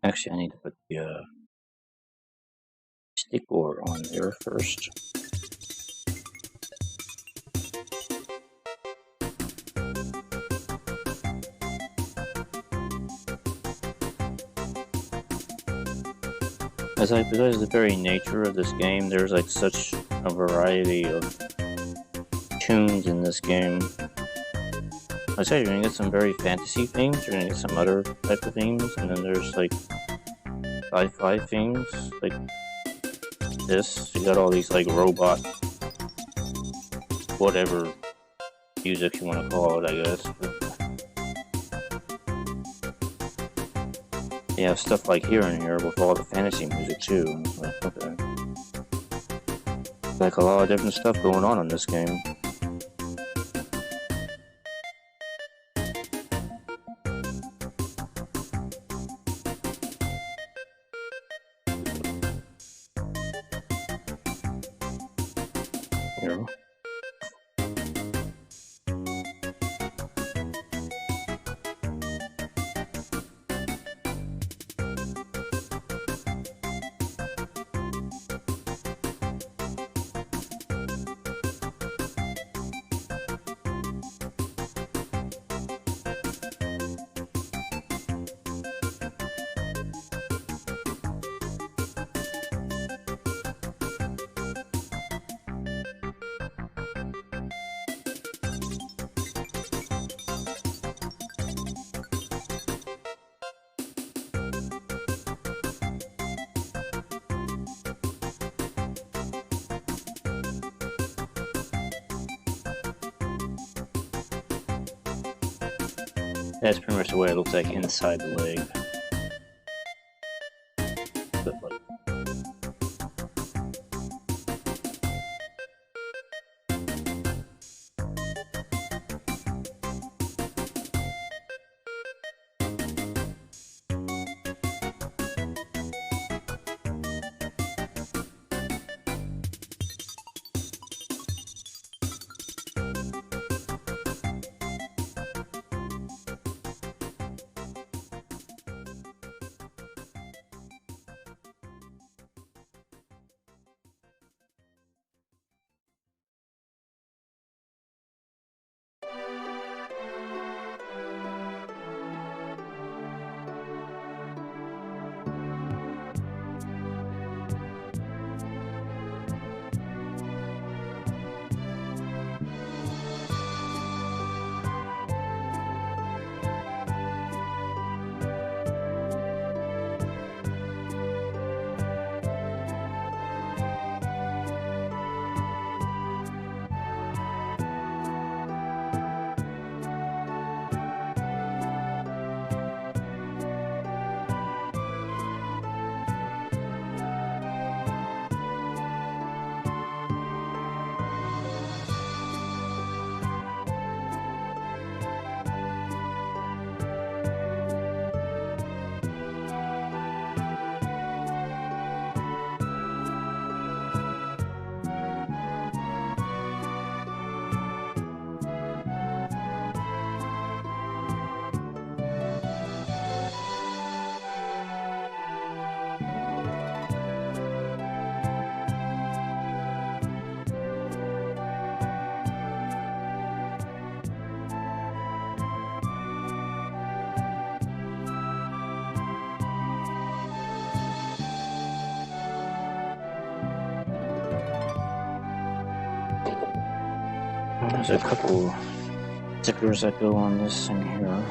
Actually, I need to put the stick ore on there first. Because the very nature of this game, there's like such a variety of tunes in this game. I said you're gonna get some very fantasy themes, you're gonna get some other type of themes, and then there's like sci-fi themes, like this. You got all these like robot, whatever music you want to call it, I guess. But you have stuff like here and here with all the fantasy music too. Like, okay. Like a lot of different stuff going on in this game. Here. That's pretty much the way it looks like inside the leg. There's a couple stickers that go on this thing here.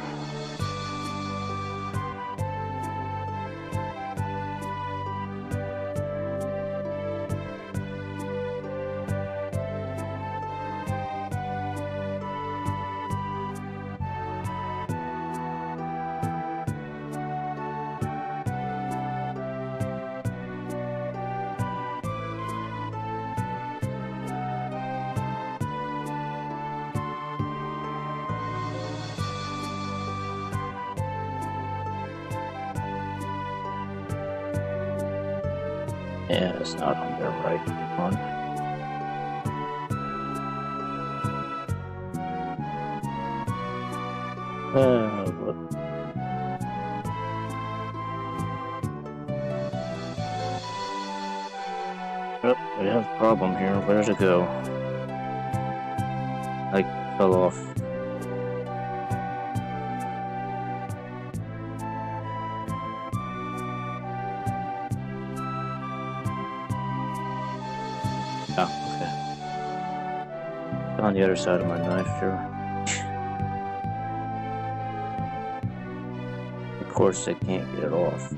Yeah, it's not on there, right? Come on. What? Oh, we have a problem here. Where did it go? I fell off. Ah, okay. On the other side of my knife, sure. Of course, I can't get it off the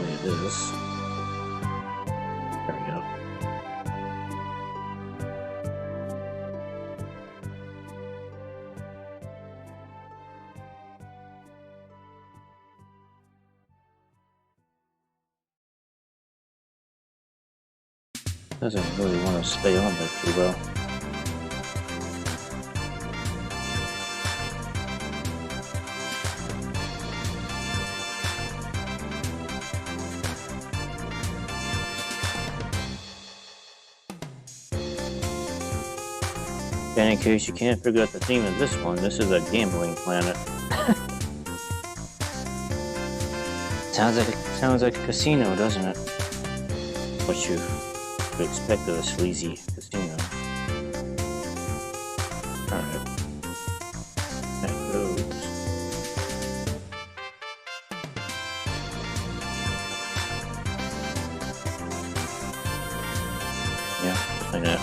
way it is. There we go. Doesn't really want to stay on there too well. And in case you can't figure out the theme of this one, this is a gambling planet. Sounds like a casino, doesn't it? What you would expect of a sleazy casino. Alright. That goes. Yeah, just like that.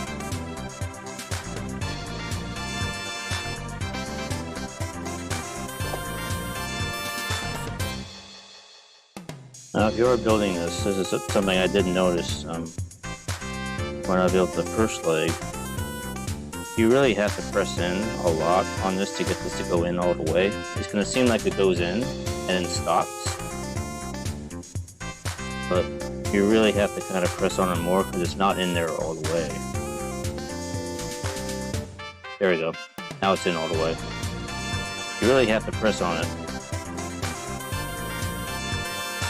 Now, if you're building this is something I did notice when I built the first leg. You really have to press in a lot on this to get this to go in all the way. It's going to seem like it goes in and then stops, but you really have to kind of press on it more because it's not in there all the way. There we go. Now it's in all the way. You really have to press on it.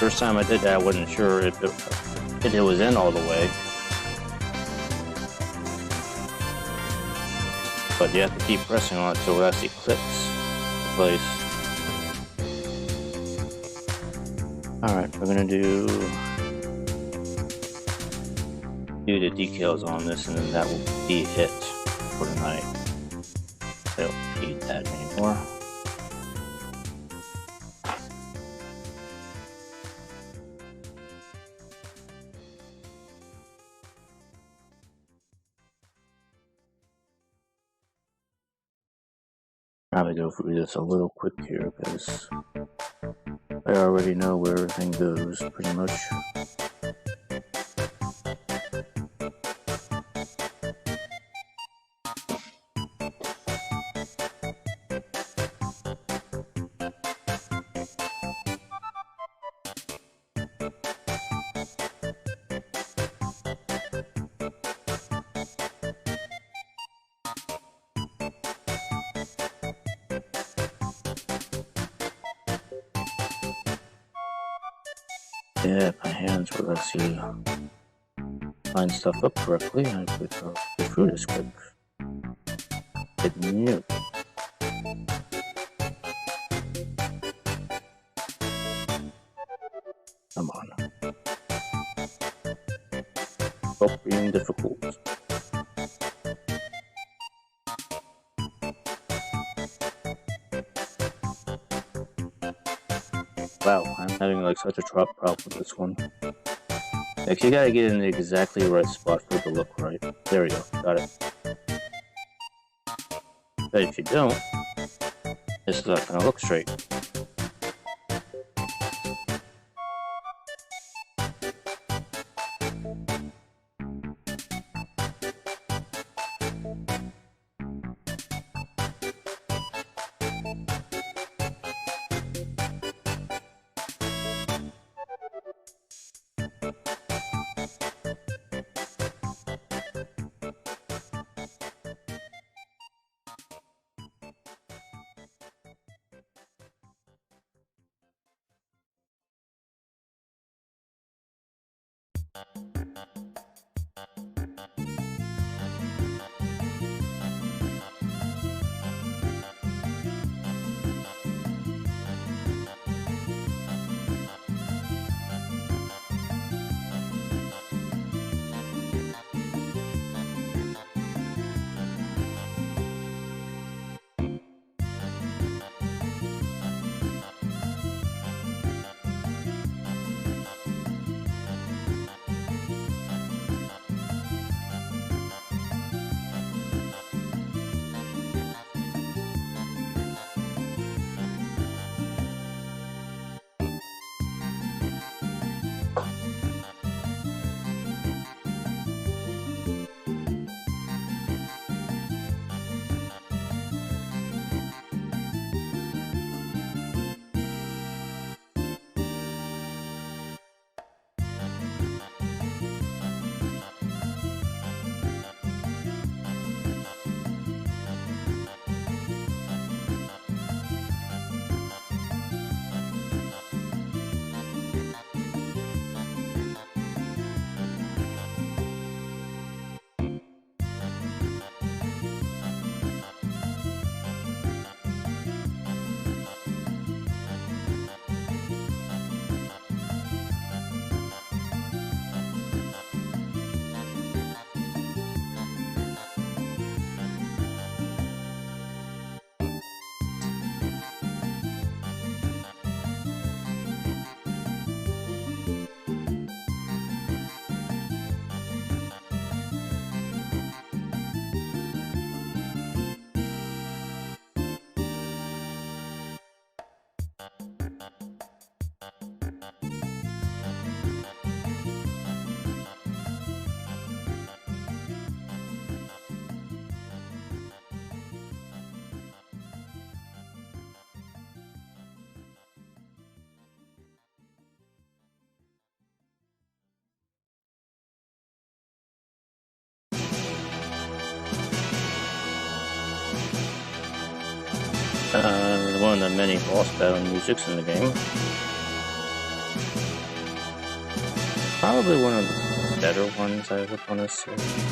First time I did that, I wasn't sure if it was in all the way. But you have to keep pressing on it until it actually clicks in place. Alright, we're gonna do the decals on this, and then that will be it for tonight. I don't need that anymore. Probably go through this a little quick here because I already know where everything goes pretty much. Yeah, my hands will actually line stuff up correctly. I could go through this quick. But no. Come on. Stop being difficult. Wow, I'm having like such a drop problem with this one. Like, you gotta get in the exactly right spot for it to look right. There we go, got it. But if you don't, it's not gonna look straight. One of the many boss battle musics in the game. Probably one of the better ones I would want to say.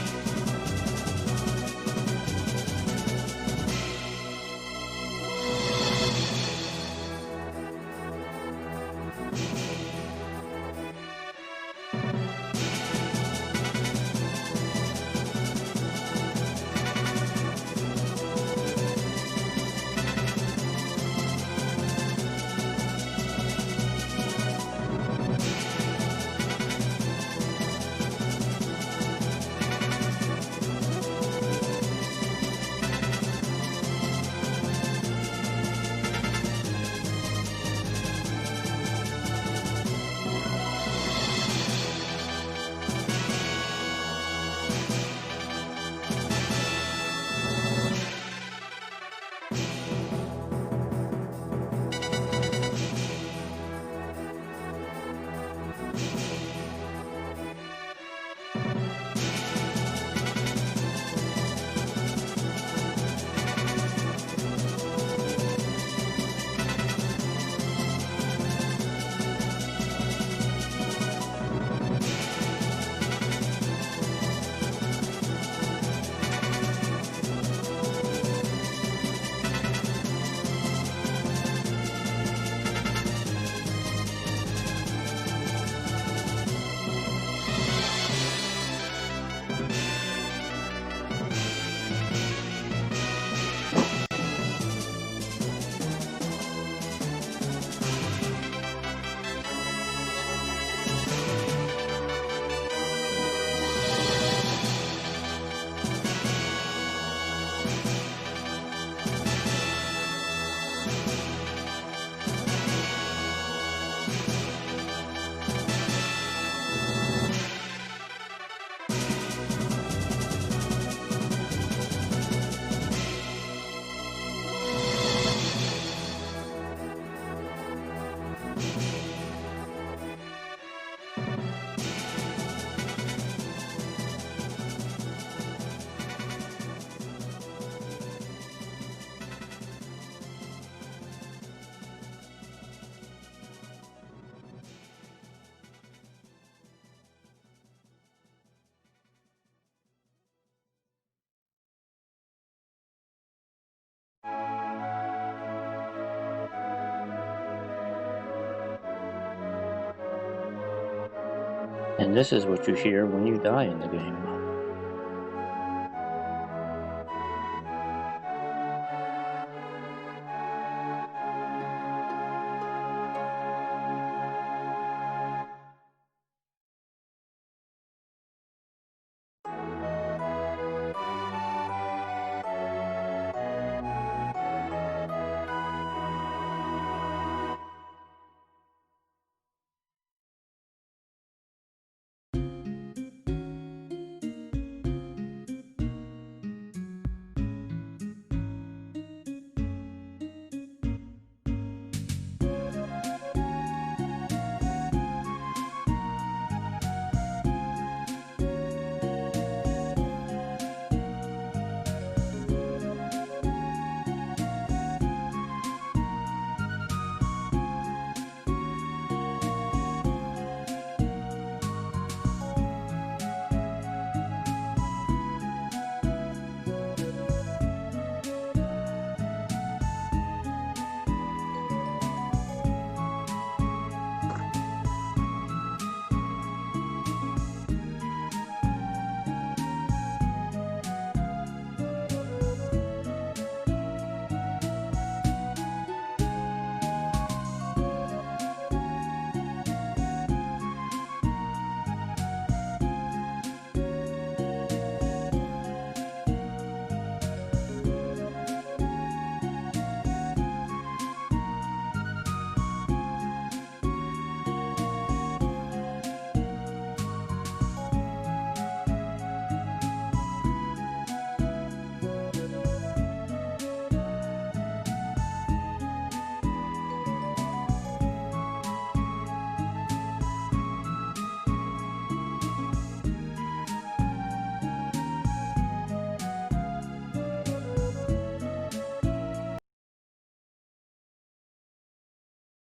And this is what you hear when you die in the game.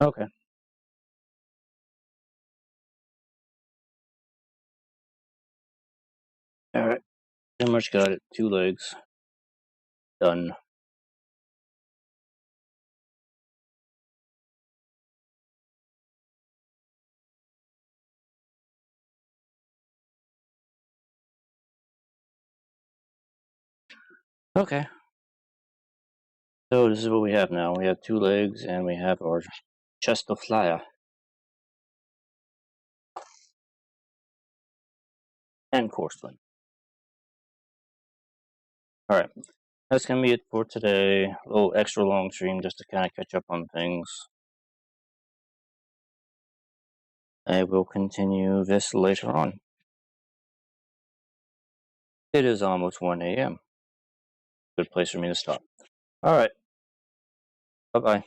Okay. Alright. Pretty much got it. 2 legs. Done. Okay. So this is what we have now. We have 2 legs and we have our chest of flyer and porcelain. Alright. That's gonna be it for today. A little extra long stream just to kind of catch up on things. I will continue this later on. It is almost 1 a.m. Good place for me to stop. Alright. Bye bye.